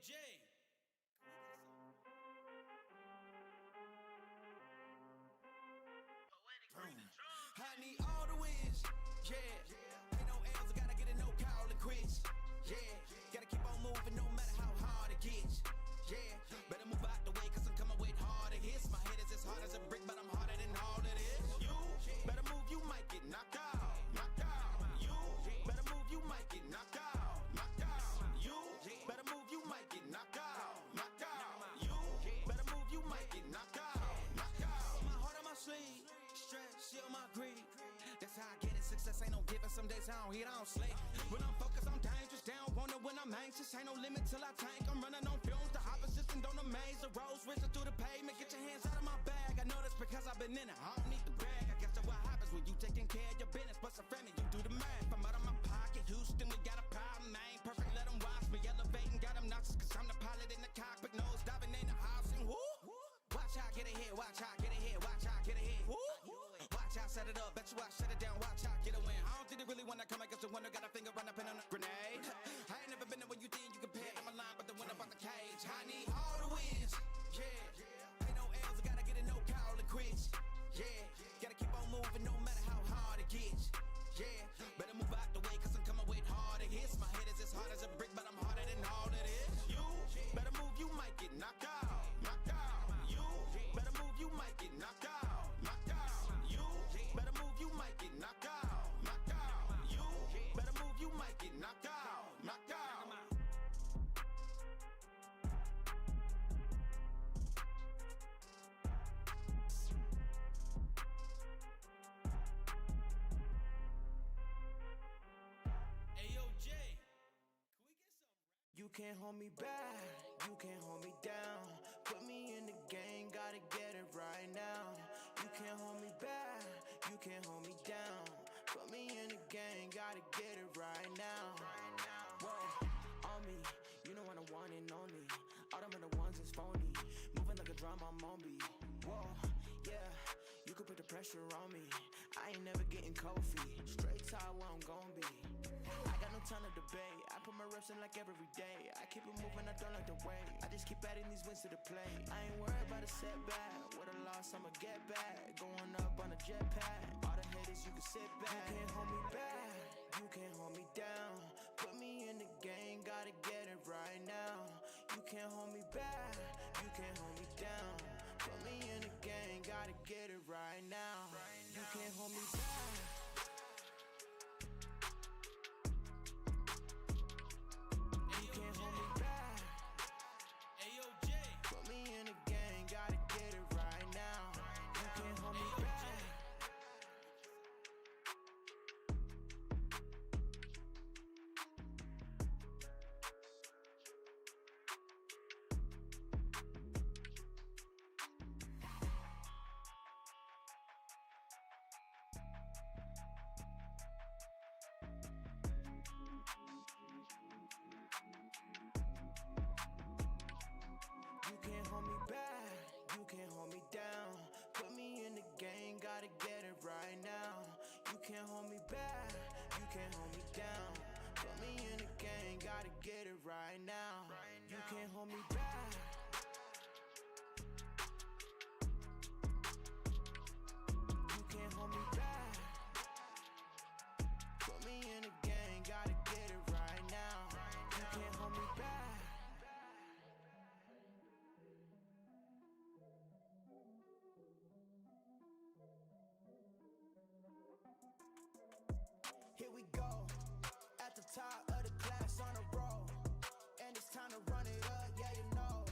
J. I need all the wins, yeah. Ain't no L's, I gotta get it, no call it quits, yeah. Gotta keep on moving no matter how hard it gets, yeah. Better move out the way, cause I'm coming with harder hits. My head is as hard as a brick, but I'm harder than all of this. You better move, you might get knocked out, knocked out. You better move, you might get knocked out, knocked out. You better move, you might get knocked out, knocked out. You better move, you might get knocked out, knocked out. My heart on my sleeve, stress, shit on my greed. That's how I get it, success ain't no giving. Some days I don't eat, I don't sleep. When I'm focused, I'm dangerous, down, wonder when I'm anxious. Ain't no limit till I tank, I'm running on fumes. The opposition don't amaze, the roads racing through the pavement. Get your hands out of my bag, I know that's because I've been in it. I don't need to brag, I guess that's what happens when you taking care of your business. But some family, you do the math. I'm out of my pocket, Houston, we got a problem, man. Perfect, let them watch me elevating, got them nauseous, cause I'm the pilot in the cockpit, nose diving in the house and woo. Watch out, get ahead, watch out, get ahead, watch out, get ahead. Woo. Watch out, set it up, bet you I shut it down, watch out, get a win. I don't think they really wanna come against the winner, got a finger run up in on a grenade. I ain't never been there when you think you compare, I'm a line, but the winner about the cage. I need all the wins, yeah. Ain't no L's, I gotta get it, no call it quits, yeah. Gotta keep on moving no matter how hard it gets, yeah. Better move out the way, cause I'm coming with harder hits. My head is as hard as a brick, but I'm harder than all of this. You better move, you might get knocked out, knocked out. You better move, you might get knocked out, knocked out. You better move, you might get knocked out, knocked out. You better move, you might get knocked out, knocked out. Ayo, J. Can we get some rap? You can't hold me back, you can't hold me down. Put me in the game, gotta get it right now. You can't hold me back, you can't hold me down. Put me in the game, gotta get it right now. Whoa, on me, you know I'm the one and only. All them other ones is phony, moving like a drum, I'm on beat. Whoa, yeah, you could put the pressure on me. I ain't never getting cold feet, straight to where I'm gon' be. I got no time to debate. I put my reps in like every day. I keep it moving, I don't like the way. I just keep adding these wins to the plate. I ain't worried about a setback. With a loss, I'ma get back. Going up on a jetpack. All the haters, you can sit back. You can't hold me back, you can't hold me down. Put me in the game, gotta get it right now. You can't hold me back, you can't hold me down. Put me in the game, gotta get it right now. You can't hold me back. Ayo, J. Put me in the game, gotta get it right now. You can't hold me back. You can't hold me back, you can't hold me down. Put me in the game, gotta get it right now. You can't hold me back, you can't hold me down. Put me in the game, gotta get it right now. You can't hold me back. You can't hold me back. Put me in the game, gotta get it right now. You can't hold me back. Here we go, at the top of the class on a roll. And it's time to run it up, yeah you know.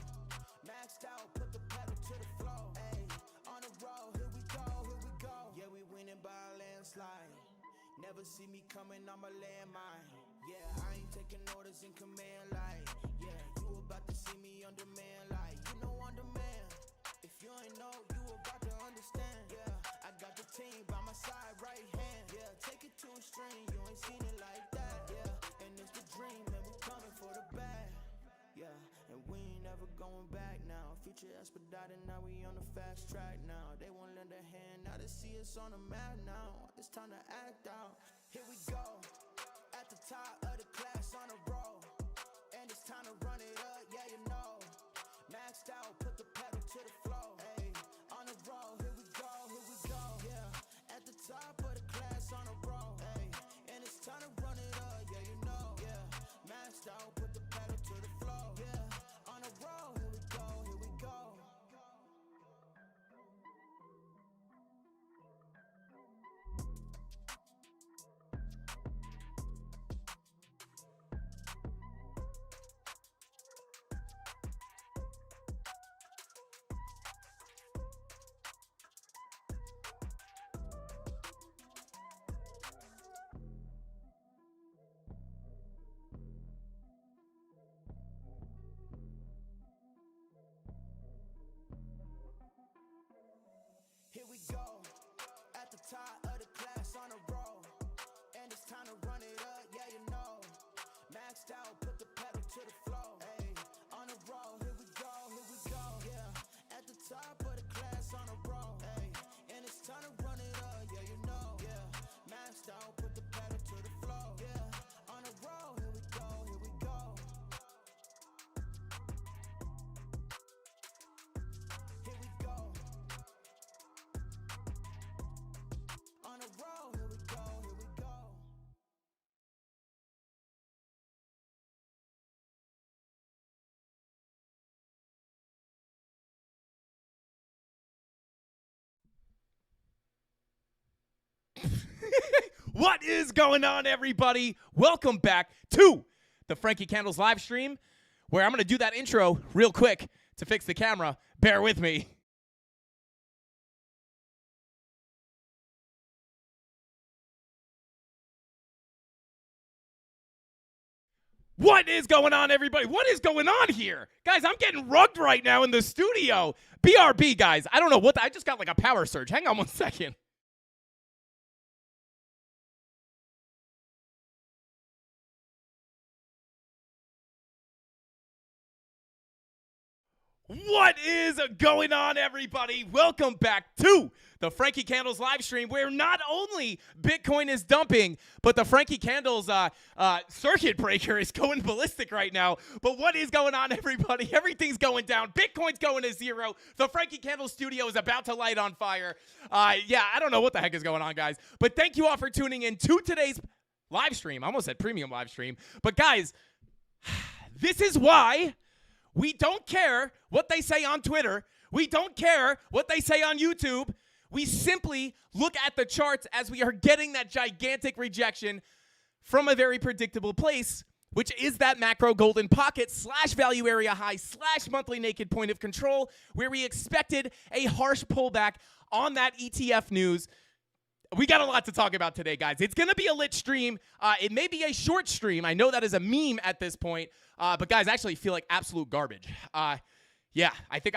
Maxed out, put the pedal to the floor. Ayy, on the road, here we go, here we go. Yeah, we winning by a landslide. Never see me coming, I'm a landmine. Yeah, I ain't taking orders in command like. Yeah, you about to see me on demand like. You know on demand. If you ain't know, you about to understand. Yeah, I got the team by my side, right hand. Yeah, take it to a string, you ain't seen it like that. Yeah, and it's the dream, and we coming for the bag. Yeah, and we ain't never going back now. Future expedited, now we on the fast track now. They won't lend a hand, now they see us on the map now. It's time to act out. Here we go, at the top of the class on a roll. And it's time to run it up, yeah, you know. Maxed out, put the pedal to the floor. Hey, on the road, here we go, yeah. At the top of the class on the road, hey. And it's time to run it up, yeah, you know, yeah. Maxed out, put the pedal to the floor, yeah. On the road, here we go, here we go. Here we go, at the top of the class on the road. And it's time to run it up, yeah, you know. Maxed out, put the pedal to the floor. Hey, on the road, here we go, yeah. At the top of the class on the road. Hey, and it's time to run it up, yeah, you know. Yeah, maxed out, put the pedal to the floor. Yeah, on the road, here we go, here we go. Here we go. On the road, here we go, here we go. What is going on, everybody? Welcome back to the Frankie Candles live stream, where I'm going to do that intro real quick to fix the camera. Bear with me. What is going on, everybody? What is going on here? Guys, I'm getting rugged right now in the studio. BRB, guys. I don't know what I just got like a power surge. Hang on one second. What is going on, everybody? Welcome back to the Frankie Candles live stream, where not only Bitcoin is dumping, but the Frankie Candles circuit breaker is going ballistic right now. But what is going on, everybody? Everything's going down. Bitcoin's going to zero. The Frankie Candles studio is about to light on fire. Yeah, I don't know what the heck is going on, guys. But thank you all for tuning in to today's live stream. I almost said premium live stream. But, guys, this is why we don't care what they say on Twitter. We don't care what they say on YouTube. We simply look at the charts as we are getting that gigantic rejection from a very predictable place, which is that macro golden pocket / value area high / monthly naked point of control, where we expected a harsh pullback on that ETF news. We got a lot to talk about today, guys. It's going to be a lit stream. It may be a short stream. I know that is a meme at this point. But, guys, I actually feel like absolute garbage. Yeah, I think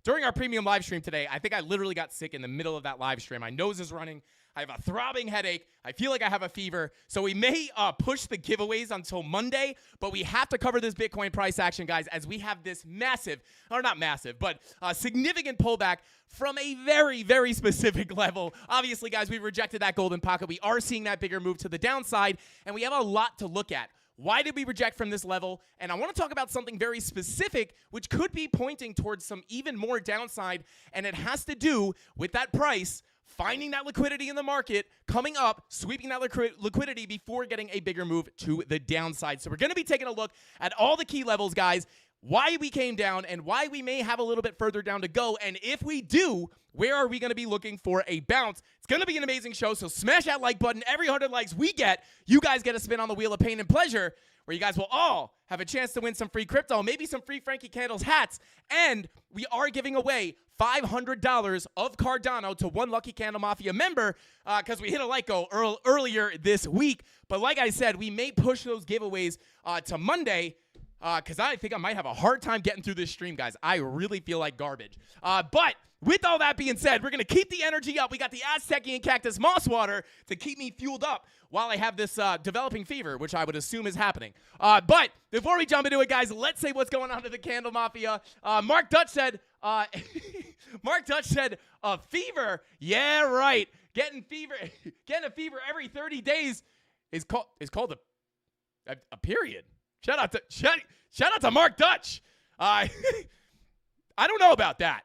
during our premium live stream today, I think I literally got sick in the middle of that live stream. My nose is running. I have a throbbing headache. I feel like I have a fever. So we may push the giveaways until Monday, but we have to cover this Bitcoin price action, guys, as we have this massive, or not massive, but significant pullback from a very, very specific level. Obviously, guys, we rejected that golden pocket. We are seeing that bigger move to the downside, and we have a lot to look at. Why did we reject from this level? And I want to talk about something very specific, which could be pointing towards some even more downside, and it has to do with that price finding that liquidity in the market, coming up, sweeping that liquidity before getting a bigger move to the downside. So we're going to be taking a look at all the key levels, guys, why we came down and why we may have a little bit further down to go. And if we do, where are we going to be looking for a bounce? It's going to be an amazing show, so smash that like button. Every 100 likes we get, you guys get a spin on the wheel of pain and pleasure, where you guys will all have a chance to win some free crypto, maybe some free Frankie Candles hats, and we are giving away $500 of Cardano to one lucky CandleMafia member because we hit a like goal earlier this week. But like I said, we may push those giveaways to Monday because I think I might have a hard time getting through this stream, guys. I really feel like garbage. But with all that being said, we're going to keep the energy up. We got the Aztecian Cactus Moss Water to keep me fueled up while I have this developing fever, which I would assume is happening. But before we jump into it, guys, let's say what's going on to the CandleMafia. Mark Dutch said, a fever. Yeah, right. Getting a fever every 30 days is called a period. Shout out to Mark Dutch. I don't know about that.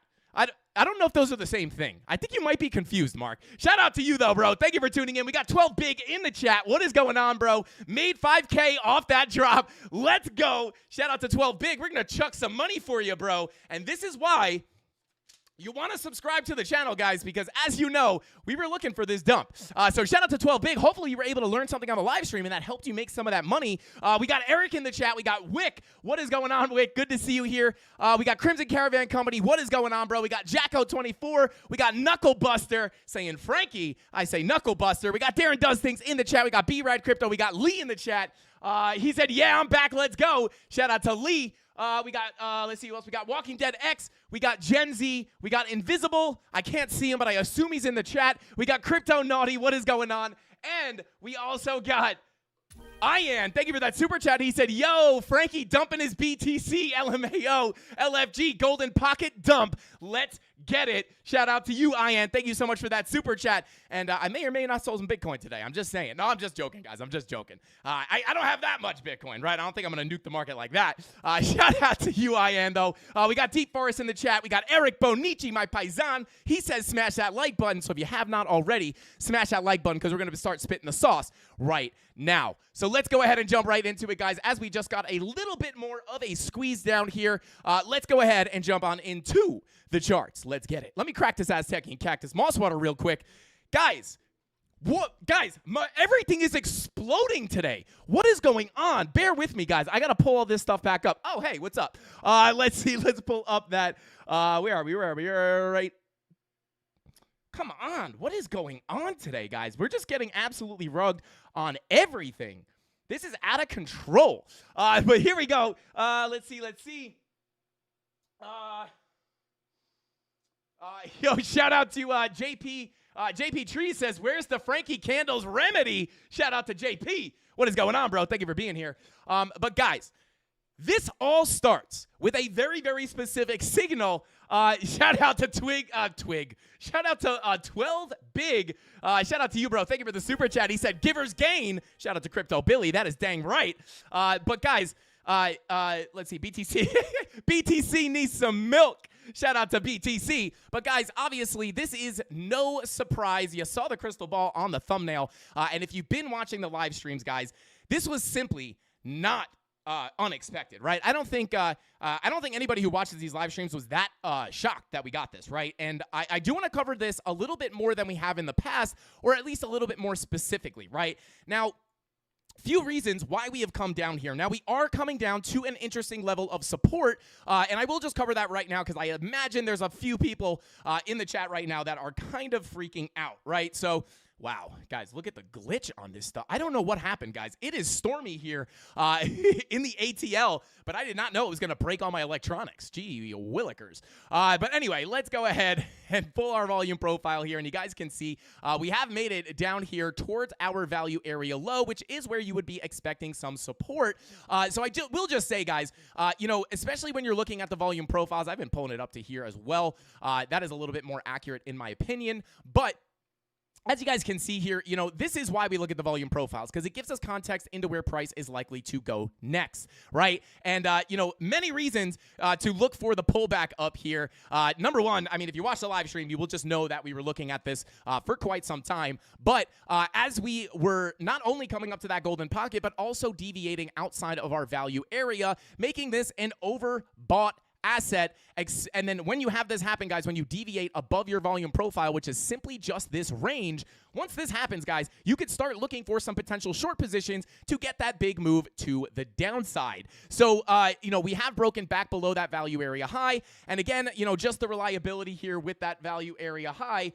I don't know if those are the same thing. I think you might be confused, Mark. Shout out to you, though, bro. Thank you for tuning in. We got 12 Big in the chat. What is going on, bro? Made 5K off that drop. Let's go. Shout out to 12 Big. We're going to chuck some money for you, bro. And this is why you want to subscribe to the channel, guys, because as you know, we were looking for this dump. So shout out to 12 Big. Hopefully you were able to learn something on the live stream and that helped you make some of that money. We got Eric in the chat. We got Wick. What is going on, Wick? Good to see you here. We got Crimson Caravan Company. What is going on, bro? We got Jacko24. We got Knucklebuster saying Frankie. I say Knucklebuster. We got Darren Does Things in the chat. We got B-Ride Crypto. We got Lee in the chat. He said, yeah, I'm back. Let's go. Shout out to Lee. We got, let's see what else. We got Walking Dead X. We got Gen Z. We got Invisible. I can't see him, but I assume he's in the chat. We got Crypto Naughty. What is going on? And we also got Ian. Thank you for that super chat. He said, yo, Frankie dumping his BTC, LMAO, LFG, Golden Pocket dump. Let's get it. Shout out to you, Ian. Thank you so much for that super chat. And I may or may not sold some Bitcoin today. I'm just saying. No, I'm just joking, guys. I'm just joking. I don't have that much Bitcoin, right? I don't think I'm going to nuke the market like that. Shout out to you, Ian, though. We got Deep Forest in the chat. We got Eric Bonici, my paisan. He says smash that like button. So if you have not already, smash that like button because we're going to start spitting the sauce right now. So let's go ahead and jump right into it, guys. As we just got a little bit more of a squeeze down here, let's go ahead and jump on into the charts. Let's get it. Let me crack this Aztecian Cactus Moss Water real quick. Guys, everything is exploding today. What is going on? Bear with me, guys. I got to pull all this stuff back up. Oh, hey, what's up? Let's see. Let's pull up that. Where are we? Right. Come on. What is going on today, guys? We're just getting absolutely rugged on everything. This is out of control. But here we go. Let's see. Yo, shout out to JP. JP Tree says, where's the Frankie Candles remedy? Shout out to JP. What is going on, bro? Thank you for being here. But guys, this all starts with a very, very specific signal. Shout out to Twig. Shout out to 12 Big. Shout out to you, bro. Thank you for the super chat. He said, givers gain. Shout out to Crypto Billy. That is dang right. But guys, let's see. BTC. BTC needs some milk. Shout out to BTC. But guys, obviously, this is no surprise. You saw the crystal ball on the thumbnail. And if you've been watching the live streams, guys, this was simply not unexpected, right? I don't think anybody who watches these live streams was that shocked that we got this, right? And I do want to cover this a little bit more than we have in the past, or at least a little bit more specifically, right? Now, few reasons why we have come down here. Now, we are coming down to an interesting level of support, and I will just cover that right now because I imagine there's a few people in the chat right now that are kind of freaking out, right? So, wow, guys, look at the glitch on this stuff. I don't know what happened, guys. It is stormy here in the ATL, but I did not know it was going to break all my electronics. Gee, willikers. But anyway, let's go ahead and pull our volume profile here, and you guys can see we have made it down here towards our value area low, which is where you would be expecting some support. So will just say, guys, especially when you're looking at the volume profiles, I've been pulling it up to here as well. That is a little bit more accurate in my opinion, but as you guys can see here, this is why we look at the volume profiles, because it gives us context into where price is likely to go next, right? And, many reasons to look for the pullback up here. Number one, I mean, if you watch the live stream, you will just know that we were looking at this for quite some time. But as we were not only coming up to that golden pocket, but also deviating outside of our value area, making this an overbought asset. And then when you have this happen, guys, when you deviate above your volume profile, which is simply just this range, once this happens, guys, you could start looking for some potential short positions to get that big move to the downside. So, we have broken back below that value area high. And again, just the reliability here with that value area high,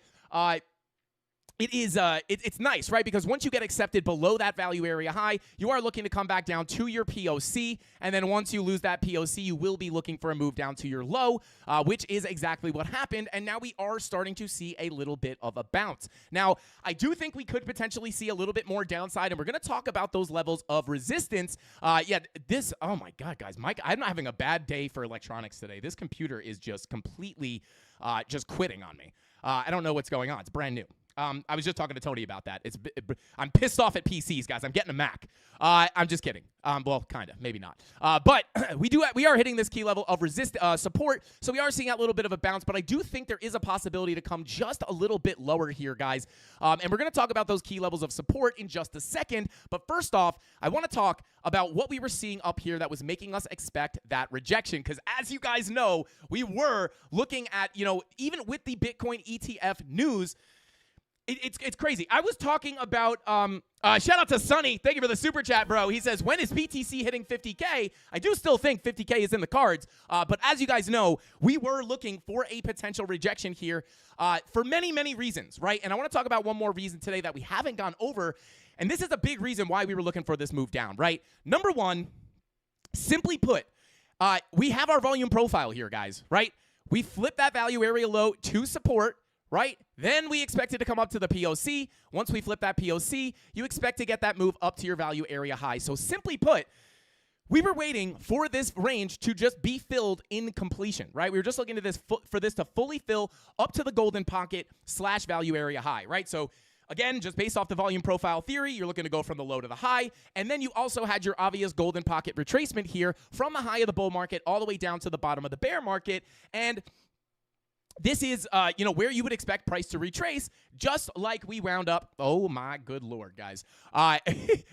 it's nice, right? Because once you get accepted below that value area high, you are looking to come back down to your POC. And then once you lose that POC, you will be looking for a move down to your low, which is exactly what happened. And now we are starting to see a little bit of a bounce. Now, I do think we could potentially see a little bit more downside, and we're going to talk about those levels of resistance. Oh my God, guys, Mike, I'm not having a bad day for electronics today. This computer is just completely just quitting on me. I don't know what's going on. It's brand new. I was just talking to Tony about that. I'm pissed off at PCs, guys. I'm getting a Mac. I'm just kidding. Well, kind of, maybe not. But we are hitting this key level of support, so we are seeing a little bit of a bounce. But I do think there is a possibility to come just a little bit lower here, guys. And we're going to talk about those key levels of support in just a second. But first off, I want to talk about what we were seeing up here that was making us expect that rejection. Because as you guys know, we were looking at, even with the Bitcoin ETF news, it's crazy. I was talking about, shout out to Sonny. Thank you for the super chat, bro. He says, when is PTC hitting 50K? I do still think 50K is in the cards. But as you guys know, we were looking for a potential rejection here for many, many reasons, right? And I want to talk about one more reason today that we haven't gone over. And this is a big reason why we were looking for this move down, right? Number one, simply put, we have our volume profile here, guys, right? We flip that value area low to support, right? Then we expect it to come up to the POC. Once we flip that POC, you expect to get that move up to your value area high. So simply put, we were waiting for this range to just be filled in completion, right? We were just looking at for this to fully fill up to the golden pocket / value area high, right? So again, just based off the volume profile theory, you're looking to go from the low to the high. And then you also had your obvious golden pocket retracement here from the high of the bull market all the way down to the bottom of the bear market. And this is, where you would expect price to retrace, just like we wound up. Oh, my good Lord, guys.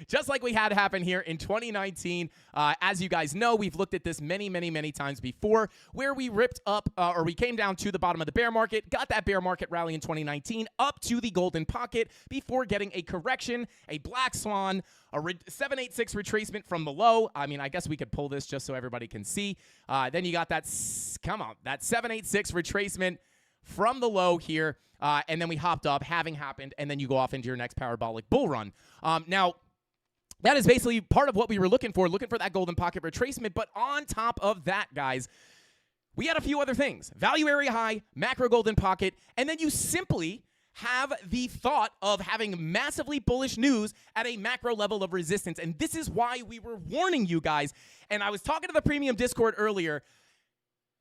Just like we had happen here in 2019. As you guys know, we've looked at this many, many, many times before, where we ripped up or we came down to the bottom of the bear market, got that bear market rally in 2019 up to the golden pocket before getting a correction, a black swan, a 786 retracement from the low. I mean, I guess we could pull this just so everybody can see. Then you got that 786 retracement from the low here, and then we hopped up, having happened, and then you go off into your next parabolic bull run. Now, that is basically part of what we were looking for that golden pocket retracement. But on top of that, guys, we had a few other things. Value area high, macro golden pocket, and then you simply have the thought of having massively bullish news at a macro level of resistance. And this is why we were warning you guys. And I was talking to the premium Discord earlier.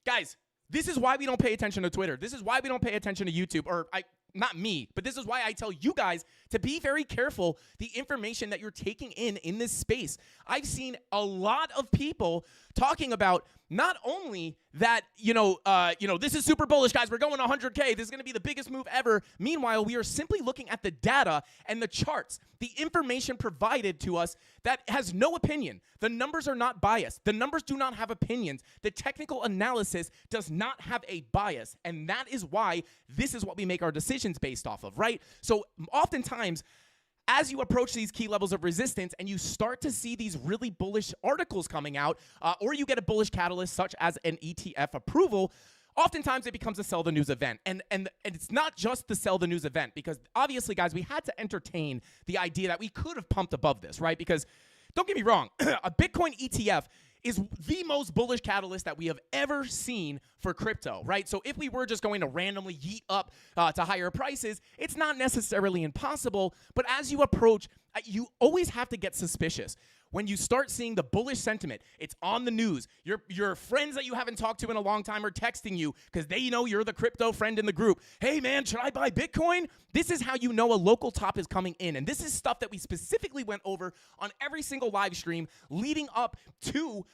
Guys, this is why we don't pay attention to Twitter. This is why we don't pay attention to YouTube. Not me, but this is why I tell you guys to be very careful the information that you're taking in this space. I've seen a lot of people talking about not only that, this is super bullish, guys. We're going 100K. This is going to be the biggest move ever. Meanwhile, we are simply looking at the data and the charts, the information provided to us that has no opinion. The numbers are not biased. The numbers do not have opinions. The technical analysis does not have a bias. And that is why this is what we make our decisions based off of, right? So oftentimes, as you approach these key levels of resistance and you start to see these really bullish articles coming out, or you get a bullish catalyst such as an ETF approval, oftentimes it becomes a sell the news event. And it's not just the sell the news event, because obviously, guys, we had to entertain the idea that we could have pumped above this, right? Because don't get me wrong, a Bitcoin ETF is the most bullish catalyst that we have ever seen for crypto, right? So if we were just going to randomly yeet up to higher prices, it's not necessarily impossible, but as you approach, you always have to get suspicious. When you start seeing the bullish sentiment, it's on the news. Your friends that you haven't talked to in a long time are texting you because they know you're the crypto friend in the group. Hey, man, should I buy Bitcoin? This is how you know a local top is coming in. And this is stuff that we specifically went over on every single live stream leading up to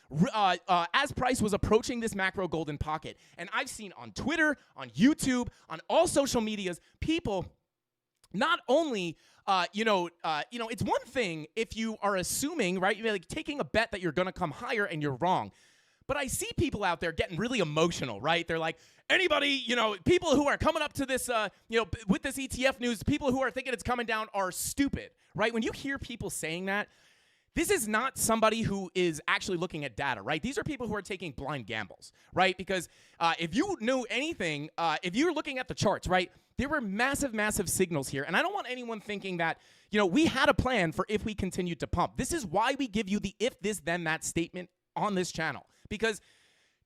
as price was approaching this macro golden pocket. And I've seen on Twitter, on YouTube, on all social medias, people not only it's one thing if you are assuming, right, you're like taking a bet that you're going to come higher and you're wrong. But I see people out there getting really emotional, right? They're like, anybody, people who are coming up to this, with this ETF news, people who are thinking it's coming down are stupid, right? When you hear people saying that, this is not somebody who is actually looking at data, right? These are people who are taking blind gambles, right? Because if you knew anything, if you're looking at the charts, right, there were massive, massive signals here. And I don't want anyone thinking that, we had a plan for if we continued to pump. This is why we give you the if this, then that statement on this channel. Because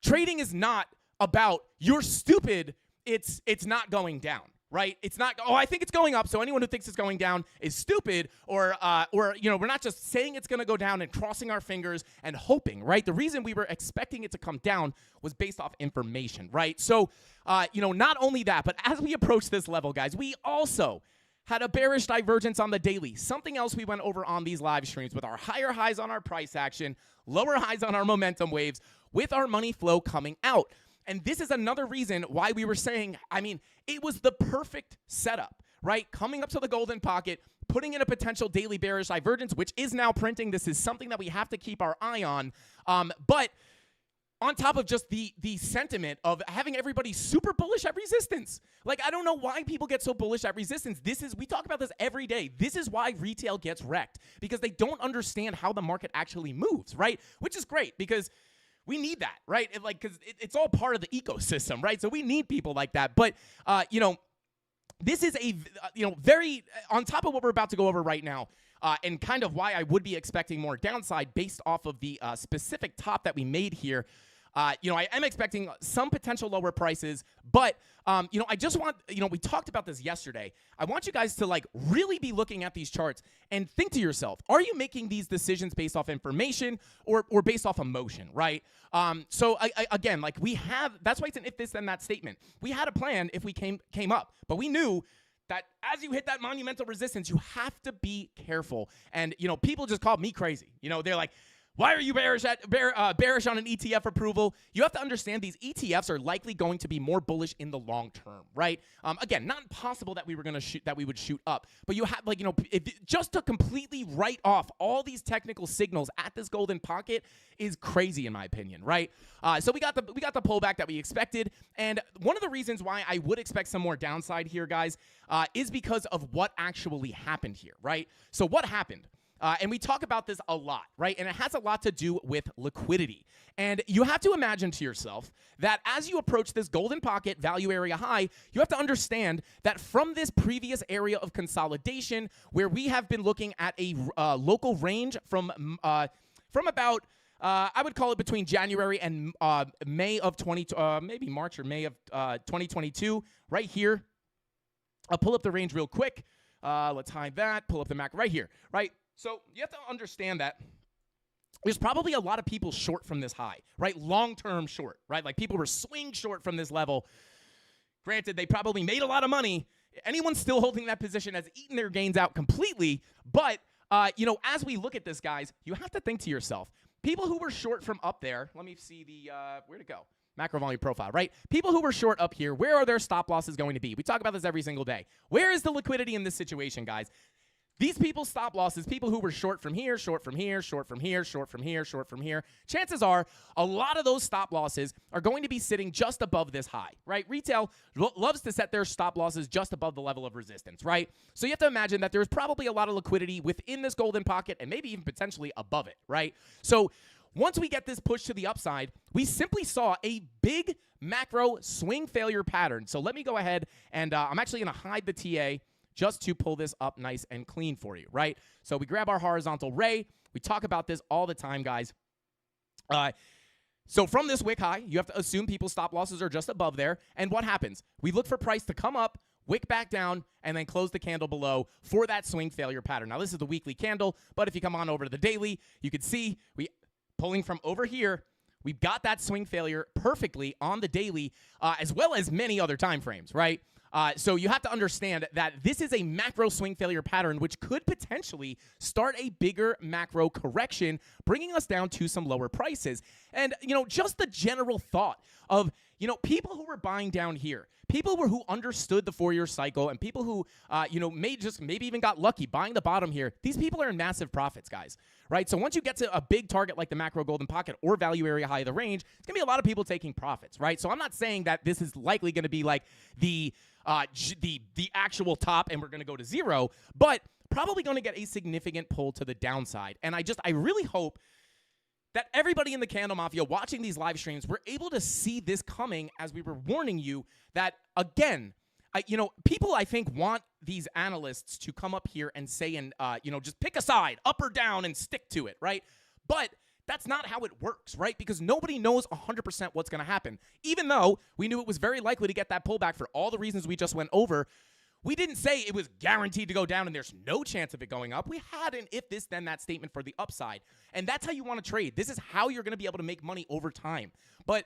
trading is not about you're stupid, it's not going down. Right? It's not, I think it's going up, so anyone who thinks it's going down is stupid, or we're not just saying it's going to go down and crossing our fingers and hoping, right? The reason we were expecting it to come down was based off information, right? So, not only that, but as we approach this level, guys, we also had a bearish divergence on the daily. Something else we went over on these live streams with our higher highs on our price action, lower highs on our momentum waves, with our money flow coming out. And this is another reason why we were saying, I mean, it was the perfect setup, right? Coming up to the golden pocket, putting in a potential daily bearish divergence, which is now printing. This is something that we have to keep our eye on. But on top of just the sentiment of having everybody super bullish at resistance. Like, I don't know why people get so bullish at resistance. We talk about this every day. This is why retail gets wrecked, because they don't understand how the market actually moves, right? Which is great, because we need that, right? Because it's all part of the ecosystem, right? So we need people like that. But, this is a, very, on top of what we're about to go over right now, and kind of why I would be expecting more downside based off of the specific top that we made here. I am expecting some potential lower prices, but, I just want, we talked about this yesterday. I want you guys to really be looking at these charts and think to yourself, are you making these decisions based off information or based off emotion, right? So again, that's why it's an if this then that statement. We had a plan if we came up, but we knew that as you hit that monumental resistance, you have to be careful. And, people just called me crazy. They're like, why are you bearish on an ETF approval? You have to understand these ETFs are likely going to be more bullish in the long term, right? Again, not impossible that we would shoot up, but you have just to completely write off all these technical signals at this golden pocket is crazy in my opinion, right? So we got the pullback that we expected, and one of the reasons why I would expect some more downside here, guys, is because of what actually happened here, right? So what happened? And we talk about this a lot, right? And it has a lot to do with liquidity. And you have to imagine to yourself that as you approach this golden pocket value area high, you have to understand that from this previous area of consolidation, where we have been looking at a local range from about, I would call it between January and May of maybe March or May of 2022, right here. I'll pull up the range real quick. Let's hide that. Pull up the macro right here, right? So you have to understand that there's probably a lot of people short from this high, right? Long-term short, right? Like people were swing short from this level. Granted, they probably made a lot of money. Anyone still holding that position has eaten their gains out completely. But, as we look at this, guys, you have to think to yourself, people who were short from up there, let me see the, where'd it go? Macro volume profile, right? People who were short up here, where are their stop losses going to be? We talk about this every single day. Where is the liquidity in this situation, guys? These people's stop losses, people who were short from here, short from here, short from here, short from here, short from here, chances are a lot of those stop losses are going to be sitting just above this high, right? Retail loves to set their stop losses just above the level of resistance, right? So you have to imagine that there's probably a lot of liquidity within this golden pocket and maybe even potentially above it, right? So once we get this push to the upside, we simply saw a big macro swing failure pattern. So let me go ahead and I'm actually going to hide the TA just to pull this up nice and clean for you, right? So we grab our horizontal ray. We talk about this all the time, guys. So from this wick high, you have to assume people's stop losses are just above there. And what happens? We look for price to come up, wick back down, and then close the candle below for that swing failure pattern. Now, this is the weekly candle, but if you come on over to the daily, you can see we pulling from over here. We've got that swing failure perfectly on the daily, as well as many other time frames, right? So you have to understand that this is a macro swing failure pattern, which could potentially start a bigger macro correction, bringing us down to some lower prices. And, just the general thought of, people who were buying down here, people who understood the 4-year cycle, and people who, maybe even got lucky buying the bottom here, these people are in massive profits, guys, right? So once you get to a big target like the macro golden pocket or value area high of the range, it's going to be a lot of people taking profits, right? So I'm not saying that this is likely going to be like the actual top and we're going to go to zero, but probably going to get a significant pull to the downside. And I really hope that everybody in the Candle Mafia watching these live streams were able to see this coming as we were warning you that, again, people, I think, want these analysts to come up here and say, and, just pick a side, up or down, and stick to it, right? But that's not how it works, right? Because nobody knows 100% what's going to happen. Even though we knew it was very likely to get that pullback for all the reasons we just went over, we didn't say it was guaranteed to go down and there's no chance of it going up. We had an if this then that statement for the upside. And that's how you want to trade. This is how you're going to be able to make money over time. But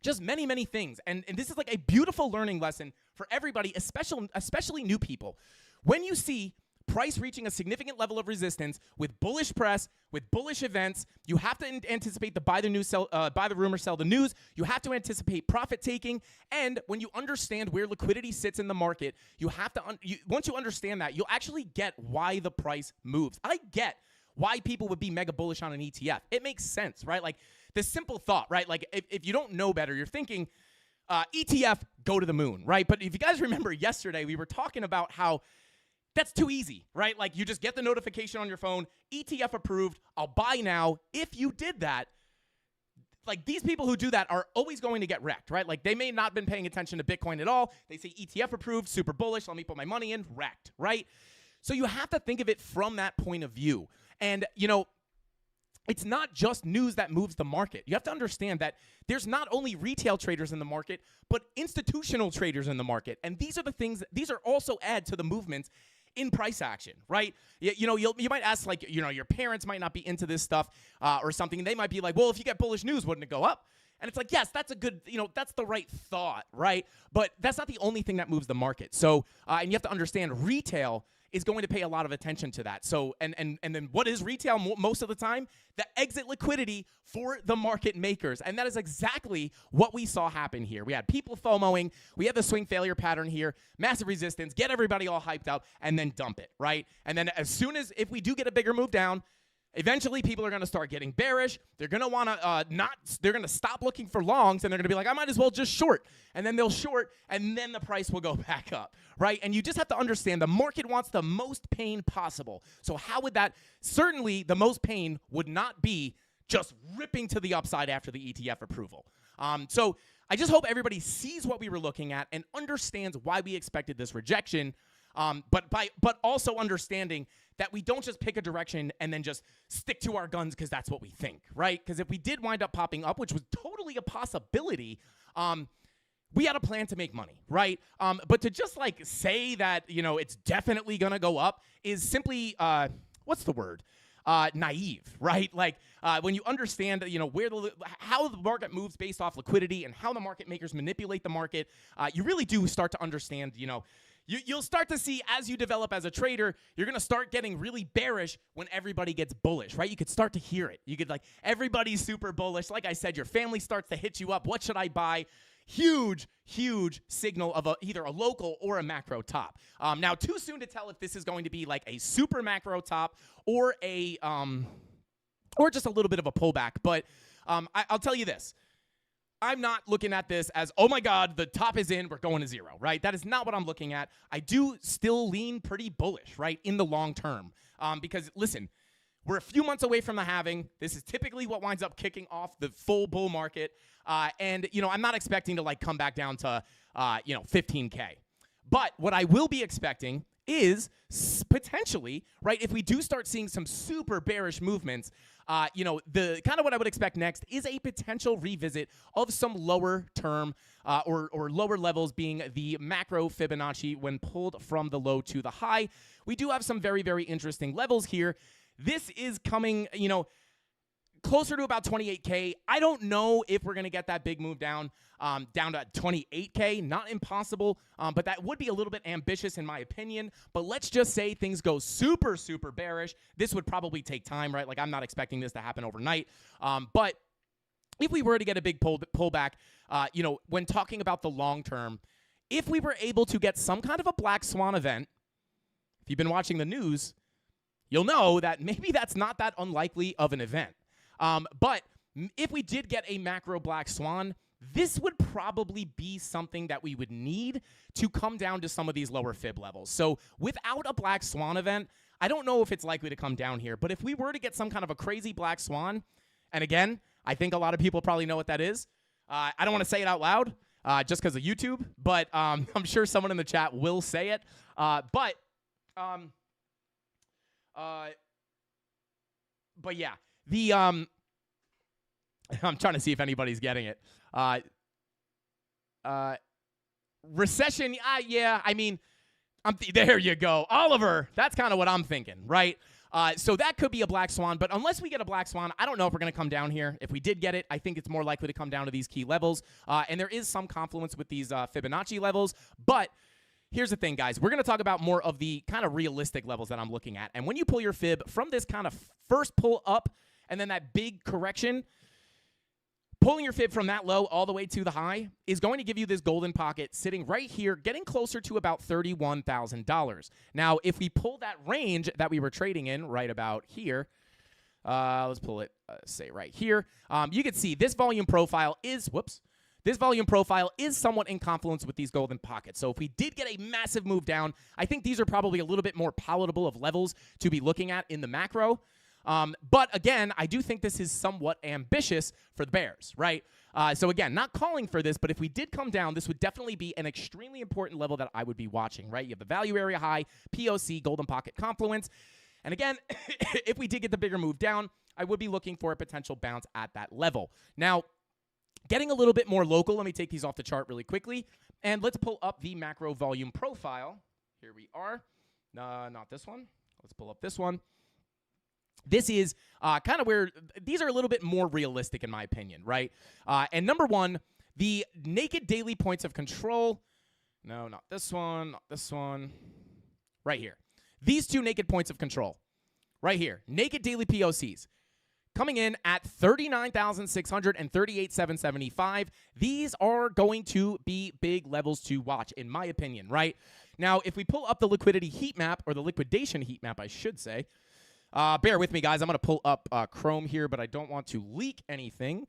just many, many things. And this is like a beautiful learning lesson for everybody, especially new people. when you see price reaching a significant level of resistance with bullish press, with bullish events, you have to anticipate the buy the news, buy the rumor, sell the news. You have to anticipate profit taking, and when you understand where liquidity sits in the market, you have to. Once you understand that, you'll actually get why the price moves. I get why people would be mega bullish on an ETF. It makes sense, right? Like the simple thought, right? Like if you don't know better, you're thinking ETF, go to the moon, right? But if you guys remember yesterday, we were talking about how that's too easy, right? Like you just get the notification on your phone, ETF approved, I'll buy now. If you did that, like these people who do that are always going to get wrecked, right? Like they may not have been paying attention to Bitcoin at all. They say ETF approved, super bullish, let me put my money in, wrecked, right? So you have to think of it from that point of view. And, you know, it's not just news that moves the market. You have to understand that there's not only retail traders in the market, but institutional traders in the market. And these are the things, these are also add to the movements in price action, right? You know, you might ask, like, you know, your parents might not be into this stuff or something. And they might be like, well, if you get bullish news, wouldn't it go up? And it's like, yes, that's a good, you know, that's the right thought, right? But that's not the only thing that moves the market. So, and you have to understand retail is going to pay a lot of attention to that. So, and then what is retail most of the time? The exit liquidity for the market makers. And that is exactly what we saw happen here. We had people FOMOing. We had the swing failure pattern here, massive resistance, get everybody all hyped up, and then dump it, right? And then as soon as, if we do get a bigger move down, eventually people are going to start getting bearish. They're going to want to they're going to stop looking for longs, and they're going to be like, I might as well just short. And then they'll short, and then the price will go back up, right? And you just have to understand the market wants the most pain possible. So how would that, certainly the most pain would not be just ripping to the upside after the ETF approval. So I just hope everybody sees what we were looking at and understands why we expected this rejection. But also understanding that we don't just pick a direction and then just stick to our guns because that's what we think, right? Because if we did wind up popping up, which was totally a possibility, we had a plan to make money, right? But to just like say that, you know, it's definitely gonna go up is simply, what's the word? Naive, right? Like when you understand, you know, how the market moves based off liquidity and how the market makers manipulate the market, you really do start to understand, you know, you'll start to see as you develop as a trader, you're going to start getting really bearish when everybody gets bullish, right? You could start to hear it. You could like, everybody's super bullish. Like I said, your family starts to hit you up. What should I buy? Huge, huge signal of either a local or a macro top. Now, too soon to tell if this is going to be like a super macro top or a or just a little bit of a pullback. But I'll tell you this. I'm not looking at this as, oh my God, the top is in, we're going to zero, right? That is not what I'm looking at. I do still lean pretty bullish, right, in the long term. Because, listen, we're a few months away from the halving. This is typically what winds up kicking off the full bull market. And, you know, I'm not expecting to, like, come back down to, you know, 15K. But what I will be expecting is potentially, right, if we do start seeing some super bearish movements, you know, the kind of what I would expect next is a potential revisit of some lower term or lower levels being the macro Fibonacci when pulled from the low to the high. We do have some very, very interesting levels here. This is coming, you know, closer to about 28K. I don't know if we're going to get that big move down to 28K. Not impossible, but that would be a little bit ambitious in my opinion. But let's just say things go super, super bearish. This would probably take time, right? Like I'm not expecting this to happen overnight. But if we were to get a big pullback, you know, when talking about the long term, if we were able to get some kind of a black swan event, if you've been watching the news, you'll know that maybe that's not that unlikely of an event. But if we did get a macro black swan, this would probably be something that we would need to come down to some of these lower fib levels. So without a black swan event, I don't know if it's likely to come down here. But if we were to get some kind of a crazy black swan, and again, I think a lot of people probably know what that is. I don't want to say it out loud just because of YouTube, but I'm sure someone in the chat will say it. But yeah. The I'm trying to see if anybody's getting it. Recession, yeah, I mean, there you go. Oliver, that's kind of what I'm thinking, right? So that could be a black swan, but unless we get a black swan, I don't know if we're going to come down here. If we did get it, I think it's more likely to come down to these key levels. And there is some confluence with these Fibonacci levels, but here's the thing, guys. We're going to talk about more of the kind of realistic levels that I'm looking at. And when you pull your fib from this kind of first pull up and then that big correction, pulling your fib from that low all the way to the high is going to give you this golden pocket sitting right here, getting closer to about $31,000. Now, if we pull that range that we were trading in right about here, let's pull it, say, right here. You can see this volume profile is, this volume profile is somewhat in confluence with these golden pockets. So if we did get a massive move down, I think these are probably a little bit more palatable of levels to be looking at in the macro. But again, I do think this is somewhat ambitious for the bears, right? So again, not calling for this, but if we did come down, this would definitely be an extremely important level that I would be watching, right? You have the value area high, POC, golden pocket confluence. And again, if we did get the bigger move down, I would be looking for a potential bounce at that level. Now, getting a little bit more local, let me take these off the chart really quickly, and let's pull up the macro volume profile. Here we are. Not this one. Let's pull up this one. This is kind of where these are a little bit more realistic in my opinion, right? And number one, the naked daily points of control. No, not this one, not this one. Right here. These two naked points of control. Right here. Naked daily POCs. Coming in at 39,600 and 38,775. These are going to be big levels to watch, in my opinion, right? Now, if we pull up the liquidity heat map, or the liquidation heat map, I should say, bear with me, guys. I'm going to pull up Chrome here, but I don't want to leak anything,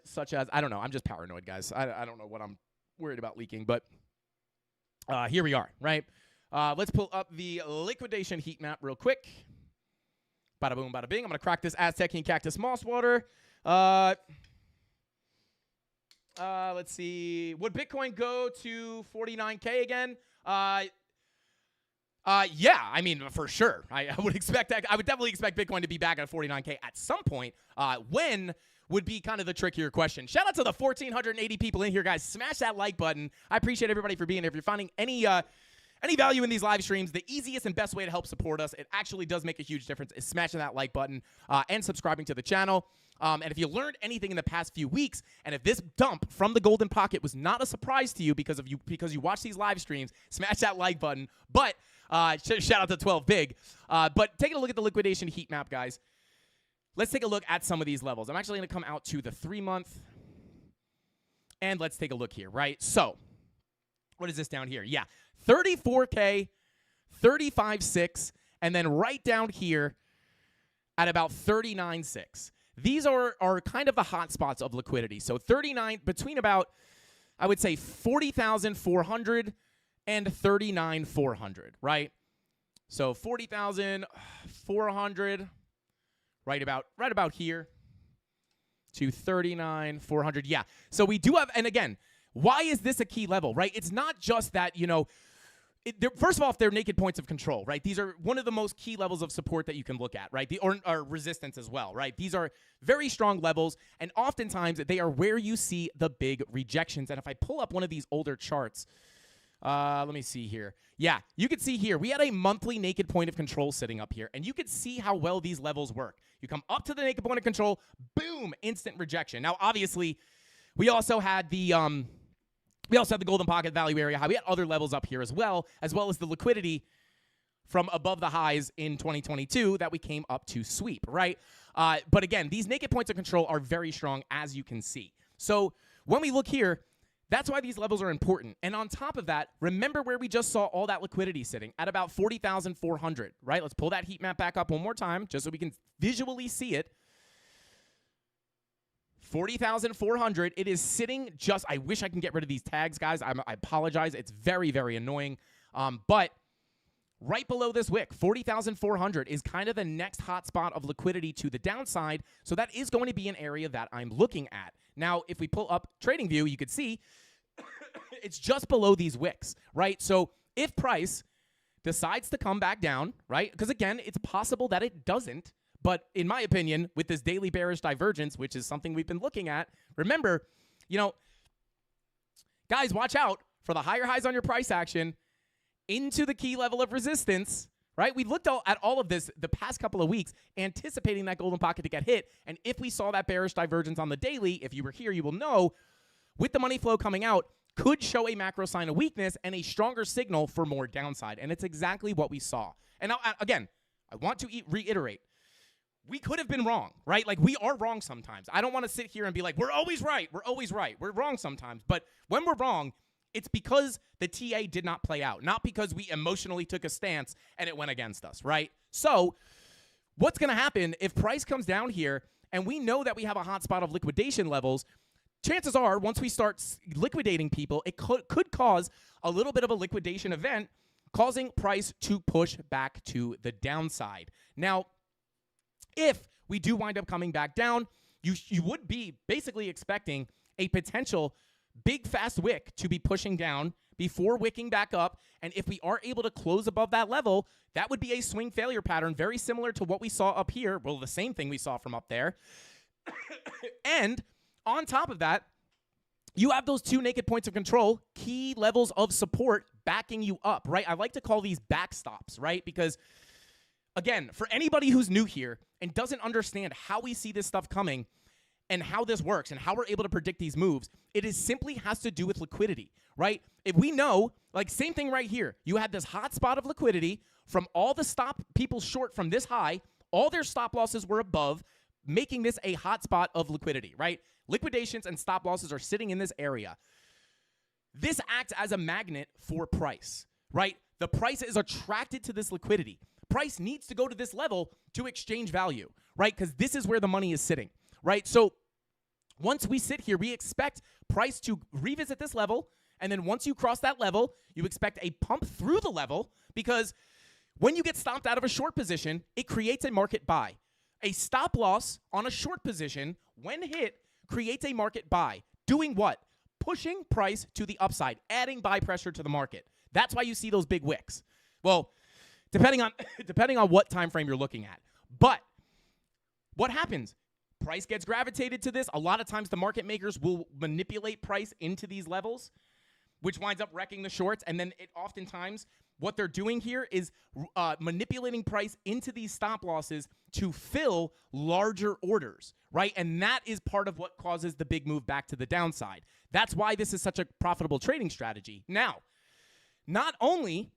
such as, I don't know. I'm just paranoid, guys. I don't know what I'm worried about leaking, but here we are, right? Let's pull up the liquidation heat map real quick. Bada boom, bada bing. I'm going to crack this Aztecian Cactus Moss Water. Let's see. Would Bitcoin go to 49K again? Yeah, I mean, for sure. I would expect that. I would definitely expect Bitcoin to be back at 49K at some point. When would be kind of the trickier question. Shout out to the 1,480 people in here, guys. Smash that like button. I appreciate everybody for being here. If you're finding any value in these live streams, the easiest and best way to help support us, it actually does make a huge difference, is smashing that like button and subscribing to the channel. And if you learned anything in the past few weeks, and if this dump from the golden pocket was not a surprise to you because you watch these live streams, smash that like button. But shout out to 12 Big. But taking a look at the liquidation heat map, guys. Let's take a look at some of these levels. I'm actually going to come out to the 3-month. And let's take a look here, right? So, what is this down here? Yeah, 34K, 35.6, and then right down here at about 39.6. These are kind of the hot spots of liquidity. So 39, between about, I would say, 40,400 and 39,400, right? So 40,400, right about here to 39,400. Yeah. So we do have, and again, why is this a key level, right? It's not just that, you know, first of all, if they're naked points of control, right? These are one of the most key levels of support that you can look at, right? Or resistance as well, right? These are very strong levels, and oftentimes they are where you see the big rejections. And if I pull up one of these older charts, let me see here. Yeah, you can see here, we had a monthly naked point of control sitting up here, and you could see how well these levels work. You come up to the naked point of control, boom, instant rejection. Now, obviously, we also had the golden pocket value area high. We had other levels up here as well as the liquidity from above the highs in 2022 that we came up to sweep, right? But again, these naked points of control are very strong, as you can see. So when we look here, that's why these levels are important. And on top of that, remember where we just saw all that liquidity sitting at about 40,400, right? Let's pull that heat map back up one more time just so we can visually see it. 40,400. It is sitting just, I wish I can get rid of these tags, guys. I apologize. It's very, very annoying. But right below this wick, 40,400 is kind of the next hot spot of liquidity to the downside. So that is going to be an area that I'm looking at. Now, if we pull up TradingView, you could see it's just below these wicks, right? So if price decides to come back down, right? Because again, it's possible that it doesn't. But in my opinion, with this daily bearish divergence, which is something we've been looking at, remember, you know, guys, watch out for the higher highs on your price action into the key level of resistance, right? We looked at all of this the past couple of weeks, anticipating that golden pocket to get hit. And if we saw that bearish divergence on the daily, if you were here, you will know, with the money flow coming out, could show a macro sign of weakness and a stronger signal for more downside. And it's exactly what we saw. And now, again, I want to reiterate, we could have been wrong, right? Like, we are wrong sometimes. I don't want to sit here and be like, we're always right. We're always right. We're wrong sometimes. But when we're wrong, it's because the TA did not play out, not because we emotionally took a stance and it went against us, right? So what's going to happen if price comes down here and we know that we have a hot spot of liquidation levels? Chances are, once we start liquidating people, it could cause a little bit of a liquidation event, causing price to push back to the downside. Now, if we do wind up coming back down, you would be basically expecting a potential big fast wick to be pushing down before wicking back up. And if we are able to close above that level, that would be a swing failure pattern very similar to what we saw up here. Well, the same thing we saw from up there. And on top of that, you have those two naked points of control, key levels of support backing you up, right? I like to call these backstops, right? Because, again, for anybody who's new here and doesn't understand how we see this stuff coming and how this works and how we're able to predict these moves, it is simply has to do with liquidity, right? If we know, like, same thing right here. You had this hot spot of liquidity from all the stop people short from this high. All their stop losses were above, making this a hot spot of liquidity, right? Liquidations and stop losses are sitting in this area. This acts as a magnet for price, right? The price is attracted to this liquidity. Price needs to go to this level to exchange value, right? Because this is where the money is sitting, right? So once we sit here, we expect price to revisit this level. And then once you cross that level, you expect a pump through the level, because when you get stopped out of a short position, it creates a market buy. A stop loss on a short position, when hit, creates a market buy. Doing what? Pushing price to the upside, adding buy pressure to the market. That's why you see those big wicks. Well, depending on what time frame you're looking at. But what happens? Price gets gravitated to this. A lot of times the market makers will manipulate price into these levels, which winds up wrecking the shorts. And then it oftentimes, what they're doing here is manipulating price into these stop losses to fill larger orders, right? And that is part of what causes the big move back to the downside. That's why this is such a profitable trading strategy. Now, not only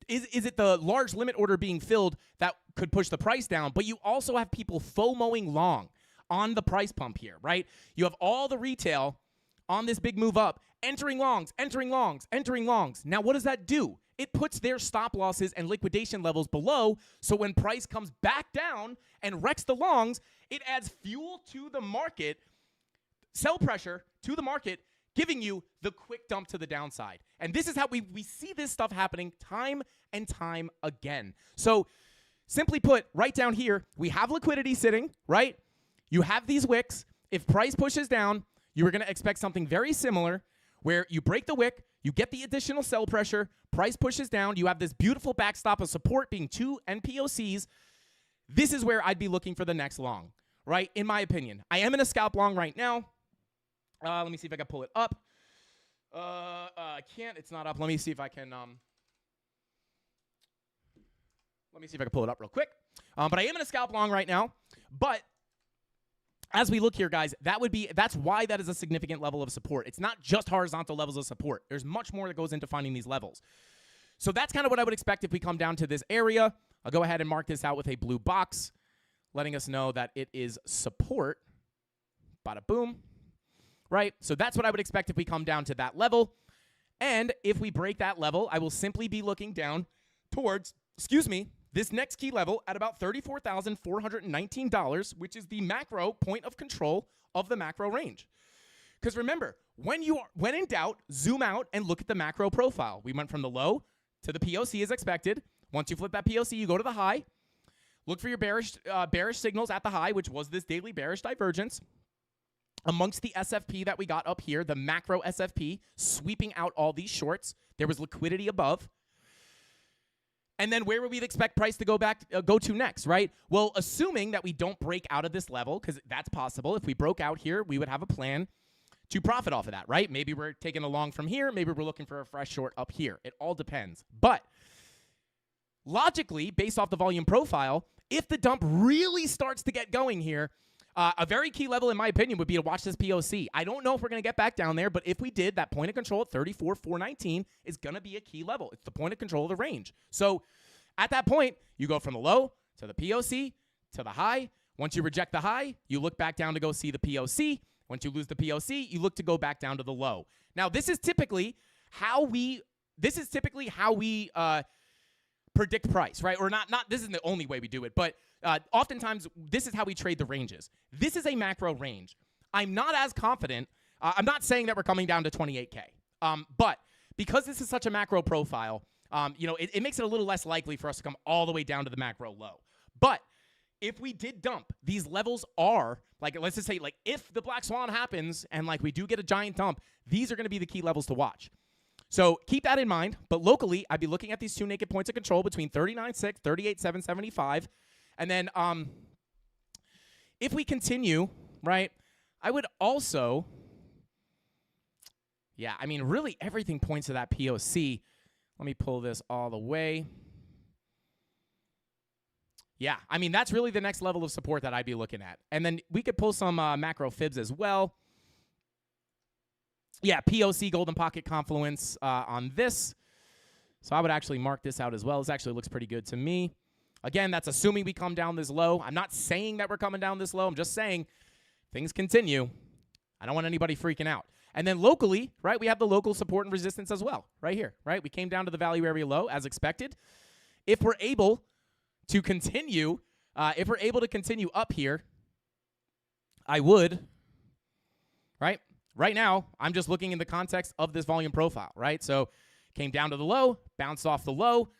is it the large limit order being filled that could push the price down, but you also have people FOMOing long on the price pump here, right? You have all the retail on this big move up, entering longs, entering longs, entering longs. Now, what does that do? It puts their stop losses and liquidation levels below, so when price comes back down and wrecks the longs, it adds fuel to the market, sell pressure to the market, giving you the quick dump to the downside. And this is how we see this stuff happening time and time again. So simply put, right down here, we have liquidity sitting, right? You have these wicks. If price pushes down, you are going to expect something very similar, where you break the wick, you get the additional sell pressure, price pushes down, you have this beautiful backstop of support being two NPOCs. This is where I'd be looking for the next long, right? In my opinion. I am in a scalp long right now. Let me see if I can pull it up. I can't. It's not up. Let me see if I can. Let me see if I can pull it up real quick. But I am in a scalp long right now. But as we look here, guys, that's why that is a significant level of support. It's not just horizontal levels of support. There's much more that goes into finding these levels. So that's kind of what I would expect if we come down to this area. I'll go ahead and mark this out with a blue box, letting us know that it is support. Bada boom. Right? So that's what I would expect if we come down to that level. And if we break that level, I will simply be looking down towards, this next key level at about $34,419, which is the macro point of control of the macro range. Because remember, when in doubt, zoom out and look at the macro profile. We went from the low to the POC as expected. Once you flip that POC, you go to the high. Look for your bearish signals at the high, which was this daily bearish divergence. Amongst the SFP that we got up here, the macro SFP, sweeping out all these shorts, there was liquidity above. And then where would we expect price to go to next, right? Well, assuming that we don't break out of this level, because that's possible. If we broke out here, we would have a plan to profit off of that, right? Maybe we're taking a long from here. Maybe we're looking for a fresh short up here. It all depends. But logically, based off the volume profile, if the dump really starts to get going here, A very key level, in my opinion, would be to watch this POC. I don't know if we're going to get back down there, but if we did, that point of control at 34,419 is going to be a key level. It's the point of control of the range. So at that point, you go from the low to the POC to the high. Once you reject the high, you look back down to go see the POC. Once you lose the POC, you look to go back down to the low. Now, this is typically how we predict price, right? Or not. This isn't the only way we do it, but oftentimes this is how we trade the ranges. This is a macro range. I'm not as confident. I'm not saying that we're coming down to 28K, but because this is such a macro profile, it makes it a little less likely for us to come all the way down to the macro low. But if we did dump, these levels are, like, let's just say, like, if the black swan happens and, like, we do get a giant dump, these are going to be the key levels to watch. So keep that in mind. But locally, I'd be looking at these 2 naked points of control between 39.6, 38.775. And then if we continue, right, I would also, really everything points to that POC. Let me pull this all the way. Yeah, that's really the next level of support that I'd be looking at. And then we could pull some macro fibs as well. Yeah, POC Golden Pocket Confluence on this. So I would actually mark this out as well. This actually looks pretty good to me. Again, that's assuming we come down this low. I'm not saying that we're coming down this low. I'm just saying things continue. I don't want anybody freaking out. And then locally, right, we have the local support and resistance as well, right here, right? We came down to the value area low as expected. If we're able to continue, up here, I would, right? Right now, I'm just looking in the context of this volume profile, right? So came down to the low, bounced off the low.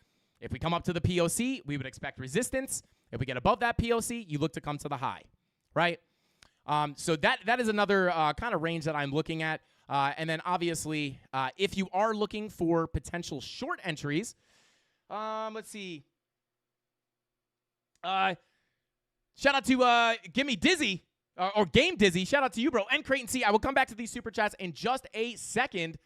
If we come up to the POC, we would expect resistance. If we get above that POC, you look to come to the high, right? So that is another kind of range that I'm looking at. And then obviously, if you are looking for potential short entries, let's see. Shout out to Gimme Dizzy. Or Game Dizzy, shout out to you, bro. And Creighton C. I will come back to these super chats in just a second.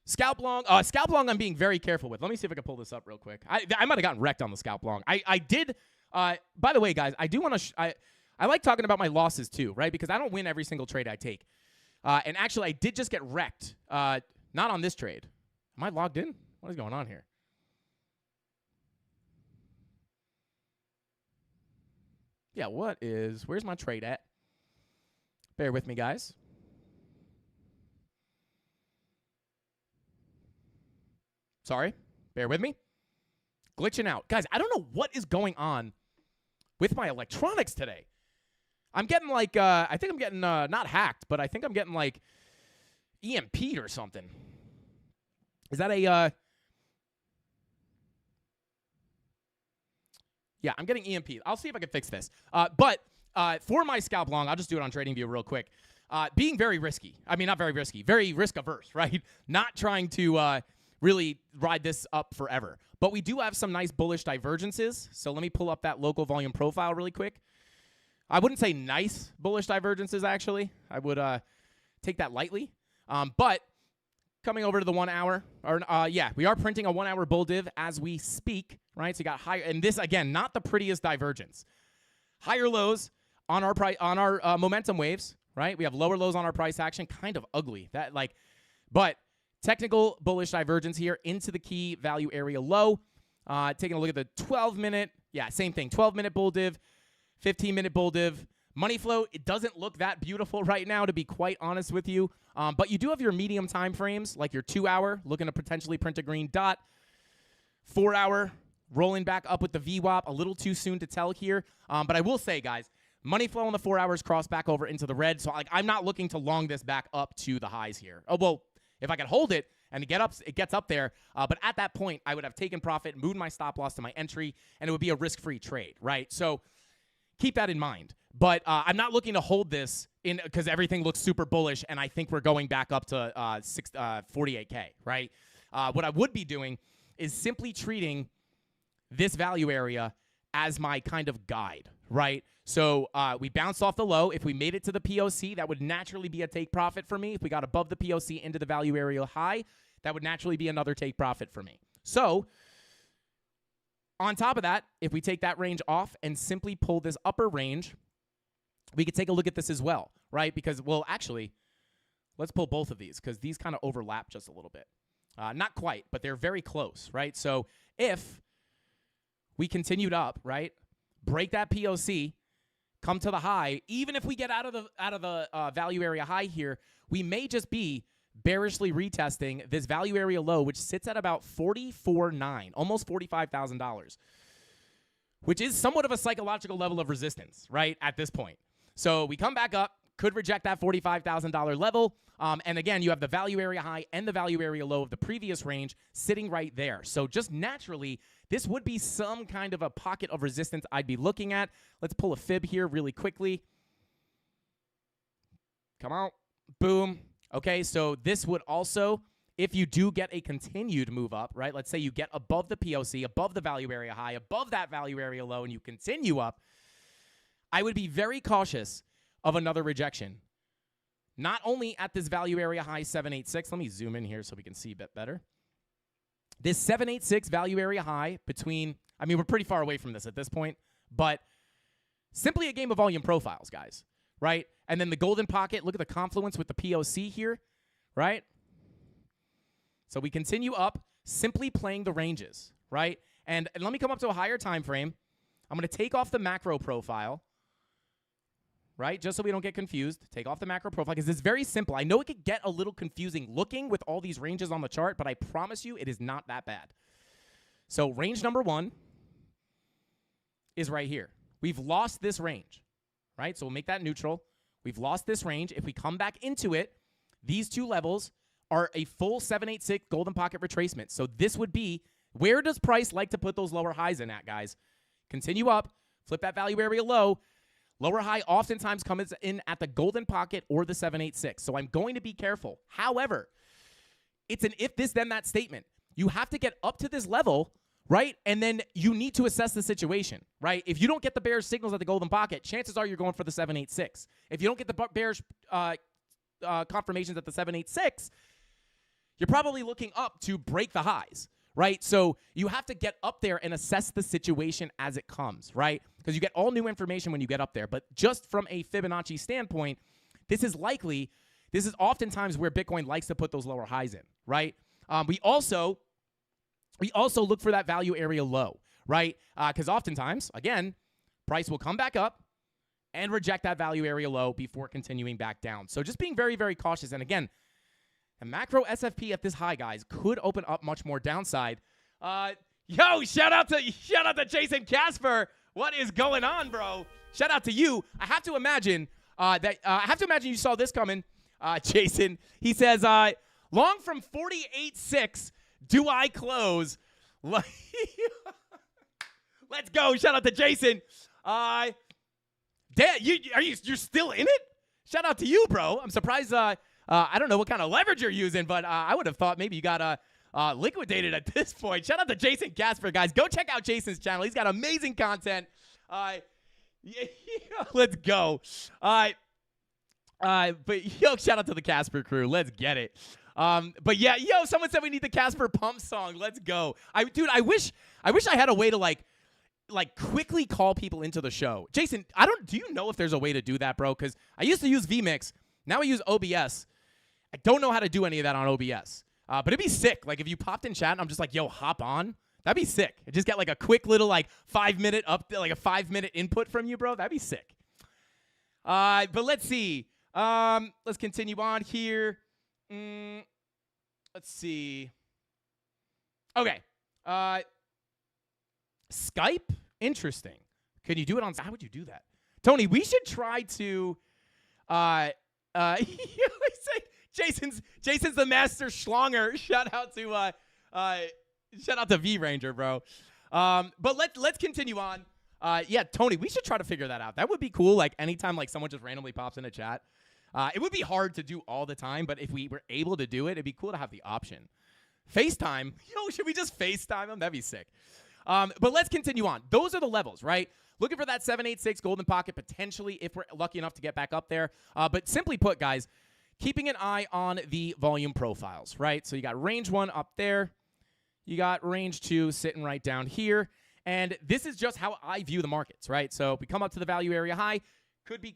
Scalp long, I'm being very careful with. Let me see if I can pull this up real quick. I might have gotten wrecked on the scalp long. I did. By the way, guys, I do want to. I like talking about my losses too, right? Because I don't win every single trade I take. And actually, I did just get wrecked. Not on this trade. Am I logged in? What is going on here? Yeah, where's my trade at? Bear with me, guys. Sorry, bear with me. Glitching out. Guys, I don't know what is going on with my electronics today. I'm getting like, I think I'm getting, not hacked, but I think I'm getting like EMP'd or something. Is that a, yeah, I'm getting EMP'd. I'll see if I can fix this. But for my scalp long, I'll just do it on TradingView real quick. Being very risky. Not very risky. Very risk averse, right? Not trying to really ride this up forever. But we do have some nice bullish divergences. So let me pull up that local volume profile really quick. I wouldn't say nice bullish divergences, actually. I would take that lightly. But coming over to the 1 hour, we are printing a 1 hour bull div as we speak, right? So you got higher, and this again, not the prettiest divergence. Higher lows on our momentum waves, right? We have lower lows on our price action, kind of ugly. But technical bullish divergence here into the key value area low. Taking a look at the 12-minute, same thing, 12-minute bull div, 15-minute bull div. Money flow, it doesn't look that beautiful right now, to be quite honest with you. But you do have your medium time frames, like your 2 hour, looking to potentially print a green dot. 4 hour, rolling back up with the VWAP. A little too soon to tell here. But I will say, guys, money flow in the 4 hours cross back over into the red. So I'm not looking to long this back up to the highs here. Oh, well, if I can hold it and it gets up there. But at that point, I would have taken profit, moved my stop loss to my entry, and it would be a risk-free trade, right? So keep that in mind. But I'm not looking to hold this in because everything looks super bullish, and I think we're going back up to 48K, right? What I would be doing is simply treating this value area as my kind of guide, right? So we bounced off the low. If we made it to the POC, that would naturally be a take profit for me. If we got above the POC into the value area high, that would naturally be another take profit for me. So on top of that, if we take that range off and simply pull this upper range we could take a look at this as well, right? Because, well, actually, let's pull both of these because these kind of overlap just a little bit. Not quite, but they're very close, right? So if we continued up, right, break that POC, come to the high, even if we get out of the value area high here, we may just be bearishly retesting this value area low, which sits at about $44,900, almost $45,000, which is somewhat of a psychological level of resistance, right, at this point. So we come back up, could reject that $45,000 level. And again, you have the value area high and the value area low of the previous range sitting right there. So just naturally, this would be some kind of a pocket of resistance I'd be looking at. Let's pull a fib here really quickly. Come out. Boom. Okay, so this would also, if you do get a continued move up, right? Let's say you get above the POC, above the value area high, above that value area low, and you continue up, I would be very cautious of another rejection. Not only at this value area high 786. Let me zoom in here so we can see a bit better. This 786 value area high between, I mean, we're pretty far away from this at this point, but simply a game of volume profiles, guys, right? And then the golden pocket, look at the confluence with the POC here, right? So we continue up, simply playing the ranges, right? And let me come up to a higher time frame. I'm going to take off the macro profile, right? Just so we don't get confused. Take off the macro profile because it's very simple. I know it could get a little confusing looking with all these ranges on the chart, but I promise you it is not that bad. So range number 1 is right here. We've lost this range, right? So we'll make that neutral. We've lost this range. If we come back into it, these two levels are a full 786 golden pocket retracement. So this would be, where does price like to put those lower highs in at, guys? Continue up, flip that value area low. Lower high oftentimes comes in at the golden pocket or the 786. So I'm going to be careful. However, it's an if this then that statement. You have to get up to this level, right? And then you need to assess the situation, right? If you don't get the bearish signals at the golden pocket, chances are you're going for the 786. If you don't get the bearish confirmations at the 786, you're probably looking up to break the highs, right? So you have to get up there and assess the situation as it comes, right? Because you get all new information when you get up there. But just from a Fibonacci standpoint, this is oftentimes where Bitcoin likes to put those lower highs in, right? We also look for that value area low, right? Because oftentimes, again, price will come back up and reject that value area low before continuing back down. So just being very, very cautious. And again, the macro SFP at this high, guys, could open up much more downside. Yo, shout out to Jason Casper. What is going on, bro? Shout out to you. I have to imagine you saw this coming, Jason. He says, long from 48.6, do I close? Let's go. Shout out to Jason. You're still in it? Shout out to you, bro. I'm surprised. I don't know what kind of leverage you're using, but I would have thought maybe you got liquidated at this point. Shout out to Jason Casper, guys. Go check out Jason's channel. He's got amazing content. Let's go. But shout out to the Casper crew. Let's get it. But yeah, someone said we need the Casper pump song. Let's go. I wish I had a way to like quickly call people into the show. Jason, do you know if there's a way to do that, bro? Because I used to use vMix. Now I use OBS. I don't know how to do any of that on OBS. But it'd be sick. Like if you popped in chat and I'm just like, yo, hop on. That'd be sick. I just get like a quick little like 5-minute like a 5-minute input from you, bro. That'd be sick. But let's see. Let's continue on here. Let's see. Okay. Skype? Interesting. Can you do it on? How would you do that? Tony, we should try to Jason's the master schlonger. Shout out to V Ranger, bro. But let's continue on. Yeah, Tony, we should try to figure that out. That would be cool. Like anytime like someone just randomly pops in a chat. It would be hard to do all the time, but if we were able to do it, it'd be cool to have the option. FaceTime. Yo, should we just FaceTime them? That'd be sick. But let's continue on. Those are the levels, right? Looking for that 786 golden pocket potentially if we're lucky enough to get back up there. But simply put, guys, keeping an eye on the volume profiles, right? So you got range 1 up there. You got range 2 sitting right down here. And this is just how I view the markets, right? So we come up to the value area high, could be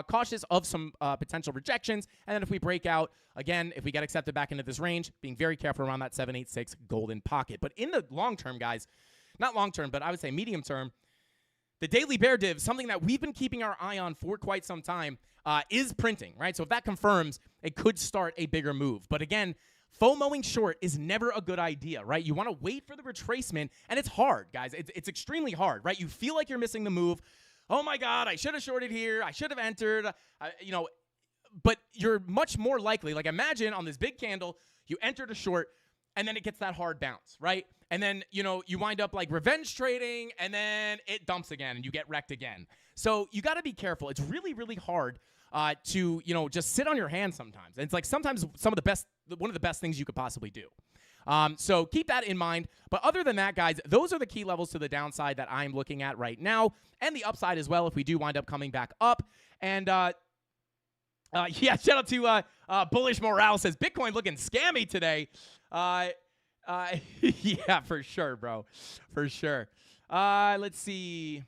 cautious of some potential rejections. And then if we break out, again, if we get accepted back into this range, being very careful around that 786 golden pocket. But in the long term, guys, not long term, but I would say medium term, the daily bear div, something that we've been keeping our eye on for quite some time, is printing, right? So if that confirms, it could start a bigger move. But again, FOMOing short is never a good idea, right? You want to wait for the retracement, and it's hard, guys. It's extremely hard, right? You feel like you're missing the move. Oh my God, I should have shorted here. I should have entered, but you're much more likely, like imagine on this big candle, you entered a short and then it gets that hard bounce, right? And then, you wind up like revenge trading and then it dumps again and you get wrecked again. So you got to be careful. It's really, really hard to, just sit on your hands sometimes. And it's like sometimes one of the best things you could possibly do. So keep that in mind. But other than that, guys, those are the key levels to the downside that I'm looking at right now, and the upside as well if we do wind up coming back up. And yeah, shout out to Bullish Morale says Bitcoin looking scammy today. Yeah, for sure, bro, for sure. Let's see.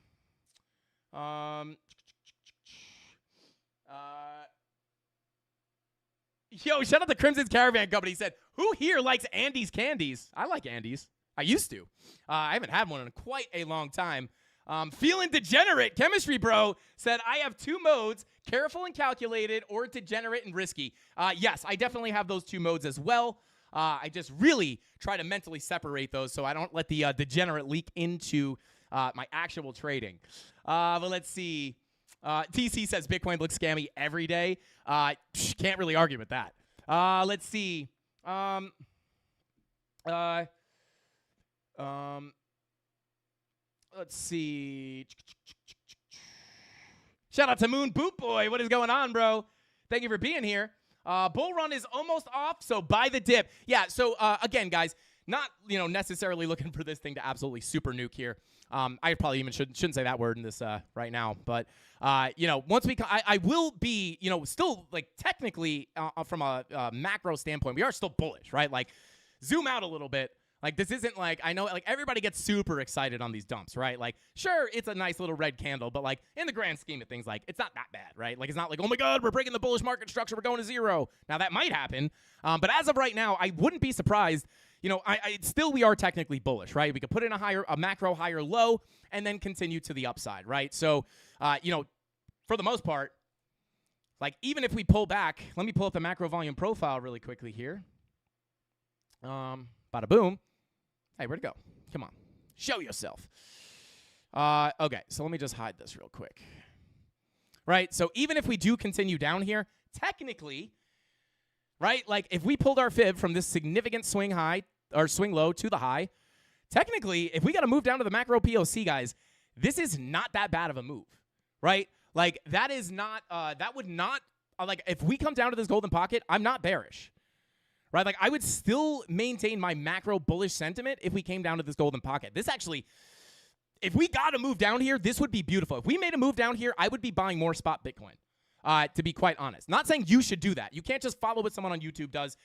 Yo, shout out to Crimson's Caravan Company. He said, who here likes Andy's candies? I like Andy's. I used to. I haven't had one in quite a long time. Feeling degenerate. Chemistry Bro said, I have two modes, careful and calculated, or degenerate and risky. Yes, I definitely have those two modes as well. I just really try to mentally separate those so I don't let the degenerate leak into my actual trading. But let's see. TC says Bitcoin looks scammy every day. Can't really argue with that. Let's see. Let's see. Shout out to Moon Boot Boy. What is going on, bro? Thank you for being here. Bull run is almost off, so buy the dip. Yeah, so again, guys, not necessarily looking for this thing to absolutely super nuke here. I probably even shouldn't say that word in this right now, but once I will be still like technically from a macro standpoint, we are still bullish, right? Like zoom out a little bit. Like this isn't like, I know like everybody gets super excited on these dumps, right? Like sure, it's a nice little red candle, but like in the grand scheme of things, like it's not that bad, right? Like it's not like, oh my God, we're breaking the bullish market structure, we're going to zero. Now that might happen, but as of right now, I wouldn't be surprised. Still we are technically bullish, right? We could put in a macro higher low and then continue to the upside, right? So, for the most part, like even if we pull back, let me pull up the macro volume profile really quickly here. Bada boom. Hey, where'd it go? Come on. Show yourself. Okay, so let me just hide this real quick. Right, so even if we do continue down here, technically, right, like if we pulled our fib from this significant swing high or swing low to the high, technically, if we got to move down to the macro POC, guys, this is not that bad of a move, right? Like that is not, that would not, like if we come down to this golden pocket, I'm not bearish. Right, like I would still maintain my macro bullish sentiment if we came down to this golden pocket. This actually, if we got to move down here, this would be beautiful. If we made a move down here, I would be buying more spot Bitcoin, to be quite honest. Not saying you should do that. You can't just follow what someone on YouTube does.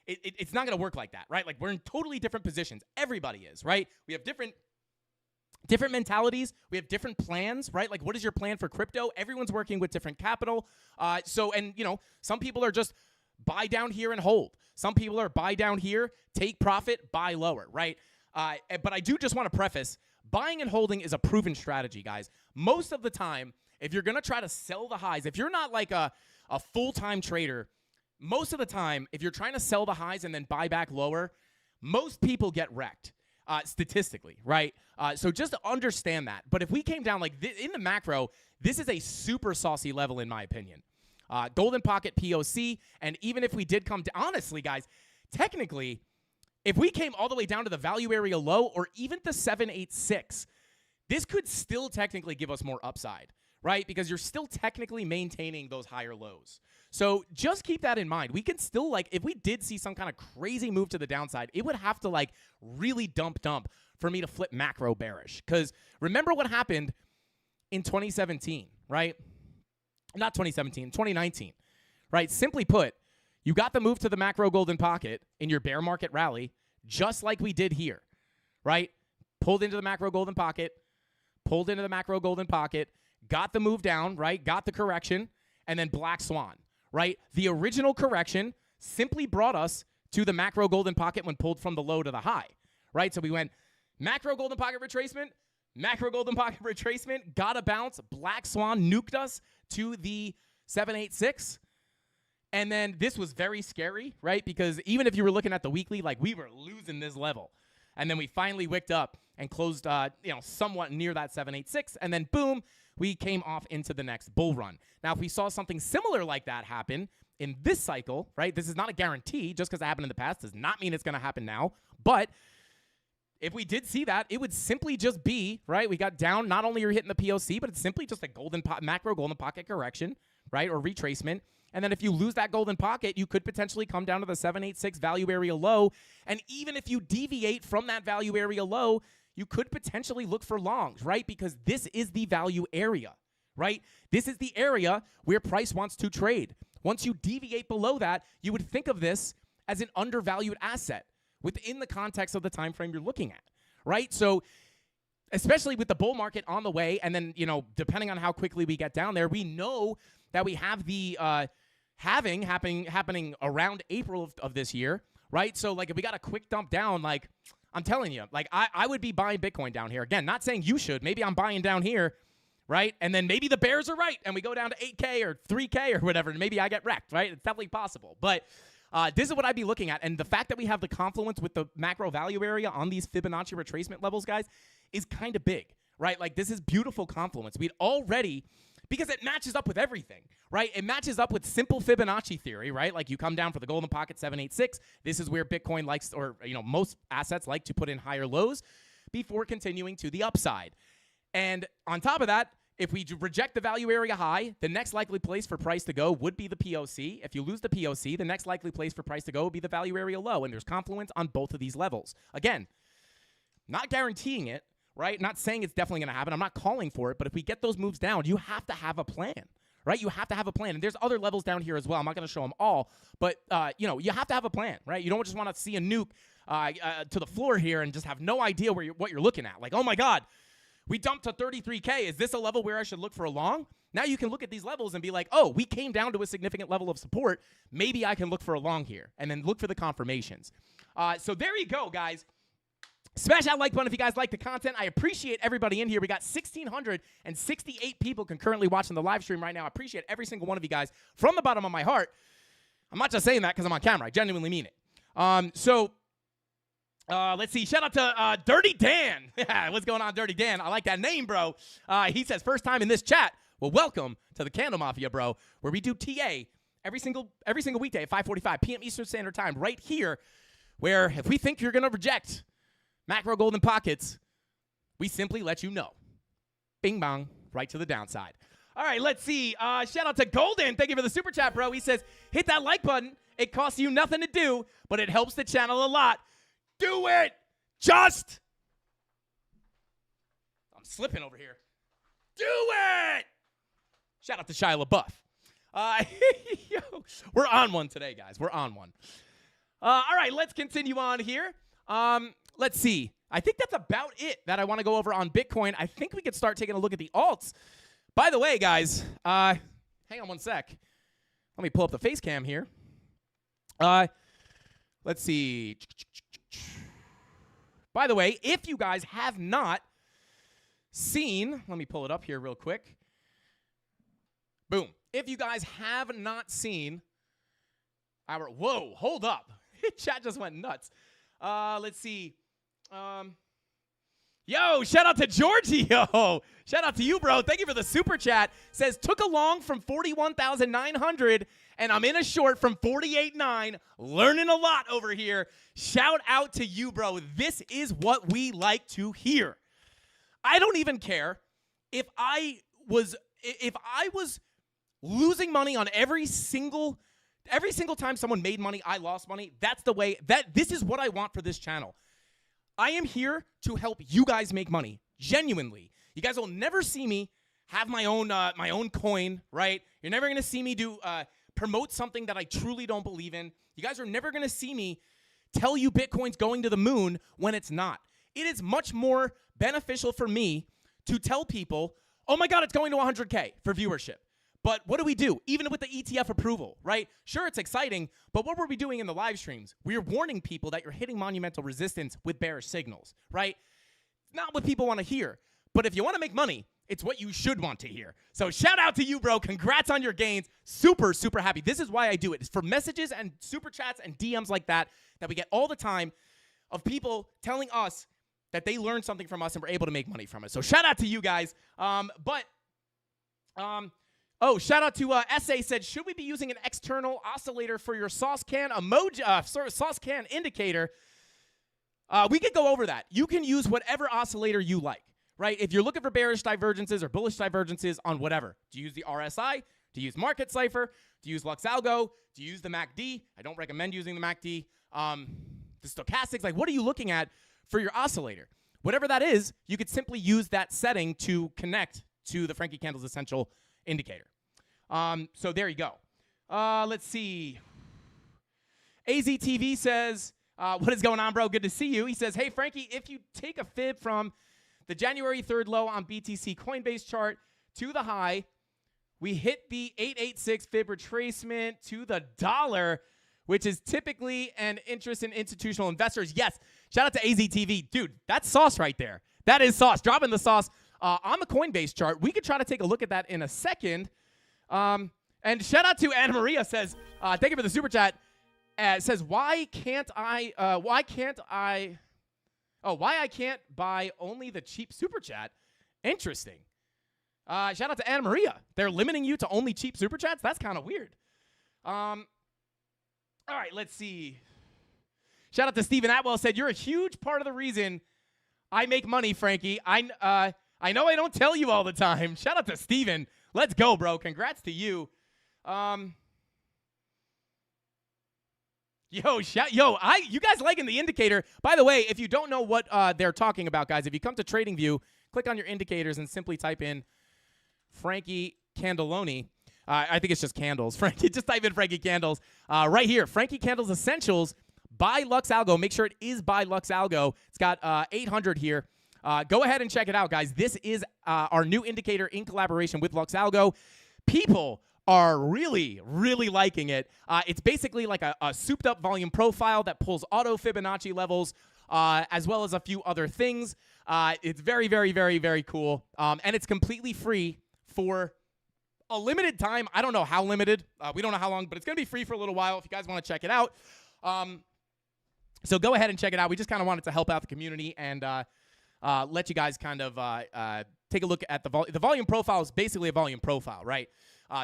It's not going to work like that, right? Like we're in totally different positions. Everybody is, right? We have different mentalities. We have different plans, right? Like what is your plan for crypto? Everyone's working with different capital. Some people are just buy down here and hold. Some people are buy down here, take profit, buy lower, right? But I do just want to preface, buying and holding is a proven strategy, guys. Most of the time, if you're going to try to sell the highs, if you're not like a full-time trader, most of the time, if you're trying to sell the highs and then buy back lower, most people get wrecked statistically, right? So just understand that. But if we came down like in the macro, this is a super saucy level in my opinion. Golden pocket POC, and even if we did come to, honestly, guys, technically, if we came all the way down to the value area low or even the 786, this could still technically give us more upside, right? Because you're still technically maintaining those higher lows. So just keep that in mind. We can still, like, if we did see some kind of crazy move to the downside, it would have to, like, really dump for me to flip macro bearish. Because remember what happened in 2017, right? Not 2017, 2019, right? Simply put, you got the move to the macro golden pocket in your bear market rally, just like we did here, right? Pulled into the macro golden pocket, pulled into the macro golden pocket, got the move down, right? Got the correction, and then black swan, right? The original correction simply brought us to the macro golden pocket when pulled from the low to the high, right? So we went macro golden pocket retracement, macro golden pocket retracement, got a bounce, black swan nuked us to the 786. And then this was very scary, right? Because even if you were looking at the weekly, like we were losing this level. And then we finally wicked up and closed, somewhat near that 786. And then boom, we came off into the next bull run. Now, if we saw something similar like that happen in this cycle, right? This is not a guarantee. Just because it happened in the past does not mean it's going to happen now. But if we did see that, it would simply just be, right? We got down. Not only are you hitting the POC, but it's simply just a macro golden pocket correction, right? Or retracement. And then if you lose that golden pocket, you could potentially come down to the 786 value area low. And even if you deviate from that value area low, you could potentially look for longs, right? Because this is the value area, right? This is the area where price wants to trade. Once you deviate below that, you would think of this as an undervalued asset within the context of the time frame you're looking at, right? So especially with the bull market on the way, and then, depending on how quickly we get down there, we know that we have the happening around April of this year, right? So, like, if we got a quick dump down, like, I'm telling you, like, I would be buying Bitcoin down here. Again, not saying you should. Maybe I'm buying down here, right? And then maybe the bears are right, and we go down to 8K or 3K or whatever, and maybe I get wrecked, right? It's definitely possible. But this is what I'd be looking at. And the fact that we have the confluence with the macro value area on these Fibonacci retracement levels, guys, is kind of big, right? Like, this is beautiful confluence. We'd already, because it matches up with everything, right? It matches up with simple Fibonacci theory, right? Like, you come down for the golden pocket 786. This is where Bitcoin likes, or, most assets like to put in higher lows before continuing to the upside. And on top of that, if we reject the value area high, the next likely place for price to go would be the POC. If you lose the POC, the next likely place for price to go would be the value area low. And there's confluence on both of these levels. Again, not guaranteeing it, right? Not saying it's definitely going to happen. I'm not calling for it. But if we get those moves down, you have to have a plan, right? You have to have a plan. And there's other levels down here as well. I'm not going to show them all. But, you have to have a plan, right? You don't just want to see a nuke to the floor here and just have no idea what you're looking at. Like, oh, my God, we dumped to 33K. Is this a level where I should look for a long? Now you can look at these levels and be like, oh, we came down to a significant level of support. Maybe I can look for a long here. And then look for the confirmations. So there you go, guys. Smash that like button if you guys like the content. I appreciate everybody in here. We got 1,668 people concurrently watching the live stream right now. I appreciate every single one of you guys from the bottom of my heart. I'm not just saying that because I'm on camera. I genuinely mean it. Let's see. Shout out to Dirty Dan. What's going on, Dirty Dan? I like that name, bro. He says, first time in this chat. Well, welcome to the CandleMafia, bro, where we do TA every single weekday at 5:45 p.m. Eastern Standard Time right here, where if we think you're going to reject macro golden pockets, we simply let you know. Bing bong, right to the downside. All right, let's see. Shout out to Golden. Thank you for the super chat, bro. He says, hit that like button. It costs you nothing to do, but it helps the channel a lot. Do it. I'm slipping over here. Do it. Shout out to Shia LaBeouf. Yo, we're on one today, guys. We're on one. All right, let's continue on here. Let's see. I think that's about it that I want to go over on Bitcoin. I think we could start taking a look at the alts. By the way, guys, hang on one sec. Let me pull up the face cam here. Let's see. By the way, if you guys have not seen, let me pull it up here real quick. Boom. If you guys have not seen our, whoa, hold up. Chat just went nuts. Let's see. Yo, shout out to Giorgio. Shout out to you, bro. Thank you for the super chat. Says, took a long from 41,900, and I'm in a short from 48.9. Learning a lot over here. Shout out to you, bro. This is what we like to hear. I don't even care if I was losing money on every single time someone made money, I lost money. That's the way this is what I want for this channel. I am here to help you guys make money, genuinely. You guys will never see me have my own coin, right? You're never going to see me promote something that I truly don't believe in. You guys are never going to see me tell you Bitcoin's going to the moon when it's not. It is much more beneficial for me to tell people oh my God, it's going to 100K for viewership. But what do we do? Even with the ETF approval, right? Sure, it's exciting, but what were we doing in the live streams? We were warning people that you're hitting monumental resistance with bearish signals, right? Not what people want to hear. But if you want to make money, it's what you should want to hear. So shout out to you, bro. Congrats on your gains. Super, super happy. This is why I do it. It's for messages and super chats and DMs like that we get all the time of people telling us that they learned something from us and were able to make money from it. So shout out to you guys. Oh, shout out to SA said, should we be using an external oscillator for your sauce can emoji, sauce can indicator? We could go over that. You can use whatever oscillator you like, right? If you're looking for bearish divergences or bullish divergences on whatever, do you use the RSI? Do you use Market Cipher? Do you use Lux Algo? Do you use the MACD? I don't recommend using the MACD. The stochastics, like what are you looking at for your oscillator? Whatever that is, you could simply use that setting to connect to the Frankie Candles Essential indicator. So there you go. Let's see. AZTV says, what is going on, bro? Good to see you. He says, hey, Frankie, if you take a fib from the January 3rd low on BTC Coinbase chart to the high, we hit the 886 fib retracement to the dollar, which is typically an interest in institutional investors. Yes, shout out to AZTV. Dude, that's sauce right there. That is sauce. Dropping the sauce on the Coinbase chart. We could try to take a look at that in a second. And shout out to Anna Maria says, thank you for the super chat. Says, why I can't buy only the cheap super chat? Interesting. Shout out to Anna Maria. They're limiting you to only cheap super chats? That's kind of weird. All right, let's see. Shout out to Stephen Atwell said, you're a huge part of the reason I make money, Frankie. I know I don't tell you all the time. Shout out to Stephen. Let's go, bro. Congrats to you. You guys liking the indicator. By the way, if you don't know what they're talking about, guys, if you come to TradingView, click on your indicators and simply type in Frankie Candeloni. I think it's just candles. Frankie, just type in Frankie Candles. Right here, Frankie Candles Essentials by Lux Algo. Make sure it is by Lux Algo. It's got 800 here. Go ahead and check it out, guys. This is our new indicator in collaboration with Lux Algo. People are really, really liking it. It's basically like a souped-up volume profile that pulls auto Fibonacci levels, as well as a few other things. It's very, very, very, very cool. And it's completely free for a limited time. I don't know how limited. We don't know how long, but it's going to be free for a little while if you guys want to check it out. So go ahead and check it out. We just kind of wanted to help out the community and let you guys kind of take a look at the volume profile. Is basically a volume profile, right?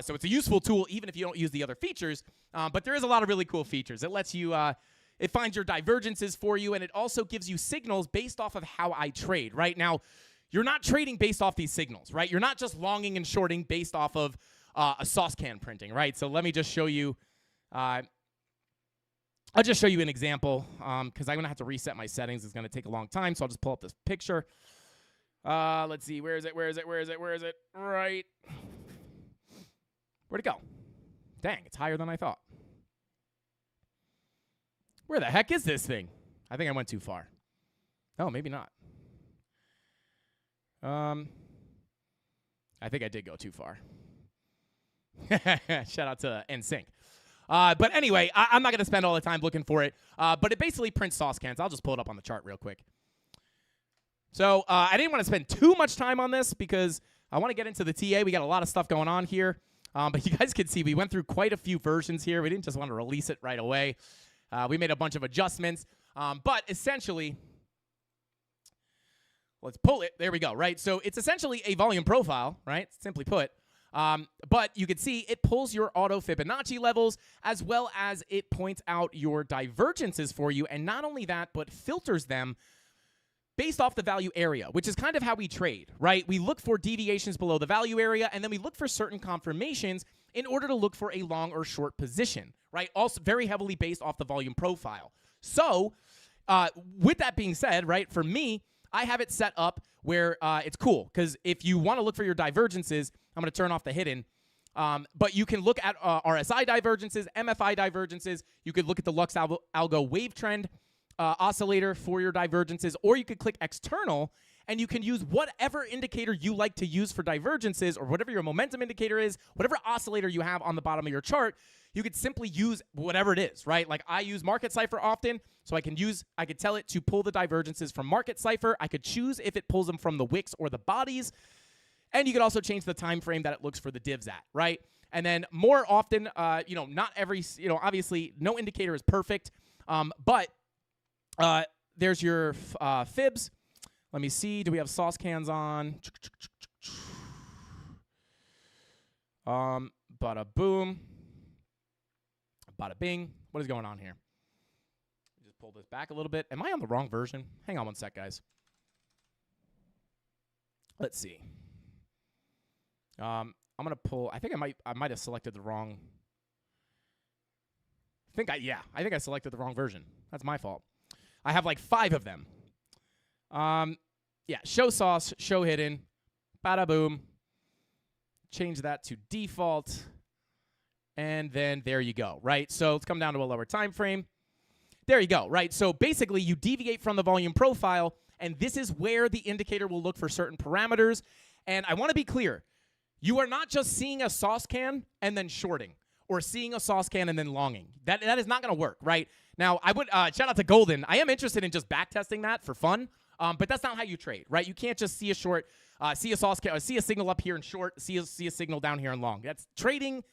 So it's a useful tool even if you don't use the other features. But there is a lot of really cool features. It lets you, it finds your divergences for you, and it also gives you signals based off of how I trade. Right now, you're not trading based off these signals, right? You're not just longing and shorting based off of a sauce can printing, right? So let me just show you. I'll just show you an example because I'm going to have to reset my settings. It's going to take a long time, so I'll just pull up this picture. Let's see. Where is it? Right. Where'd it go? Dang, it's higher than I thought. Where the heck is this thing? I think I went too far. Oh, maybe not. I think I did go too far. Shout out to NSYNC. But anyway, I'm not going to spend all the time looking for it. But it basically prints sauce cans. I'll just pull it up on the chart real quick. So I didn't want to spend too much time on this because I want to get into the TA. We got a lot of stuff going on here. But you guys can see we went through quite a few versions here. We didn't just want to release it right away. We made a bunch of adjustments. But essentially, let's pull it. There we go, right? So it's essentially a volume profile, right? Simply put. But you can see it pulls your auto Fibonacci levels as well as it points out your divergences for you. And not only that, but filters them based off the value area, which is kind of how we trade, right? We look for deviations below the value area, and then we look for certain confirmations in order to look for a long or short position, right? Also very heavily based off the volume profile. So with that being said, right, for me, I have it set up where it's cool because if you want to look for your divergences, I'm going to turn off the hidden. But you can look at RSI divergences, MFI divergences. You could look at the Lux Algo wave trend oscillator for your divergences, or you could click external and you can use whatever indicator you like to use for divergences, or whatever your momentum indicator is, whatever oscillator you have on the bottom of your chart. You could simply use whatever it is, right? Like I use Market Cipher often, so I could tell it to pull the divergences from Market Cipher. I could choose if it pulls them from the wicks or the bodies. And you could also change the time frame that it looks for the divs at, right? And then more often, not every, obviously no indicator is perfect, but there's your fibs. Let me see. Do we have sauce cans on? Bada boom. Bada bing. What is going on here? Just pull this back a little bit. Am I on the wrong version? Hang on one sec, guys. Let's see. I'm gonna pull. I think I might have selected the wrong. I think I selected the wrong version. That's my fault. I have like 5 of them. Yeah, show sauce, show hidden, bada boom. Change that to default, and then there you go, right? So let's come down to a lower time frame. There you go, right? So basically, you deviate from the volume profile, and this is where the indicator will look for certain parameters. And I want to be clear. You are not just seeing a sauce can and then shorting, or seeing a sauce can and then longing. That is not going to work, right? Now, I would shout out to Golden. I am interested in just back testing that for fun, but that's not how you trade, right? You can't just see a short, see a sauce can, see a signal up here and short, see a signal down here and long. That's trading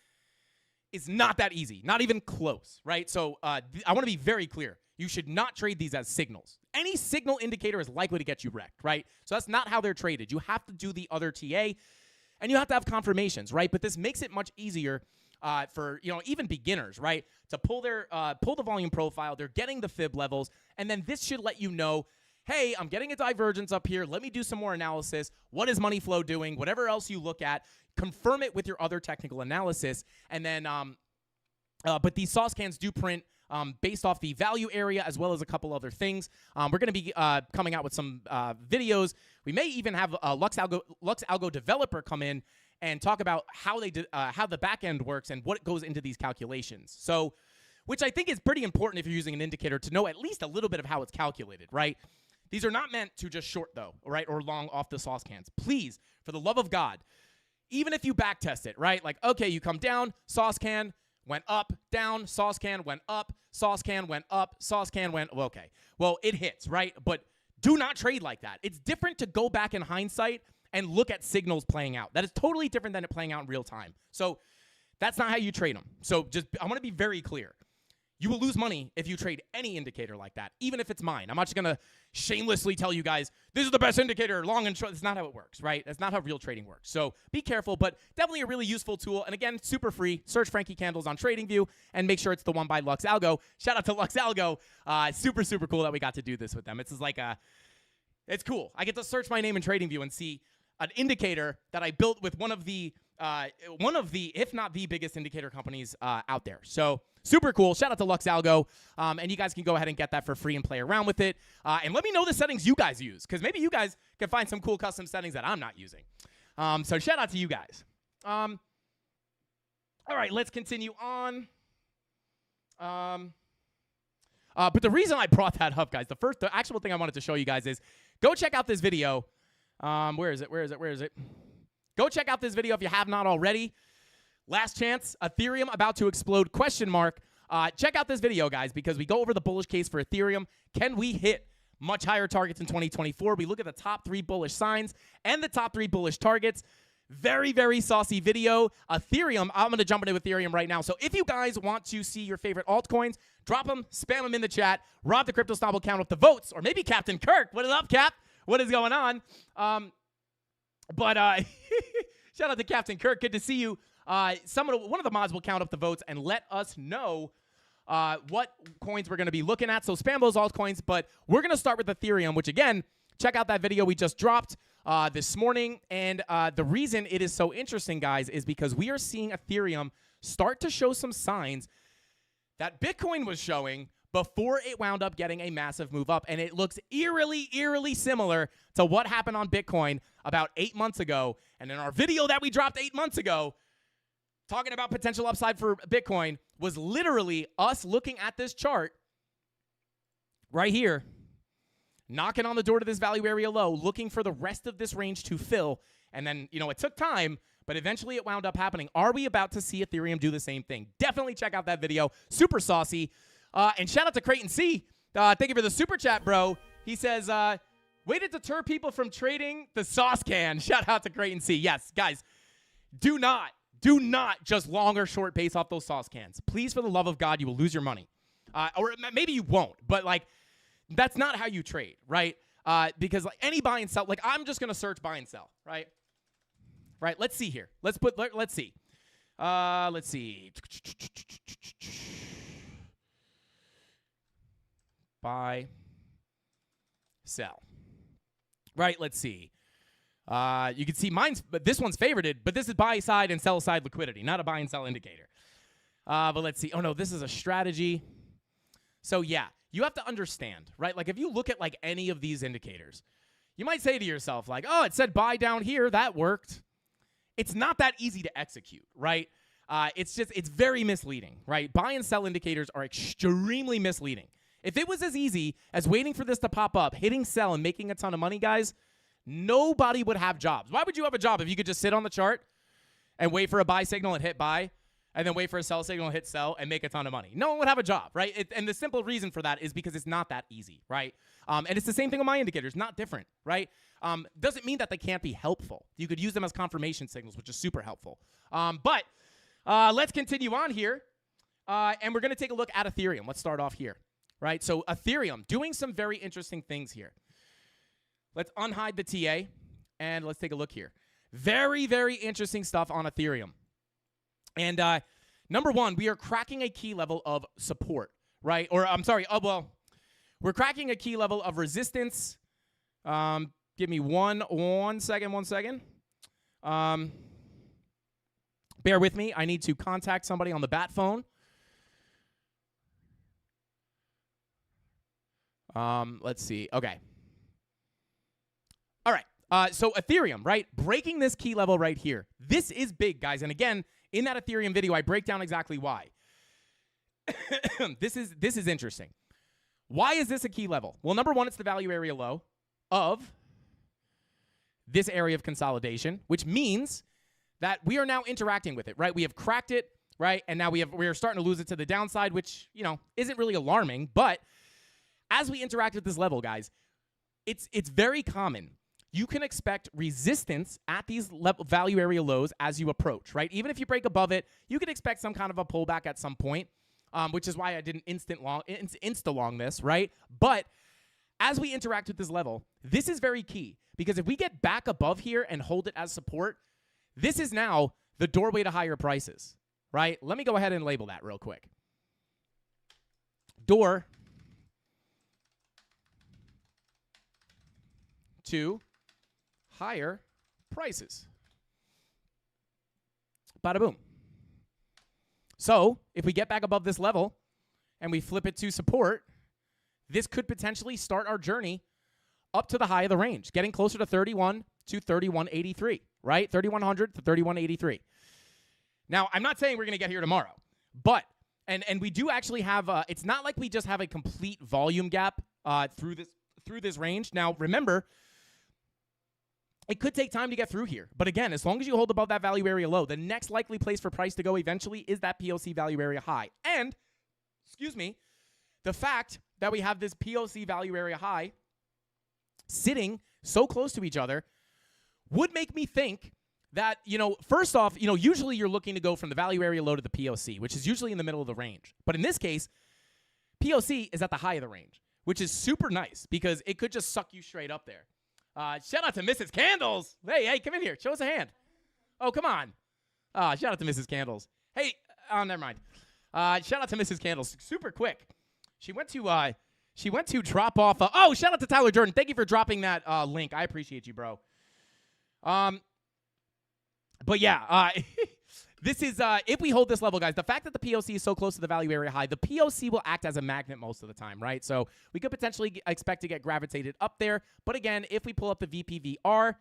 is not that easy, not even close, right? So I want to be very clear. You should not trade these as signals. Any signal indicator is likely to get you wrecked, right? So that's not how they're traded. You have to do the other TA. And you have to have confirmations, right? But this makes it much easier for even beginners, right? To pull the volume profile. They're getting the fib levels, and then this should let you know, hey, I'm getting a divergence up here. Let me do some more analysis. What is money flow doing? Whatever else you look at, confirm it with your other technical analysis, and then. But these sauce cans do print based off the value area as well as a couple other things. We're going to be coming out with some videos. We may even have a Lux Algo developer come in and talk about how the back end works and what goes into these calculations. So, which I think is pretty important if you're using an indicator to know at least a little bit of how it's calculated, right? These are not meant to just short though, right, or long off the sauce cans. Please, for the love of God, even if you back test it, right? Like, okay, you come down, sauce can went up, down, sauce can went up, sauce can went up, sauce can went, okay. Well, it hits, right? But do not trade like that. It's different to go back in hindsight and look at signals playing out. That is totally different than it playing out in real time. So that's not how you trade them. So I want to be very clear. You will lose money if you trade any indicator like that, even if it's mine. I'm not just going to shamelessly tell you guys, this is the best indicator, long and short. That's not how it works, right? That's not how real trading works. So be careful, but definitely a really useful tool. And again, super free. Search Frankie Candles on TradingView and make sure it's the one by Lux Algo. Shout out to Lux Algo. Super, super cool that we got to do this with them. It's like it's cool. I get to search my name in TradingView and see an indicator that I built with one of the, if not the biggest indicator companies out there. So super cool. Shout out to Lux Algo. And you guys can go ahead and get that for free and play around with it. And let me know the settings you guys use, because maybe you guys can find some cool custom settings that I'm not using. So shout out to you guys. All right, let's continue on. But the reason I brought that up, guys, the actual thing I wanted to show you guys is go check out this video. Where is it? Go check out this video if you have not already. Last chance, Ethereum about to explode, question mark. Check out this video, guys, because we go over the bullish case for Ethereum. Can we hit much higher targets in 2024? We look at the top 3 bullish signs and the top 3 bullish targets. Very, very saucy video. Ethereum, I'm going to jump into Ethereum right now. So if you guys want to see your favorite altcoins, drop them, spam them in the chat. Rob the Crypto Snob will count up the votes. Or maybe Captain Kirk. What is up, Cap? What is going on? Shout out to Captain Kirk. Good to see you. One of the mods will count up the votes and let us know what coins we're going to be looking at. So spam those altcoins. But we're going to start with Ethereum, which, again, check out that video we just dropped this morning. And the reason it is so interesting, guys, is because we are seeing Ethereum start to show some signs that Bitcoin was showing before it wound up getting a massive move up. And it looks eerily similar to what happened on Bitcoin about 8 months ago. And in our video that we dropped 8 months ago, talking about potential upside for Bitcoin, was literally us looking at this chart right here, knocking on the door to this value area low, looking for the rest of this range to fill. And then, it took time, but eventually it wound up happening. Are we about to see Ethereum do the same thing? Definitely check out that video. Super saucy. And shout out to Creighton C. Thank you for the super chat, bro. He says, way to deter people from trading the sauce can. Shout out to Creighton C. Yes, guys, do not just long or short base off those sauce cans. Please, for the love of God, you will lose your money. Or maybe you won't, but that's not how you trade, right? Because any buy and sell, I'm just gonna search buy and sell, right? Right. Let's see here. Let's see. Let's see. Buy, sell. Right. Let's see. You can see mine's, but this one's favorited, but this is buy side and sell side liquidity, not a buy and sell indicator. But let's see. Oh no, this is a strategy. So yeah, you have to understand, right? If you look at any of these indicators, you might say to yourself oh, it said buy down here, that worked. It's not that easy to execute, right? It's very misleading, right? Buy and sell indicators are extremely misleading. If it was as easy as waiting for this to pop up, hitting sell and making a ton of money, guys, nobody would have jobs. Why would you have a job if you could just sit on the chart and wait for a buy signal and hit buy, and then wait for a sell signal and hit sell and make a ton of money? No one would have a job, right? And the simple reason for that is because it's not that easy, right? And it's the same thing with my indicators, not different, right? Doesn't mean that they can't be helpful. You could use them as confirmation signals, which is super helpful. But let's continue on here, and we're going to take a look at Ethereum. Let's start off here, right? So Ethereum doing some very interesting things here. Let's unhide the TA, and let's take a look here. Very, very interesting stuff on Ethereum. And number one, we are cracking a key level of support, right? Or I'm sorry, we're cracking a key level of resistance. Give me one second. Bear with me. I need to contact somebody on the bat phone. Let's see. Okay. All right. So Ethereum, right? Breaking this key level right here. This is big, guys. And again, in that Ethereum video, I break down exactly why. This is interesting. Why is this a key level? Well, number one, it's the value area low of this area of consolidation, which means that we are now interacting with it, right? We have cracked it, right? And now we are starting to lose it to the downside, which, isn't really alarming. But as we interact with this level, guys, it's very common. You can expect resistance at these value area lows as you approach, right? Even if you break above it, you can expect some kind of a pullback at some point, which is why I didn't insta-long this, right? But as we interact with this level, this is very key, because if we get back above here and hold it as support, this is now the doorway to higher prices, right? Let me go ahead and label that real quick. Door to higher prices. Bada boom. So if we get back above this level and we flip it to support, this could potentially start our journey up to the high of the range, getting closer to 31 to 31.83, right? 3,100 to 31.83. Now, I'm not saying we're going to get here tomorrow, but, and we do actually have, it's not like we just have a complete volume gap through this range. Now, remember, it could take time to get through here. But again, as long as you hold above that value area low, the next likely place for price to go eventually is that POC value area high. And, the fact that we have this POC value area high sitting so close to each other would make me think that, first off, usually you're looking to go from the value area low to the POC, which is usually in the middle of the range. But in this case, POC is at the high of the range, which is super nice because it could just suck you straight up there. Shout out to Mrs. Candles. Hey, come in here. Show us a hand. Oh, come on. Shout out to Mrs. Candles. Hey, never mind. Shout out to Mrs. Candles. Super quick. She went to drop off. Shout out to Tyler Jordan. Thank you for dropping that link. I appreciate you, bro. But yeah, this is, if we hold this level, guys, the fact that the POC is so close to the value area high, the POC will act as a magnet most of the time, right? So we could potentially expect to get gravitated up there. But again, if we pull up the VPVR,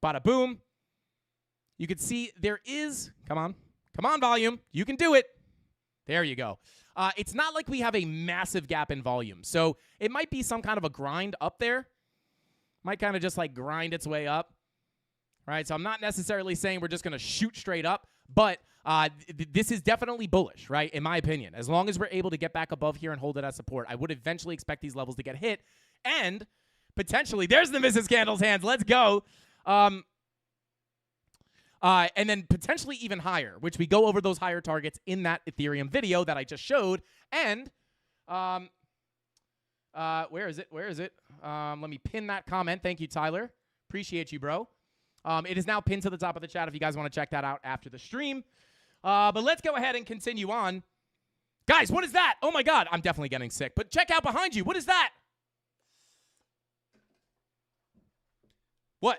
bada boom, you can see there is, come on, volume. You can do it. There you go. It's not like we have a massive gap in volume. So it might be some kind of a grind up there. Might kind of just like grind its way up. Right? So I'm not necessarily saying we're just going to shoot straight up, but this is definitely bullish, right? In my opinion. As long as we're able to get back above here and hold it as support, I would eventually expect these levels to get hit. And potentially, there's the Mrs. Candle's hands. Let's go. And then potentially even higher, which we go over those higher targets in that Ethereum video that I just showed. And where is it? Where is it? Let me pin that comment. Thank you, Tyler. Appreciate you, bro. It is now pinned to the top of the chat if you guys want to check that out after the stream. But let's go ahead and continue on. Guys, what is that? Oh, my God. I'm definitely getting sick. But check out behind you. What is that? What?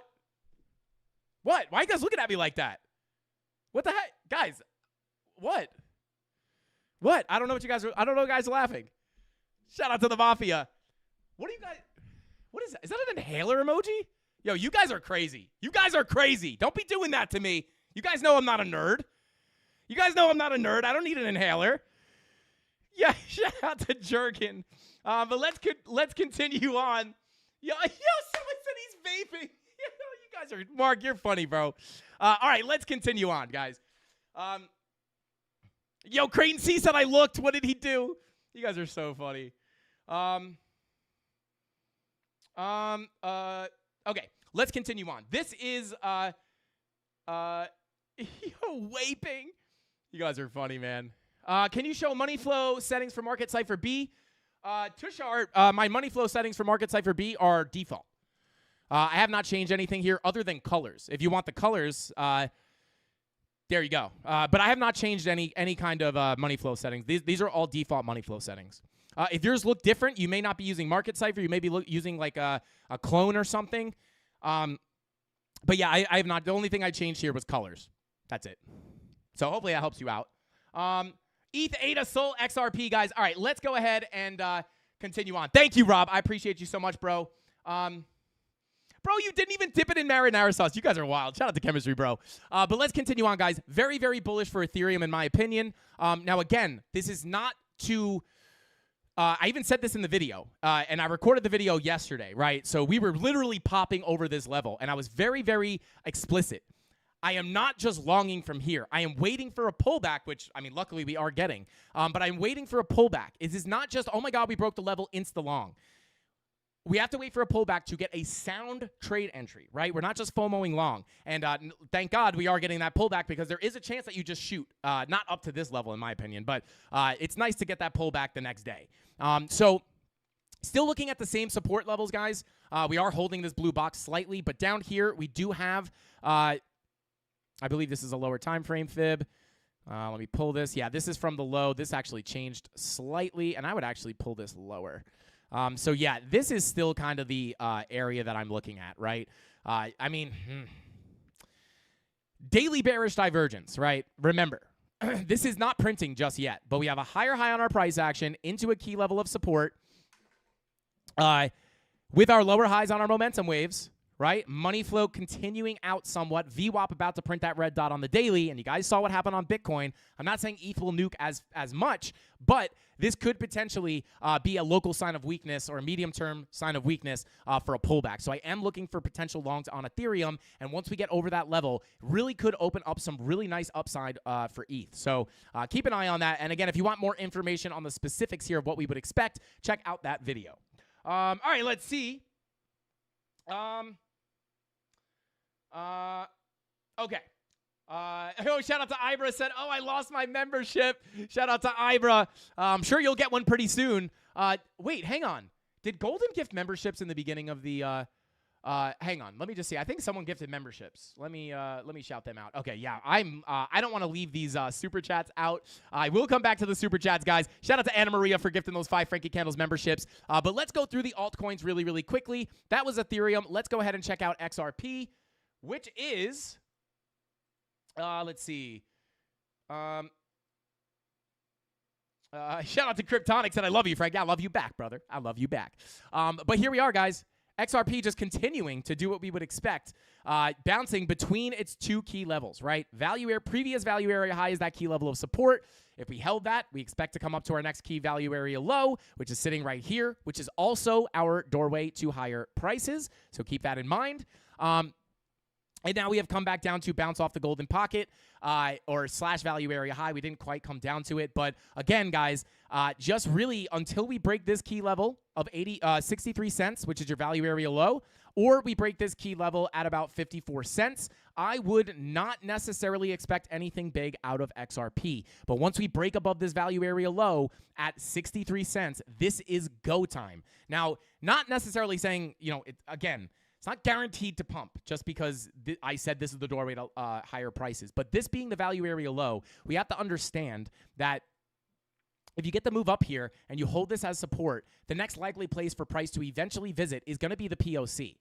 What? Why are you guys looking at me like that? What the heck? Guys, what? What? I don't know what you guys are. I don't know why guys are laughing. Shout out to the Mafia. What are you guys? What is that? Is that an inhaler emoji? Yo, you guys are crazy. You guys are crazy. Don't be doing that to me. You guys know I'm not a nerd. You guys know I'm not a nerd. I don't need an inhaler. Yeah, shout out to Jerkin. But let's continue on. Yo, someone said he's vaping. You guys are, Mark, you're funny, bro. All right, let's continue on, guys. Yo, Creighton C said I looked. What did he do? You guys are so funny. Okay, let's continue on. This is yo, vaping. You guys are funny, man. Can you show money flow settings for Market Cipher B? Tushar, my money flow settings for Market Cipher B are default. I have not changed anything here other than colors. If you want the colors, there you go. But I have not changed any kind of money flow settings. These are all default money flow settings. If yours look different, you may not be using Market Cipher. You may be using like a clone or something. But yeah, I have not. The only thing I changed here was colors. That's it. So hopefully that helps you out. ETH, ADA, Sol, XRP, guys. All right, let's go ahead and continue on. Thank you, Rob. I appreciate you so much, bro. Bro, you didn't even dip it in marinara sauce. You guys are wild. Shout out to Chemistry, bro. But let's continue on, guys. Very, very bullish for Ethereum, in my opinion. Now, again, this is not to... I even said this in the video, and I recorded the video yesterday, right? So we were literally popping over this level, and I was very, very explicit. I am not just longing from here. I am waiting for a pullback, which, I mean, luckily we are getting. But I'm waiting for a pullback. It is not just, oh, my God, we broke the level, insta-long. We have to wait for a pullback to get a sound trade entry, right? We're not just FOMOing long. And thank God we are getting that pullback because there is a chance that you just shoot. Not up to this level, in my opinion, but it's nice to get that pullback the next day. So still looking at the same support levels, guys. We are holding this blue box slightly, but down here we do have, I believe this is a lower time frame fib. Let me pull this. Yeah, this is from the low. This actually changed slightly, and I would actually pull this lower. So, yeah, this is still kind of the area that I'm looking at, right? I mean, daily bearish divergence, right? Remember, this is not printing just yet, but we have a higher high on our price action into a key level of support with our lower highs on our momentum waves, right? Money flow continuing out somewhat. VWAP about to print that red dot on the daily, and you guys saw what happened on Bitcoin. I'm not saying ETH will nuke as much, but this could potentially be a local sign of weakness or a medium-term sign of weakness for a pullback. So I am looking for potential longs on Ethereum, and once we get over that level, really could open up some really nice upside for ETH. So keep an eye on that. And again, if you want more information on the specifics here of what we would expect, check out that video. All right, let's see. Okay. Oh, shout out to Ibra said, oh, I lost my membership. Shout out to Ibra. I'm sure you'll get one pretty soon. Wait, hang on. Did Golden gift memberships in the beginning of the, hang on. Let me just see. I think someone gifted memberships. Let me shout them out. Okay. Yeah. I don't want to leave these, super chats out. I will come back to the super chats, guys. Shout out to Anna Maria for gifting those 5 Frankie Candles memberships. But let's go through the altcoins really, really quickly. That was Ethereum. Let's go ahead and check out XRP, which is, let's see. Shout out to Kryptonic said, I love you, Frank. Yeah, I love you back, brother. I love you back. But here we are, guys. XRP just continuing to do what we would expect, bouncing between its two key levels, right? Previous value area high is that key level of support. If we held that, we expect to come up to our next key value area low, which is sitting right here, which is also our doorway to higher prices. So keep that in mind. And now we have come back down to bounce off the golden pocket or slash value area high. We didn't quite come down to it. But again, guys, just really until we break this key level of 63 cents, which is your value area low, or we break this key level at about 54 cents, I would not necessarily expect anything big out of XRP. But once we break above this value area low at 63 cents, this is go time. Now, not necessarily saying, again, it's not guaranteed to pump just because I said this is the doorway to higher prices. But this being the value area low, we have to understand that if you get the move up here and you hold this as support, the next likely place for price to eventually visit is going to be the POC,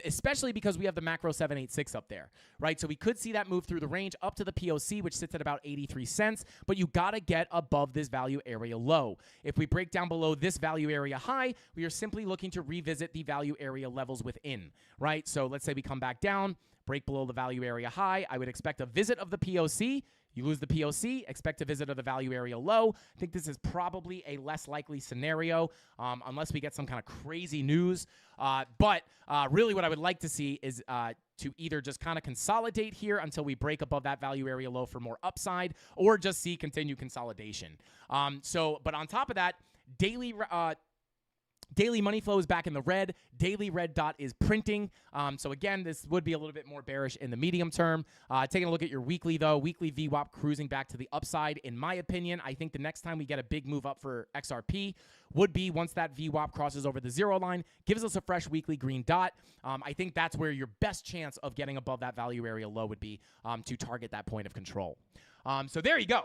especially because we have the macro 786 up there, right? So we could see that move through the range up to the POC, which sits at about 83 cents, but you got to get above this value area low. If we break down below this value area high, we are simply looking to revisit the value area levels within, right? So let's say we come back down, break below the value area high. I would expect a visit of the POC. You lose the POC, expect a visit of the value area low. I think this is probably a less likely scenario unless we get some kind of crazy news. But really what I would like to see is to either just kind of consolidate here until we break above that value area low for more upside, or just see continued consolidation. But on top of that, daily money flow is back in the red. Daily red dot is printing. So again, this would be a little bit more bearish in the medium term. Taking a look at your weekly, though, weekly VWAP cruising back to the upside. In my opinion, I think the next time we get a big move up for XRP would be once that VWAP crosses over the 0 line, gives us a fresh weekly green dot. I think that's where your best chance of getting above that value area low would be to target that point of control. So there you go.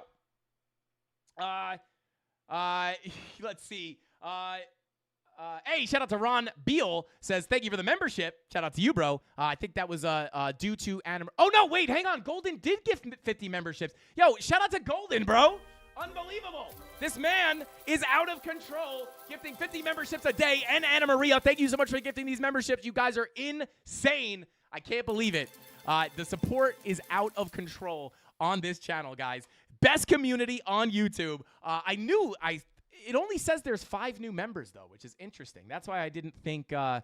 Let's see. Hey, shout out to Ron Beal, says, thank you for the membership. Shout out to you, bro. I think that was due to Adam. Oh, no, wait, hang on. Golden did gift 50 memberships. Yo, shout out to Golden, bro. Unbelievable. This man is out of control, gifting 50 memberships a day. And Anna Maria, thank you so much for gifting these memberships. You guys are insane. I can't believe it. The support is out of control on this channel, guys. Best community on YouTube. It only says there's 5 new members, though, which is interesting. That's why I didn't think there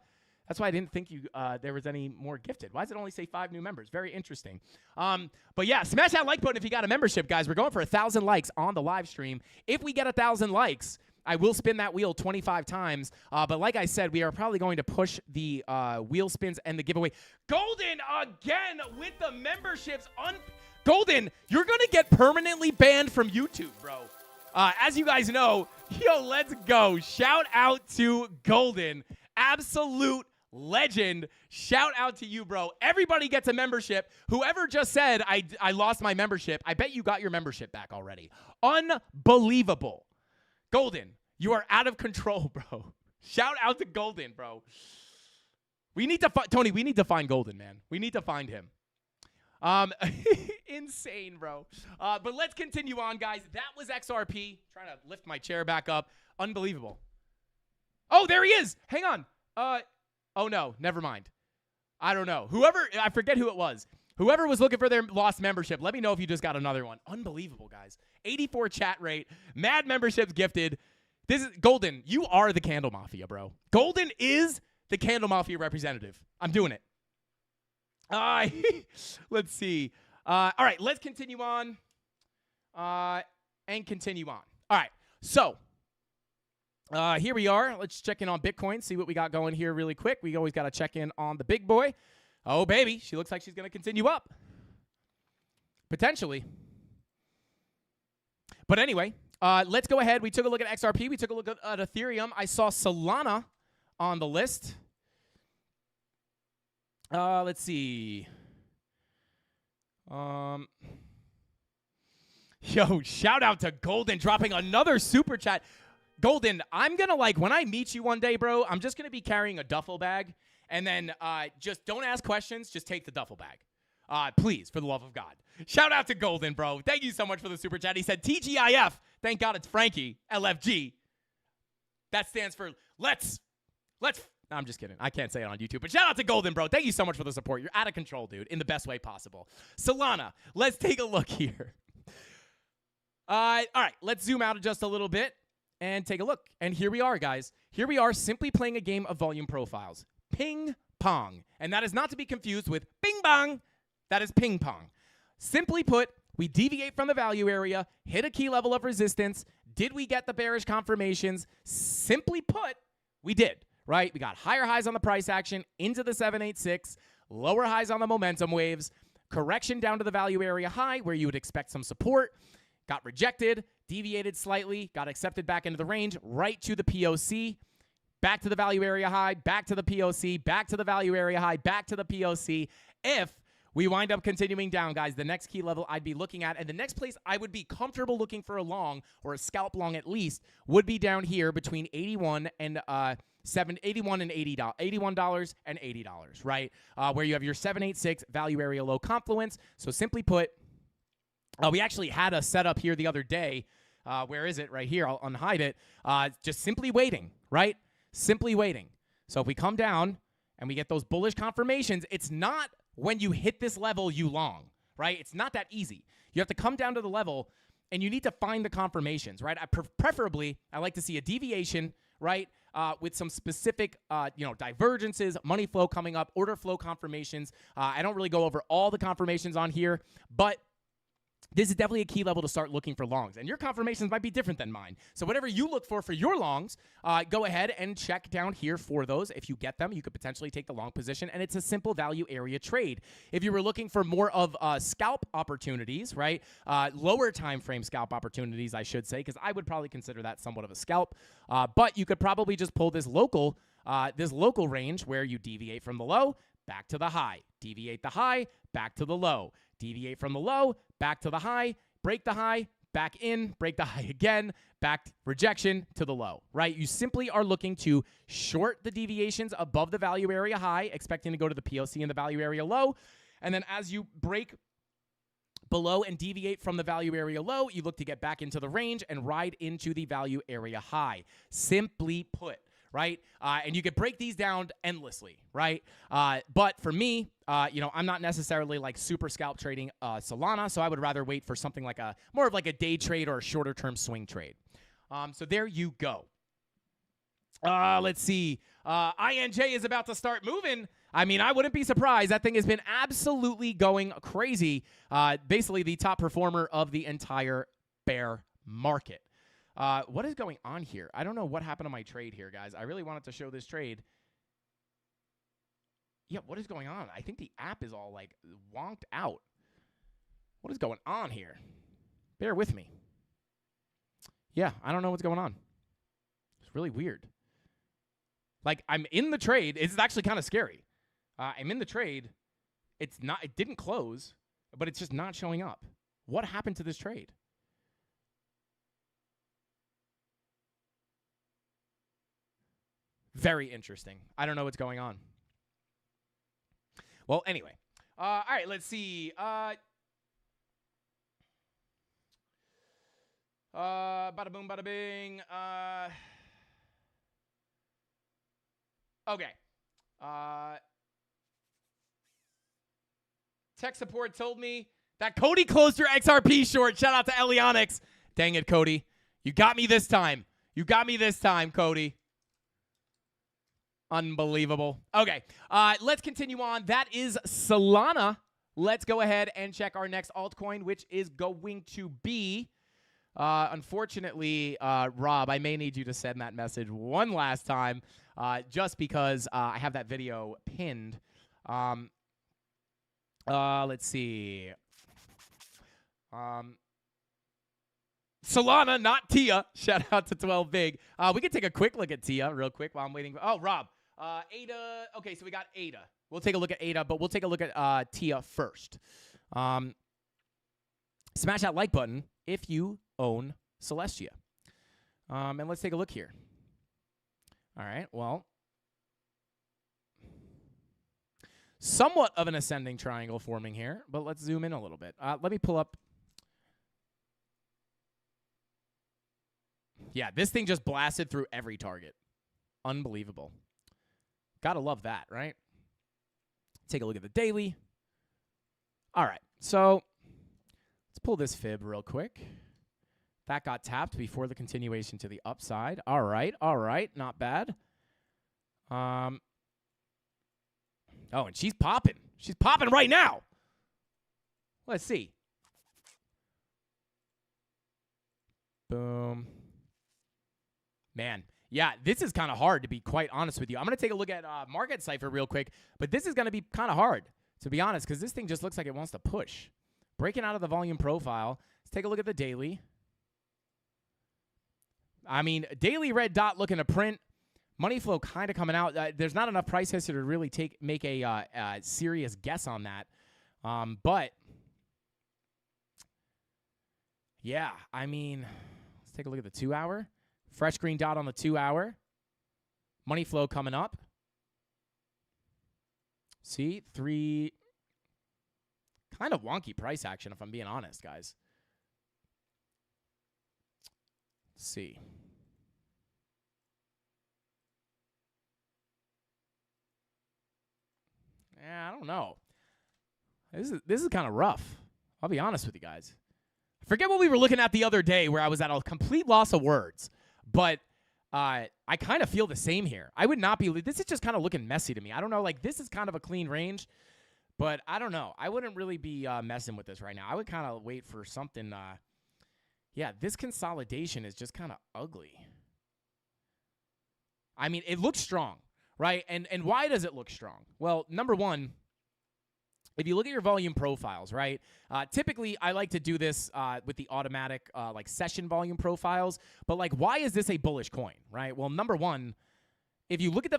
was any more gifted. Why does it only say 5 new members? Very interesting. But yeah, smash that like button if you got a membership, guys. We're going for 1,000 likes on the live stream. If we get 1,000 likes, I will spin that wheel 25 times. But like I said, we are probably going to push the wheel spins and the giveaway. Golden again with the memberships. Golden, you're going to get permanently banned from YouTube, bro. As you guys know, yo, let's go. Shout out to Golden. Absolute legend. Shout out to you, bro. Everybody gets a membership. Whoever just said, I lost my membership, I bet you got your membership back already. Unbelievable. Golden, you are out of control, bro. Shout out to Golden, bro. We need to Tony, we need to find Golden, man. We need to find him. Insane, bro. But let's continue on, guys. That was XRP. Trying to lift my chair back up. Unbelievable. Oh, there he is. Hang on. Oh no, never mind. I don't know. I forget who it was. Whoever was looking for their lost membership, let me know if you just got another one. Unbelievable, guys. 84 chat rate. Mad memberships gifted. This is Golden. You are the CandleMafia, bro. Golden is the CandleMafia representative. I'm doing it. Let's see. All right, let's continue on. And continue on. All right, so here we are. Let's check in on Bitcoin, see what we got going here really quick. We always got to check in on the big boy. Oh, baby, she looks like she's going to continue up. Potentially. But anyway, let's go ahead. We took a look at XRP. We took a look at Ethereum. I saw Solana on the list. Let's see. Yo, shout out to Golden dropping another super chat. Golden, I'm going to when I meet you one day, bro, I'm just going to be carrying a duffel bag. And then just don't ask questions. Just take the duffel bag. Please, for the love of God. Shout out to Golden, bro. Thank you so much for the super chat. He said TGIF. Thank God it's Frankie. LFG. That stands for let's No, I'm just kidding. I can't say it on YouTube. But shout out to Golden, bro. Thank you so much for the support. You're out of control, dude, in the best way possible. Solana, let's take a look here. All right, let's zoom out just a little bit and take a look. And here we are, guys. Here we are simply playing a game of volume profiles. Ping pong. And that is not to be confused with bing bong. That is ping pong. Simply put, we deviate from the value area, hit a key level of resistance. Did we get the bearish confirmations? Simply put, we did, right? We got higher highs on the price action into the 786, lower highs on the momentum waves, correction down to the value area high where you would expect some support, got rejected, deviated slightly, got accepted back into the range, right to the POC, back to the value area high, back to the POC, back to the value area high, back to the POC. If we wind up continuing down, guys, the next key level I'd be looking at, and the next place I would be comfortable looking for a long, or a scalp long at least, would be down here between $81 and $81 and $80, right? Where you have your 786 value area low confluence. So simply put, we actually had a setup here the other day. Where is it? Right here. I'll unhide it. Just simply waiting, right? Simply waiting. So if we come down and we get those bullish confirmations, it's not when you hit this level you long, right? It's not that easy. You have to come down to the level and you need to find the confirmations, right? Preferably, I like to see a deviation, right? With some specific, divergences, money flow coming up, order flow confirmations. I don't really go over all the confirmations on here, but this is definitely a key level to start looking for longs. And your confirmations might be different than mine. So whatever you look for your longs, go ahead and check down here for those. If you get them, you could potentially take the long position, and it's a simple value area trade. If you were looking for more of scalp opportunities, right, lower time frame scalp opportunities, I should say, because I would probably consider that somewhat of a scalp. But you could probably just pull this local range where you deviate from the low, back to the high, deviate the high, back to the low, deviate from the low, back to the high, break the high, back in, break the high again, back rejection to the low, right? You simply are looking to short the deviations above the value area high, expecting to go to the POC and the value area low. And then as you break below and deviate from the value area low, you look to get back into the range and ride into the value area high. Simply put, right? And you could break these down endlessly, right? But for me, I'm not necessarily like super scalp trading Solana, so I would rather wait for something like more of like a day trade or a shorter term swing trade. So there you go. Let's see. INJ is about to start moving. I mean, I wouldn't be surprised. That thing has been absolutely going crazy. Basically the top performer of the entire bear market. What is going on here? I don't know what happened to my trade here, guys. I really wanted to show this trade. Yeah, what is going on? I think the app is all, like, wonked out. What is going on here? Bear with me. Yeah, I don't know what's going on. It's really weird. Like, I'm in the trade. It's actually kind of scary. I'm in the trade. It didn't close, but it's just not showing up. What happened to this trade? Very interesting. I don't know what's going on. Well, anyway. All right, let's see. Bada boom, bada bing. Okay. Tech support told me that Cody closed your XRP short. Shout out to Elionics. Dang it, Cody. You got me this time. You got me this time, Cody. Unbelievable. Okay, let's continue on. That is Solana. Let's go ahead and check our next altcoin, which is going to be, unfortunately, Rob, I may need you to send that message one last time, just because I have that video pinned. Let's see. Solana, not Tia. Shout out to 12 Big. We can take a quick look at Tia real quick while I'm waiting. Oh, Rob. ADA. Okay, so we got ADA. We'll take a look at ADA, but we'll take a look at Tia first. Smash that like button if you own Celestia. And let's take a look here. All right, well. Somewhat of an ascending triangle forming here, but let's zoom in a little bit. Let me pull up. Yeah, this thing just blasted through every target. Unbelievable. Gotta love that, right? Take a look at the daily. All right, so let's pull this fib real quick. That got tapped before the continuation to the upside. All right, not bad. Oh, and she's popping. She's popping right now. Let's see. Boom. Man, yeah, this is kind of hard, to be quite honest with you. I'm going to take a look at Market Cipher real quick, but this is going to be kind of hard, to be honest, because this thing just looks like it wants to push. Breaking out of the volume profile. Let's take a look at the daily. I mean, daily red dot looking to print. Money flow kind of coming out. There's not enough price history to really make a serious guess on that. But, yeah, I mean, let's take a look at the 2 hour. Fresh green dot on the 2 hour. Money flow coming up. See, 3. Kind of wonky price action, if I'm being honest, guys. Let's see. Yeah, I don't know. This is kind of rough. I'll be honest with you guys. Forget what we were looking at the other day where I was at a complete loss of words. But I kind of feel the same here. I would not be. This is just kind of looking messy to me. I don't know. Like, this is kind of a clean range. But I don't know. I wouldn't really be messing with this right now. I would kind of wait for something. Yeah, this consolidation is just kind of ugly. I mean, it looks strong, right? And why does it look strong? Well, number one, if you look at your volume profiles, right? Typically, I like to do this with the automatic like session volume profiles. But like, why is this a bullish coin, right? Well, number one, if you look at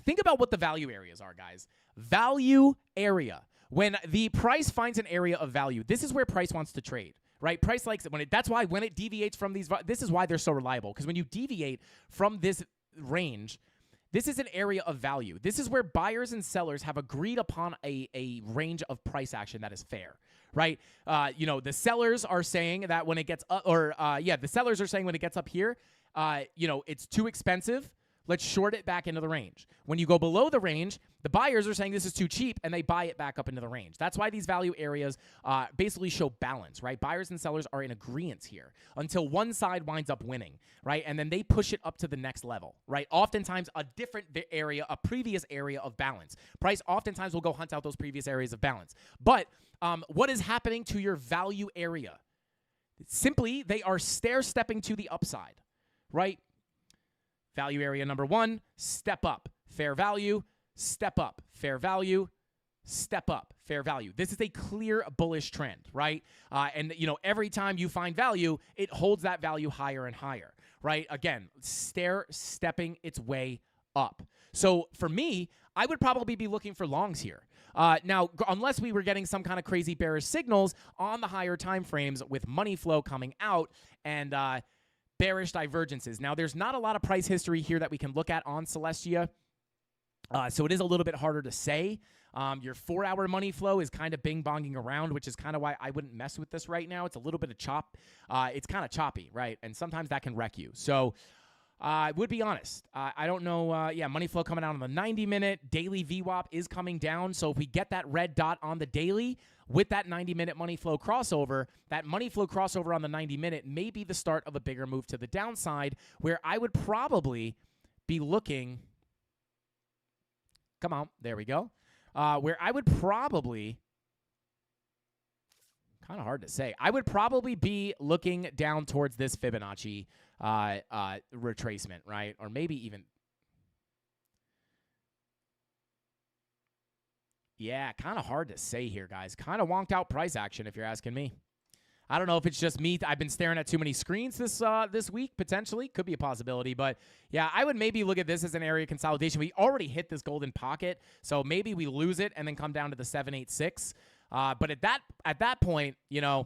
think about what the value areas are, guys. Value area. When the price finds an area of value, this is where price wants to trade, right? Price likes it. That's why when it deviates from these, this is why they're so reliable. Because when you deviate from this range, this is an area of value. This is where buyers and sellers have agreed upon a range of price action that is fair, right? The sellers are saying that when it gets up, the sellers are saying when it gets up here, it's too expensive. Let's short it back into the range. When you go below the range, the buyers are saying this is too cheap, and they buy it back up into the range. That's why these value areas basically show balance, right? Buyers and sellers are in agreement here until one side winds up winning, right? And then they push it up to the next level, right? Oftentimes, a different area, a previous area of balance. Price oftentimes will go hunt out those previous areas of balance. But what is happening to your value area? Simply, they are stair-stepping to the upside, right? Value area number one, step up, fair value, step up, fair value, step up, fair value. This is a clear bullish trend, right? And every time you find value, it holds that value higher and higher, right? Again, stepping its way up. So for me, I would probably be looking for longs here. Now, unless we were getting some kind of crazy bearish signals on the higher time frames with money flow coming out and bearish divergences. Now, there's not a lot of price history here that we can look at on Celestia, so it is a little bit harder to say. Your 4 hour money flow is kind of bing-bonging around, which is kind of why I wouldn't mess with this right now. It's a little bit of chop. It's kind of choppy, right? And sometimes that can wreck you. So I would be honest. I don't know. Money flow coming out on the 90-minute. Daily VWAP is coming down. So if we get that red dot on the daily with that 90-minute money flow crossover, that money flow crossover on the 90-minute may be the start of a bigger move to the downside, where I would probably be looking. Come on. There we go. Where I would probably, kind of hard to say, I would probably be looking down towards this Fibonacci retracement, right? Or maybe even, yeah, kind of hard to say here, guys. Kind of wonked out price action, if you're asking me. I don't know if it's just me. I've been staring at too many screens this week, potentially. Could be a possibility. But, yeah, I would maybe look at this as an area consolidation. We already hit this golden pocket, so maybe we lose it and then come down to the 786. But at that point, yeah,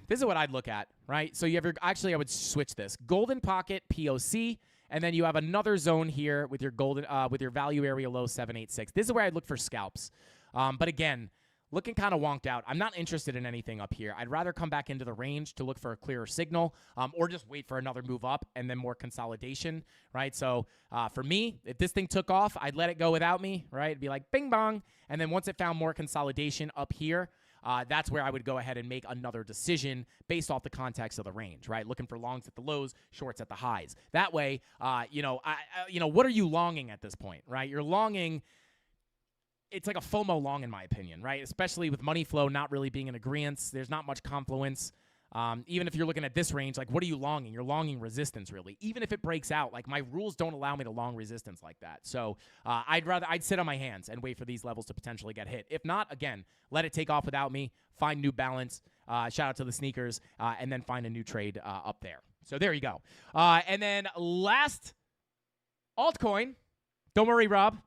this is what I'd look at, right? So you have actually, I would switch this. Golden pocket, POC, and then you have another zone here with your golden with your value area low 786. This is where I'd look for scalps. But again, looking kind of wonked out. I'm not interested in anything up here. I'd rather come back into the range to look for a clearer signal, or just wait for another move up and then more consolidation, right? So for me, if this thing took off, I'd let it go without me, right? It'd be like bing bong. And then once it found more consolidation up here, that's where I would go ahead and make another decision based off the context of the range, right? Looking for longs at the lows, shorts at the highs. That way, what are you longing at this point, right? You're longing. It's like a FOMO long, in my opinion, right? Especially with money flow not really being in agreement. There's not much confluence. Even if you're looking at this range, like, what are you longing? You're longing resistance, really. Even if it breaks out, like, my rules don't allow me to long resistance like that. So I'd sit on my hands and wait for these levels to potentially get hit. If not, again, let it take off without me, find new balance, shout out to the sneakers, and then find a new trade up there. So there you go. And then last altcoin, don't worry, Rob.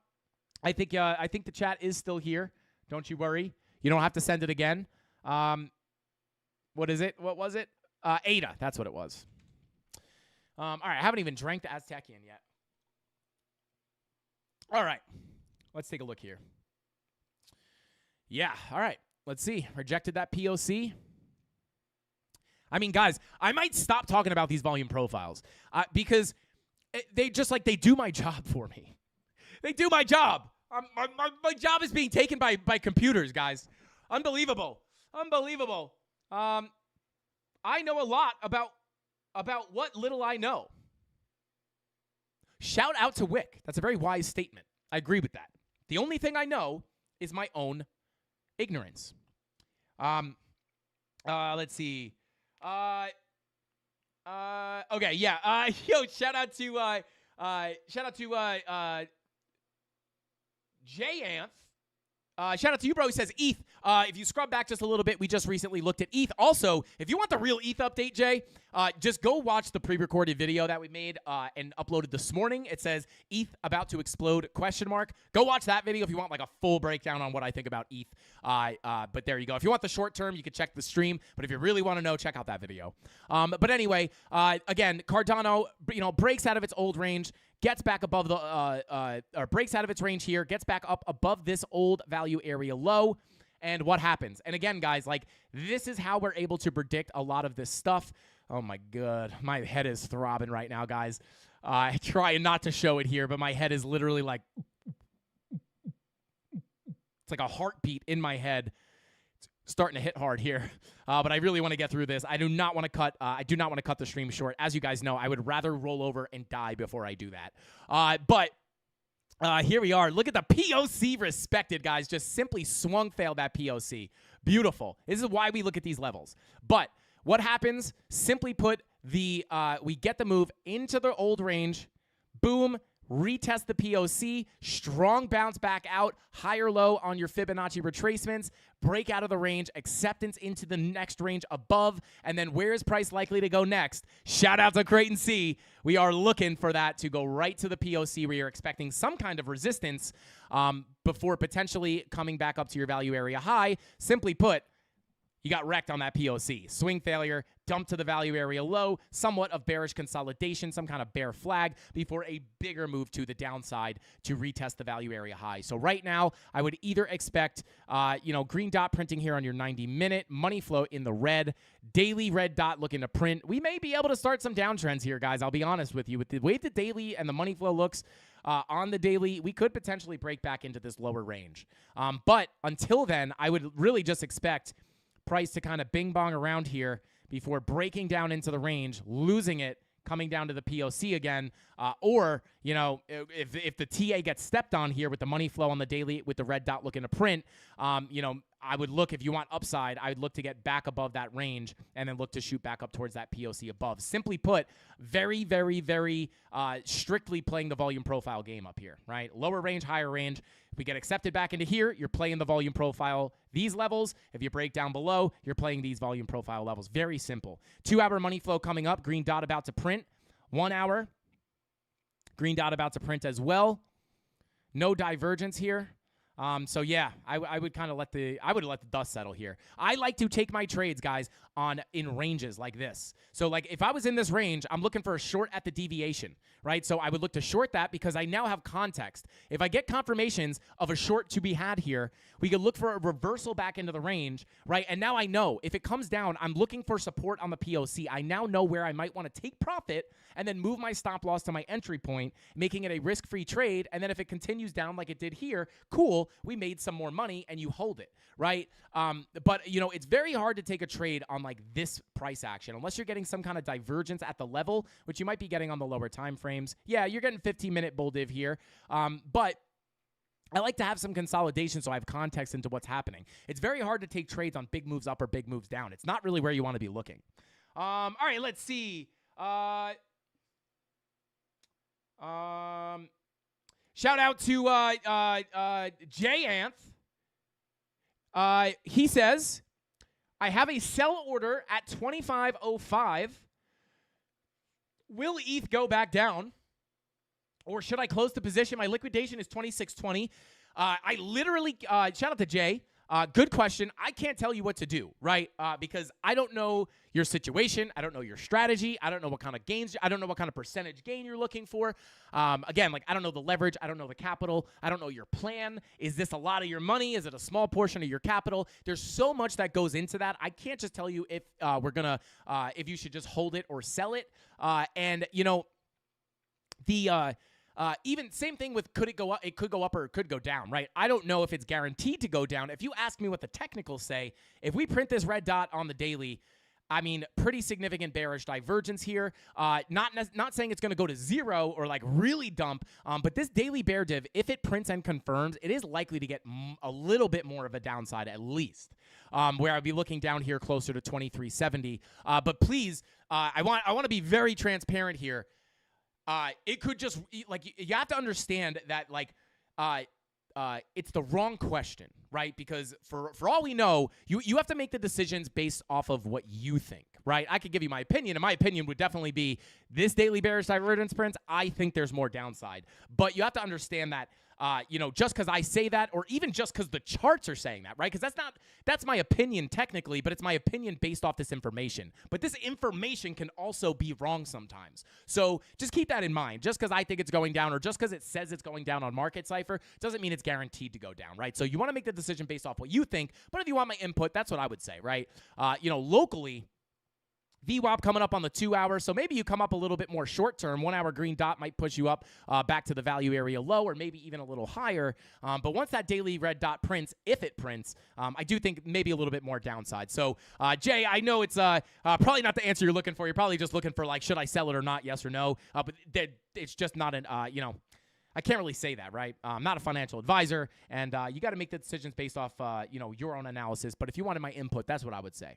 I think the chat is still here. Don't you worry. You don't have to send it again. What is it? What was it? ADA. That's what it was. All right. I haven't even drank the Aztecian yet. All right. Let's take a look here. Yeah. All right. Let's see. Rejected that POC. I mean, guys, I might stop talking about these volume profiles because they do my job for me. They do my job. My job is being taken by computers, guys. Unbelievable. I know a lot about what little I know. Shout out to Wick. That's a very wise statement. I agree with that. The only thing I know is my own ignorance. Let's see. Okay, yeah. Shout out to J-Anth. Shout out to you, bro. He says ETH. If you scrub back just a little bit, we just recently looked at ETH. Also, if you want the real ETH update, Jay, just go watch the pre-recorded video that we made and uploaded this morning. It says ETH about to explode ? Go watch that video if you want like a full breakdown on what I think about ETH. But there you go. If you want the short term, you can check the stream. But if you really want to know, check out that video. But anyway, again, Cardano, breaks out of its old range. Gets back above or breaks out of its range here, gets back up above this old value area low, and what happens? And again, guys, like, this is how we're able to predict a lot of this stuff. Oh my God, my head is throbbing right now, guys. I try not to show it here, but my head is literally like, it's like a heartbeat in my head. It's starting to hit hard here, but I really want to get through this. I do not want to cut. I do not want to cut the stream short. As you guys know, I would rather roll over and die before I do that. But here we are. Look at the POC respected, guys. Just simply swung failed that POC. Beautiful. This is why we look at these levels. But what happens? Simply put, we get the move into the old range. Boom. Retest the POC, strong bounce back out, higher low on your Fibonacci retracements, break out of the range, acceptance into the next range above, and then where is price likely to go next? Shout out to Creighton C. We are looking for that to go right to the POC where you're expecting some kind of resistance before potentially coming back up to your value area high. Simply put, you got wrecked on that POC. Swing failure, dump to the value area low, somewhat of bearish consolidation, some kind of bear flag before a bigger move to the downside to retest the value area high. So right now, I would either expect, green dot printing here on your 90-minute, money flow in the red, daily red dot looking to print. We may be able to start some downtrends here, guys. I'll be honest with you. With the way the daily and the money flow looks, on the daily, we could potentially break back into this lower range. But until then, I would really just expect price to kind of bing bong around here before breaking down into the range, losing it, coming down to the POC again, or if the TA gets stepped on here with the money flow on the daily with the red dot looking to print, I would look, if you want upside, I would look to get back above that range and then look to shoot back up towards that POC above. Simply put, very, very, very strictly playing the volume profile game up here, right? Lower range, higher range. If we get accepted back into here, you're playing the volume profile, these levels. If you break down below, you're playing these volume profile levels. Very simple. 2-hour money flow coming up, green dot about to print. 1 hour, green dot about to print as well. No divergence here. So yeah, I would kind of let the dust settle here. I like to take my trades, guys, in ranges like this. So like if I was in this range, I'm looking for a short at the deviation, right? So I would look to short that because I now have context. If I get confirmations of a short to be had here, we could look for a reversal back into the range, right? And now I know if it comes down, I'm looking for support on the POC. I now know where I might want to take profit and then move my stop loss to my entry point, making it a risk-free trade. And then if it continues down like it did here, cool, we made some more money and you hold it, right? But, you know, it's very hard to take a trade on like this price action unless you're getting some kind of divergence at the level, which you might be getting on the lower time frames. Yeah, you're getting 15-minute bull div here, but I like to have some consolidation so I have context into what's happening. It's very hard to take trades on big moves up or big moves down. It's not really where you want to be looking. All right, let's see. Shout out to Jay Anth. He says, I have a sell order at 25.05. Will ETH go back down? Or should I close the position? My liquidation is 26.20. I literally, shout out to Jay. Good question. I can't tell you what to do, right? Because I don't know your situation. I don't know your strategy. I don't know what kind of gains. I don't know what kind of percentage gain you're looking for. Again, like I don't know the leverage. I don't know the capital. I don't know your plan. Is this a lot of your money? Is it a small portion of your capital? There's so much that goes into that. I can't just tell you if if you should just hold it or sell it. And you know, even same thing with could it go up? It could go up or it could go down, right? I don't know if it's guaranteed to go down. If you ask me what the technicals say, if we print this red dot on the daily, I mean, pretty significant bearish divergence here. Not saying it's going to go to zero or like really dump, but this daily bear div, if it prints and confirms, it is likely to get a little bit more of a downside at least, where I'd be looking down here closer to 2370. But please, I want to be very transparent here. It could just, like, you have to understand that, like, it's the wrong question, right? Because for all we know, you have to make the decisions based off of what you think, right? I could give you my opinion, and my opinion would definitely be this daily bearish divergence prints, I think there's more downside. But you have to understand that, you know, just because I say that, or even just because the charts are saying that, right? Because that's my opinion technically, but it's my opinion based off this information. But this information can also be wrong sometimes. So just keep that in mind. Just because I think it's going down, or just because it says it's going down on Market Cypher, doesn't mean it's guaranteed to go down, right? So you want to make the decision based off what you think. But if you want my input, that's what I would say, right? You know, locally, VWAP coming up on the 2 hour, so maybe you come up a little bit more short term. 1 hour green dot might push you up back to the value area low, or maybe even a little higher. But once that daily red dot prints, if it prints, I do think maybe a little bit more downside. So Jay, I know it's probably not the answer you're looking for. You're probably just looking for like, should I sell it or not? Yes or no. But it's just not an you know. I can't really say that, right? I'm not a financial advisor, and you got to make the decisions based off you know, your own analysis. But if you wanted my input, that's what I would say.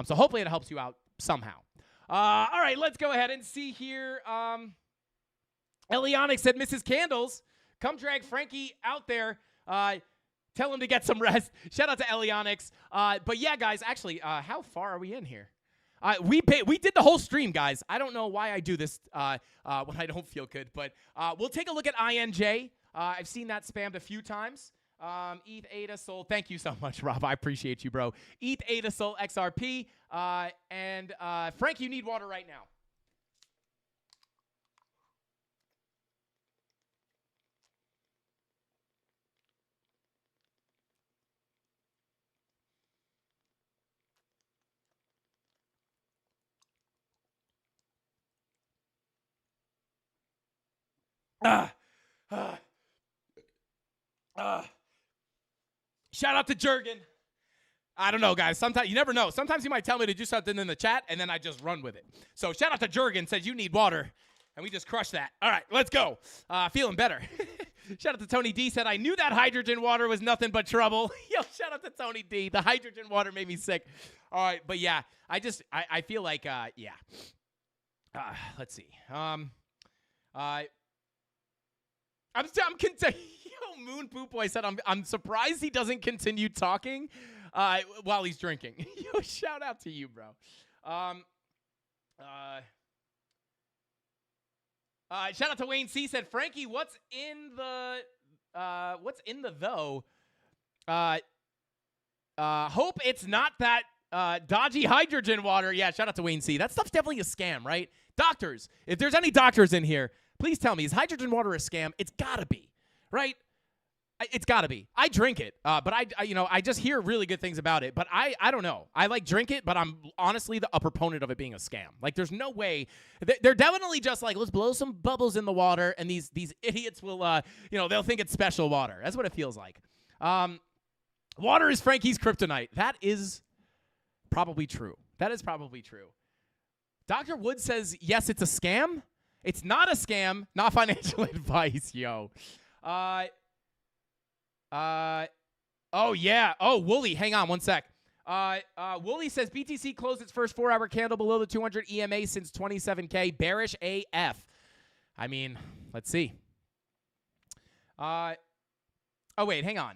So hopefully it helps you out somehow. All right, let's go ahead and see here. Elionic said, Mrs. Candles, come drag Frankie out there. Tell him to get some rest. Shout out to Elionics. But yeah, guys, actually, how far are we in here? We did the whole stream, guys. I don't know why I do this when I don't feel good, but we'll take a look at INJ. I've seen that spammed a few times. ETH Ada Sol, thank you so much, Rob. I appreciate you, bro. ETH Ada Sol XRP, and Frank, you need water right now. Shout out to Jurgen. I don't know, guys. Sometimes you never know. Sometimes you might tell me to do something in the chat, and then I just run with it. So shout out to Jurgen, says you need water, and we just crushed that. All right, let's go. Feeling better. Shout out to Tony D, said I knew that hydrogen water was nothing but trouble. Yo, shout out to Tony D. The hydrogen water made me sick. All right, but yeah, I feel like yeah. Let's see. I'm Yo, Moon Poop Boy said I'm surprised he doesn't continue talking while he's drinking. Yo, shout out to you, bro. Shout out to Wayne C, said Frankie, what's in the What's in the though? Hope it's not that dodgy hydrogen water. Yeah, shout out to Wayne C. That stuff's definitely a scam, right? Doctors, if there's any doctors in here, please tell me, is hydrogen water a scam? It's gotta be, right? It's gotta be. I drink it, but I just hear really good things about it. But I don't know. I drink it, but I'm honestly a proponent of it being a scam. Like, there's no way. They're definitely just like, let's blow some bubbles in the water, and these idiots will, they'll think it's special water. That's what it feels like. Water is Frankie's kryptonite. That is probably true. That is probably true. Dr. Wood says, yes, it's a scam. It's not a scam. Not financial advice, yo. Oh, yeah. Oh, Wooly, hang on one sec. Wooly says BTC closed its first 4-hour candle below the 200 EMA since 27K. Bearish AF. I mean, let's see. Oh, wait, hang on.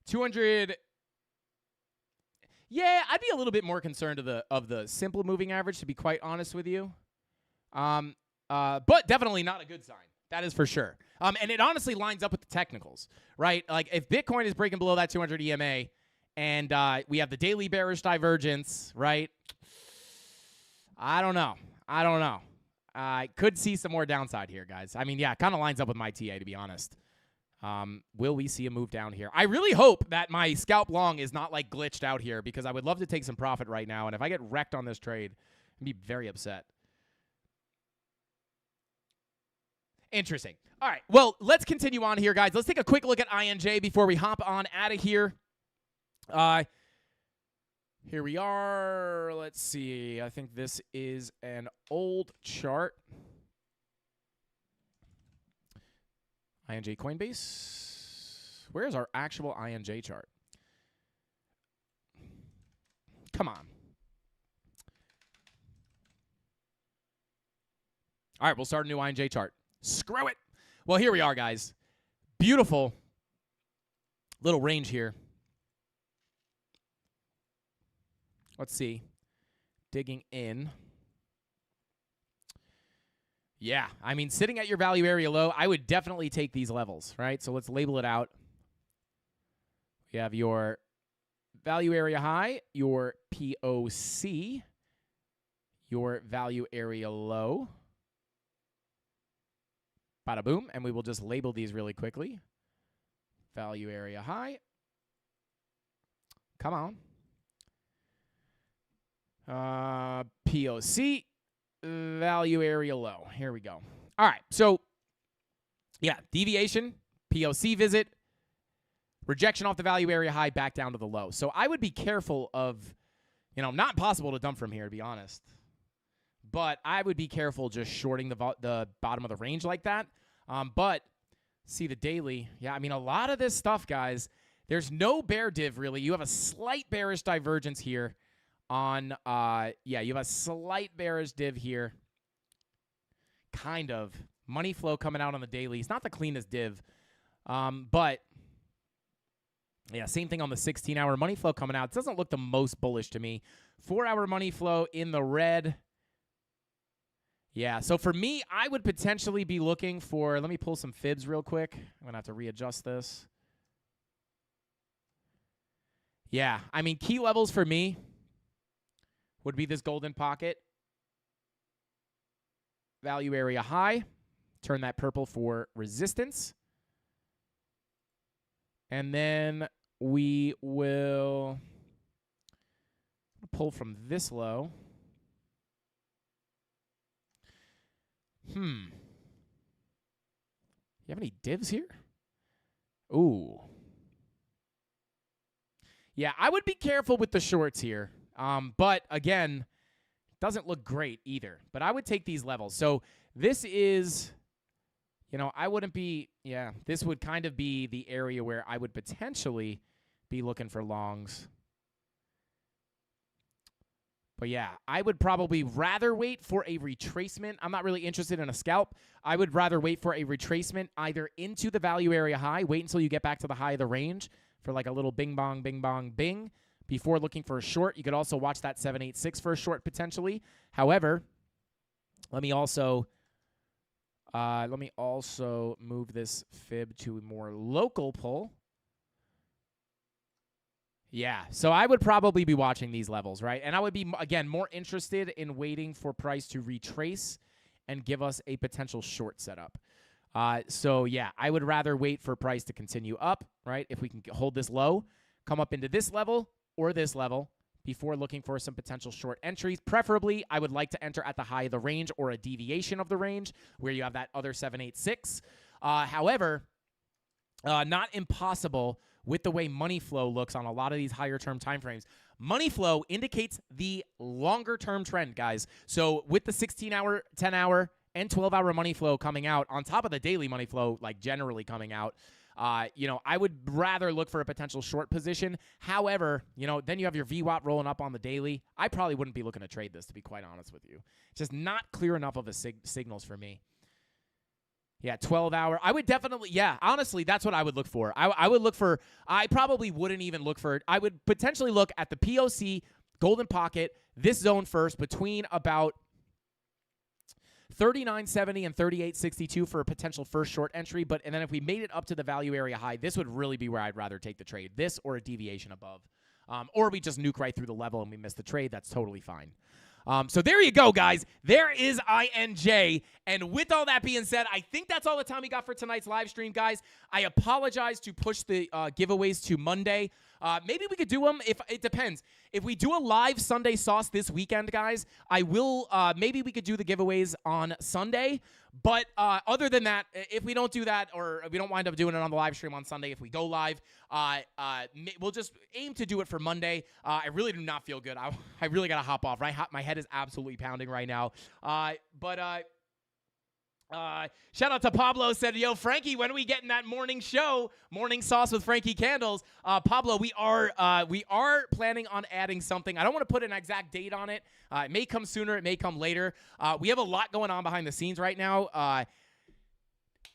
200. Yeah, I'd be a little bit more concerned of the simple moving average, to be quite honest with you. But definitely not a good sign. That is for sure. And it honestly lines up with the technicals, right? Like, if Bitcoin is breaking below that 200 EMA and we have the daily bearish divergence, right? I don't know. I could see some more downside here, guys. I mean, yeah, it kind of lines up with my TA, to be honest. Will we see a move down here? I really hope that my scalp long is not, like, glitched out here, because I would love to take some profit right now. And if I get wrecked on this trade, I'd be very upset. Interesting. All right. Well, let's continue on here, guys. Let's take a quick look at INJ before we hop on out of here. Here we are. Let's see. I think this is an old chart. INJ Coinbase. Where's our actual INJ chart? Come on. All right, we'll start a new INJ chart. Screw it. Well, here we are, guys. Beautiful little range here. Let's see. Digging in. Yeah, I mean, sitting at your value area low, I would definitely take these levels, right? So let's label it out. We have your value area high, your POC, your value area low. Bada boom, and we will just label these really quickly. Value area high. Come on. POC, value area low. Here we go. All right, so, yeah, deviation, POC visit, rejection off the value area high, back down to the low. So I would be careful of, not possible to dump from here, to be honest. But I would be careful just shorting the bottom of the range like that. But see the daily. Yeah, I mean, a lot of this stuff, guys, there's no bear div, really. You have a slight bearish divergence here on, you have a slight bearish div here. Kind of. Money flow coming out on the daily. It's not the cleanest div. But, yeah, same thing on the 16-hour. Money flow coming out. It doesn't look the most bullish to me. 4-hour money flow in the red. Yeah, so for me, I would potentially be looking for, let me pull some fibs real quick. I'm going to have to readjust this. Yeah, I mean, key levels for me would be this golden pocket. Value area high. Turn that purple for resistance. And then we will pull from this low. You have any divs here? Ooh. Yeah, I would be careful with the shorts here. But, again, doesn't look great either. But I would take these levels. So this is, I wouldn't be, this would kind of be the area where I would potentially be looking for longs. But, yeah, I would probably rather wait for a retracement. I'm not really interested in a scalp. I would rather wait for a retracement either into the value area high, wait until you get back to the high of the range for like a little bing, bong, bing, before looking for a short. You could also watch that 786 for a short potentially. However, let me also Let me also move this fib to a more local pull. Yeah, so I would probably be watching these levels, right? And I would be, again, more interested in waiting for price to retrace and give us a potential short setup. So, yeah, I would rather wait for price to continue up, right? If we can hold this low, come up into this level or this level before looking for some potential short entries. Preferably, I would like to enter at the high of the range or a deviation of the range where you have that other 786. However, not impossible with the way money flow looks on a lot of these higher term timeframes. Money flow indicates the longer term trend, guys. So with the 16-hour, 10-hour, and 12-hour money flow coming out on top of the daily money flow, like generally coming out, I would rather look for a potential short position. However, then you have your VWAP rolling up on the daily. I probably wouldn't be looking to trade this, to be quite honest with you. It's just not clear enough of a signals for me. Yeah, 12-hour. I would definitely, honestly, that's what I would look for. I probably wouldn't even look for it. I would potentially look at the POC, golden pocket, this zone first between about 39.70 and 38.62 for a potential first short entry. And then if we made it up to the value area high, this would really be where I'd rather take the trade. This or a deviation above. Or we just nuke right through the level and we miss the trade. That's totally fine. So there you go, guys. There is INJ. And with all that being said, I think that's all the time we got for tonight's live stream, guys. I apologize to push the giveaways to Monday. Maybe we could do them. It depends. If we do a live Sunday sauce this weekend, guys, I will. Maybe we could do the giveaways on Sunday. But other than that, if we don't do that, or we don't wind up doing it on the live stream on Sunday, if we go live, we'll just aim to do it for Monday. I really do not feel good. I really got to hop off. Right? My head is absolutely pounding right now. Shout out to Pablo, said, yo, Frankie, when are we getting that morning show, Morning Sauce with Frankie Candles? Pablo, we are planning on adding something. I don't want to put an exact date on it. It may come sooner. It may come later. We have a lot going on behind the scenes right now.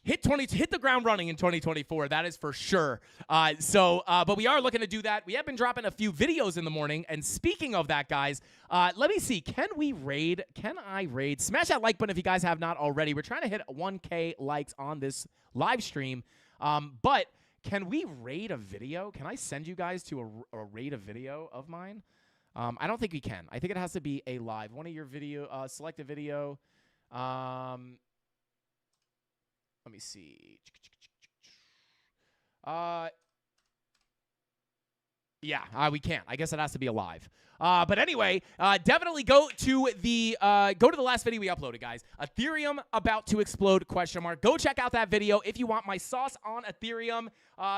Hit the ground running in 2024. That is for sure. But we are looking to do that. We have been dropping a few videos in the morning. And speaking of that, guys, let me see. Can I raid? Smash that like button if you guys have not already. We're trying to hit 1K likes on this live stream. But can we raid a video? Can I send you guys to a raid a video of mine? I don't think we can. I think it has to be a live. One of your video, select a video. Let me see. We can't. I guess it has to be a live. But anyway, definitely go to the last video we uploaded, guys. Ethereum about to explode, ? Go check out that video if you want my sauce on Ethereum.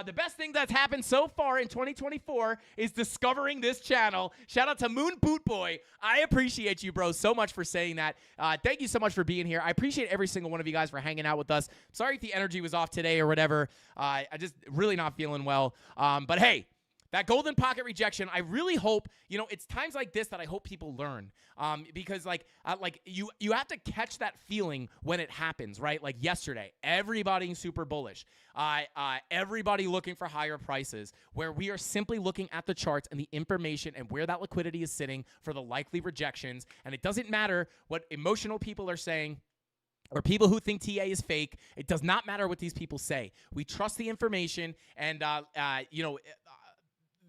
The best thing that's happened so far in 2024 is discovering this channel. Shout out to Moon Boot Boy. I appreciate you, bro, so much for saying that. Thank you so much for being here. I appreciate every single one of you guys for hanging out with us. Sorry if the energy was off today or whatever. I just really not feeling well. But hey, that golden pocket rejection, I really hope, it's times like this that I hope people learn. Because you have to catch that feeling when it happens, right? Like yesterday, everybody super bullish. Everybody looking for higher prices, where we are simply looking at the charts and the information and where that liquidity is sitting for the likely rejections. And it doesn't matter what emotional people are saying, or people who think TA is fake. It does not matter what these people say. We trust the information, and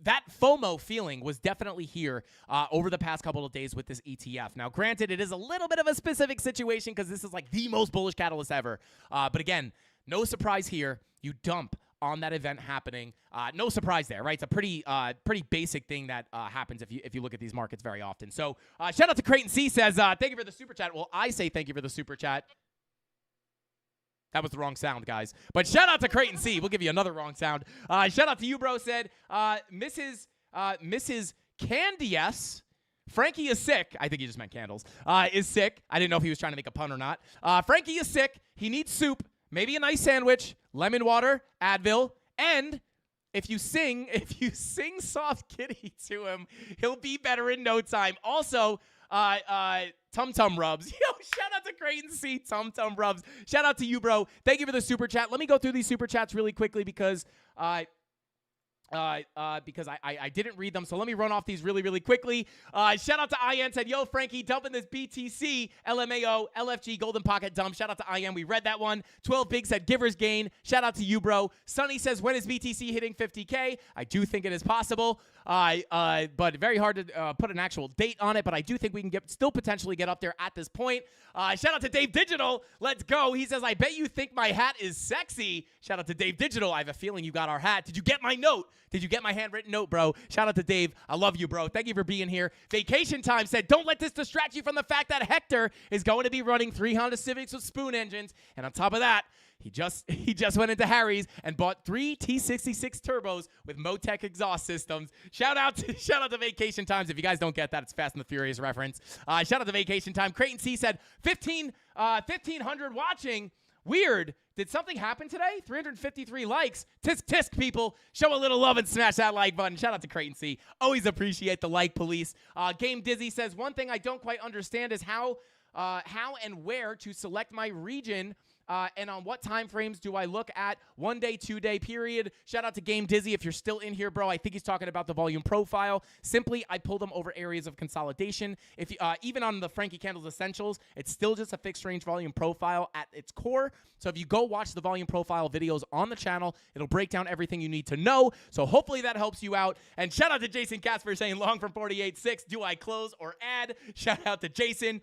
that FOMO feeling was definitely here over the past couple of days with this ETF. Now, granted, it is a little bit of a specific situation because this is like the most bullish catalyst ever. But again, no surprise here. You dump on that event happening. No surprise there, right? It's a pretty basic thing that happens if you look at these markets very often. So shout out to Creighton C says, thank you for the super chat. Well, I say thank you for the super chat. That was the wrong sound, guys. But shout out to Creighton C. We'll give you another wrong sound. Shout out to you, bro. Said, Mrs. Candy S. Frankie is sick. I think he just meant candles. Is sick. I didn't know if he was trying to make a pun or not. Frankie is sick. He needs soup, maybe a nice sandwich, lemon water, Advil, and if you sing Soft Kitty to him, he'll be better in no time. Also, Tum Tum Rubs. Yo, shout out to Creighton C. Tum Tum Rubs. Shout out to you, bro. Thank you for the super chat. Let me go through these super chats really quickly because because I didn't read them. So let me run off these really, really quickly. Shout out to IN, said, yo, Frankie, dumping this BTC, LMAO, LFG, Golden Pocket dump. Shout out to IN. We read that one. 12 Big said, Giver's Gain. Shout out to you, bro. Sunny says, when is BTC hitting 50K? I do think it is possible, but very hard to put an actual date on it. But I do think we can still potentially get up there at this point. Shout out to Dave Digital. Let's go. He says, I bet you think my hat is sexy. Shout out to Dave Digital. I have a feeling you got our hat. Did you get my note? Did you get my handwritten note, bro? Shout out to Dave. I love you, bro. Thank you for being here. Vacation Time said, don't let this distract you from the fact that Hector is going to be running 3 Honda Civics with spoon engines. And on top of that, he just went into Harry's and bought 3 T66 turbos with Motec exhaust systems. Shout out to Vacation Times. If you guys don't get that, it's Fast and the Furious reference. Shout out to Vacation Time. Creighton C said 1,500 watching. Weird. Did something happen today? 353 likes. Tisk tisk, people. Show a little love and smash that like button. Shout out to Creighton C. Always appreciate the like police. Game Dizzy says, one thing I don't quite understand is how and where to select my region. And on what time frames do I look at? 1 day, 2 day period. Shout out to Game Dizzy if you're still in here, bro. I think he's talking about the volume profile. Simply, I pull them over areas of consolidation. If even on the Frankie Candles Essentials, it's still just a fixed range volume profile at its core. So if you go watch the volume profile videos on the channel, it'll break down everything you need to know. So hopefully that helps you out. And shout out to Jason Casper saying long from 48.6. Do I close or add? Shout out to Jason.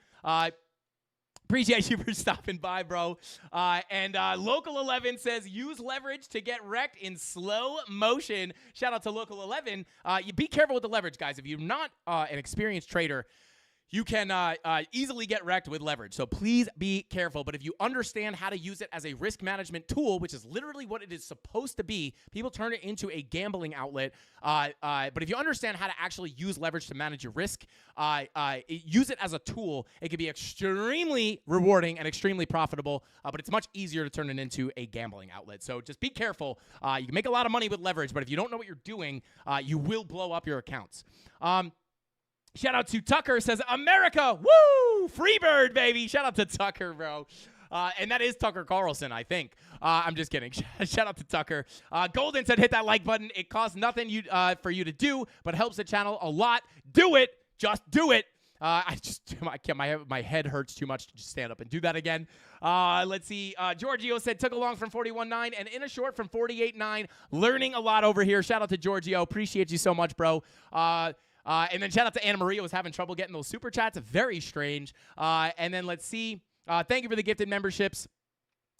Appreciate you for stopping by, bro. And Local 11 says, use leverage to get wrecked in slow motion. Shout out to Local 11. You be careful with the leverage, guys. If you're not an experienced trader, you can easily get wrecked with leverage. So please be careful. But if you understand how to use it as a risk management tool, which is literally what it is supposed to be, people turn it into a gambling outlet. But if you understand how to actually use leverage to manage your risk, use it as a tool, it can be extremely rewarding and extremely profitable. But it's much easier to turn it into a gambling outlet. So just be careful. You can make a lot of money with leverage, but if you don't know what you're doing, you will blow up your accounts. Shout out to Tucker, says, America, woo, Freebird, baby. Shout out to Tucker, bro. And that is Tucker Carlson, I think. I'm just kidding. Shout out to Tucker. Golden said, hit that like button. It costs nothing for you to do, but helps the channel a lot. Do it. Just do it. I can't, my head hurts too much to just stand up and do that again. Let's see. Giorgio said, took along from 41.9 and in a short from 48.9. Learning a lot over here. Shout out to Giorgio. Appreciate you so much, bro. And then shout out to Anna Maria, was having trouble getting those super chats. Very strange. And then let's see. Thank you for the gifted memberships.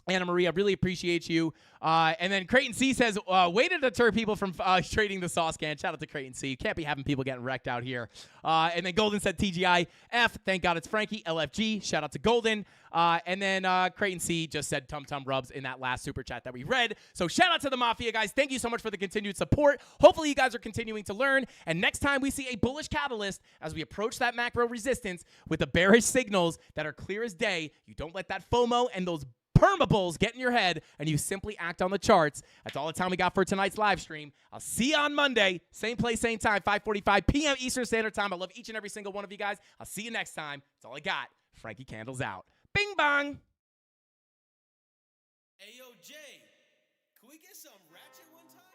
Anna Maria, really appreciate you. And then Creighton C says, way to deter people from trading the sauce can. Shout out to Creighton C. You can't be having people getting wrecked out here. And then Golden said TGI F. Thank God it's Frankie. LFG. Shout out to Golden. And then Creighton C just said Tum Tum Rubs in that last super chat that we read. So shout out to the Mafia, guys. Thank you so much for the continued support. Hopefully you guys are continuing to learn. And next time we see a bullish catalyst as we approach that macro resistance with the bearish signals that are clear as day, you don't let that FOMO and those permabulls get in your head, and you simply act on the charts. That's all the time we got for tonight's live stream. I'll see you on Monday. Same place, same time, 5:45 p.m. Eastern Standard Time. I love each and every single one of you guys. I'll see you next time. That's all I got. Frankie Candles out. Bing bong. Hey, yo, Jay, can we get some ratchet one time?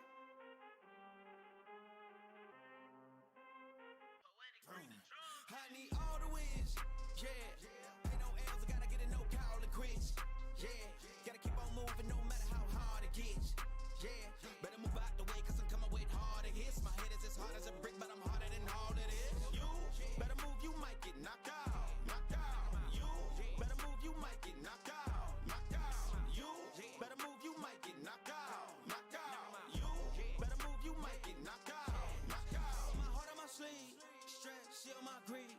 I need all the wins, yeah. Ain't no L's, I gotta get a no call and quits, yeah. Gotta keep on moving no matter how hard it gets, yeah. Better move out the way, cause I'm coming with harder hits. My head is as hard as a brick, but I'm harder than all it is. You better move, you might get knocked out, knocked out. You better move, you might get knocked out, knocked out. You better move, you might get knocked out, knocked out. You better move, you might get knocked out, knocked out. My heart on my sleeve, stress, shield my greed.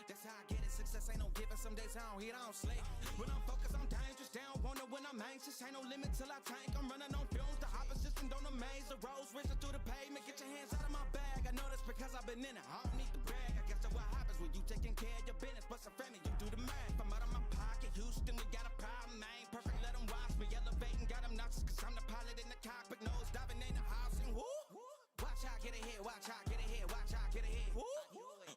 That's how I get it. Success ain't no giving. Some days I don't eat, I don't sleep. When I'm focused, I'm dangerous. They don't wonder when I'm anxious. Ain't no limit till I tank. I'm running on fumes. The opposition don't amaze. The roads racing through the pavement. Get your hands out of my bag. I know that's because I've been in it. I don't need to brag. I guess that's what happens when you taking care of your business. But some family, you do the math. I'm out of my pocket. Houston, we got a problem. I ain't perfect. Let them watch me elevating. Got them nauseous. Cause I'm the pilot in the cockpit. Nose diving in the house. And woo. Watch out, get ahead. Watch out, get ahead. Watch out, get ahead. Woo.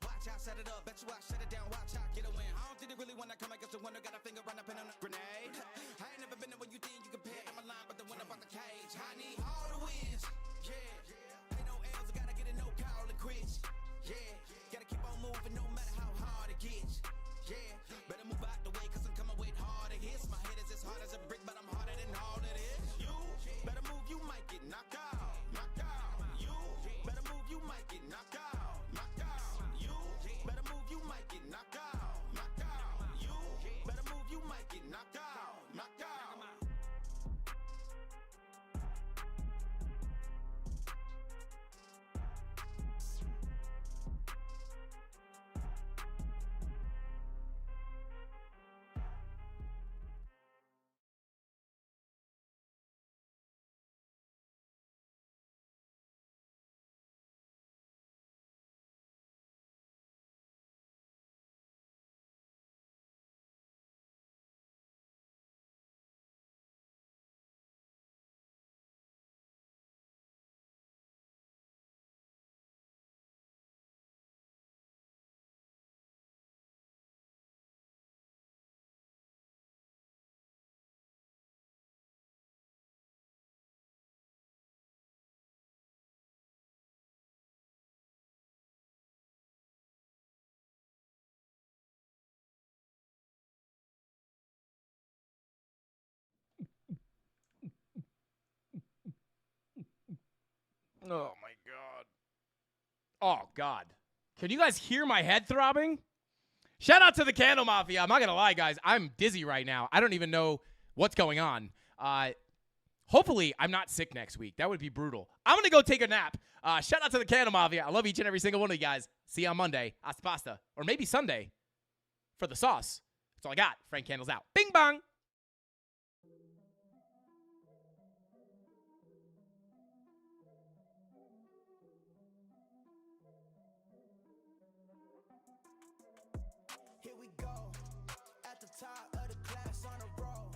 Watch out, set it up. Bet you I shut it down. Watch out, get a win. I don't think they really wanna come against the winner. Got a finger run up in on a grenade. I ain't never been there when you think you compare. I'm a line, but the one up on the cage. I need all the wins. Yeah. Ain't no Oh, my God. Oh, God. Can you guys hear my head throbbing? Shout out to the CandleMafia. I'm not going to lie, guys. I'm dizzy right now. I don't even know what's going on. Hopefully, I'm not sick next week. That would be brutal. I'm going to go take a nap. Shout out to the CandleMafia. I love each and every single one of you guys. See you on Monday. Hasta pasta. Or maybe Sunday for the sauce. That's all I got. Frank Candles out. Bing bong. Here we go, at the top of the class on a roll,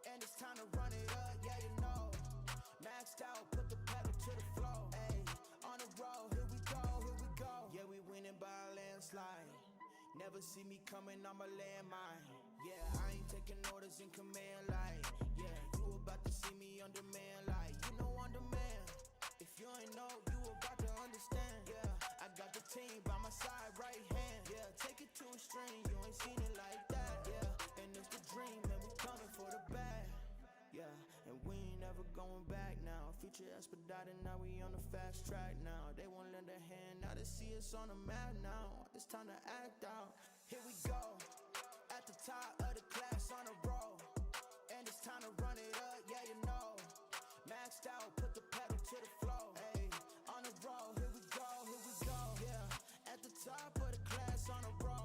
and it's time to run it up, yeah you know, maxed out, put the pedal to the floor, ayy, on a roll, here we go, yeah we winning by a landslide, never see me coming, I'm a landmine, yeah I ain't taking orders in command like, yeah you about to see me on demand like, you know on demand, if you ain't know, you about to understand, yeah, I got the team by my side, right hand, yeah, take it to a string, you ain't seen it like that, yeah, and it's the dream, and we coming for the bag, yeah, and we ain't never going back now, future expedited, now we on the fast track now, they won't lend a hand, now they see us on the map now, it's time to act out, here we go, at the top of the class on a roll, and it's time to run it up, yeah you know, maxed out, put the pedal to the floor, ayy, on a roll, here we go, yeah, at the top of the class on a roll.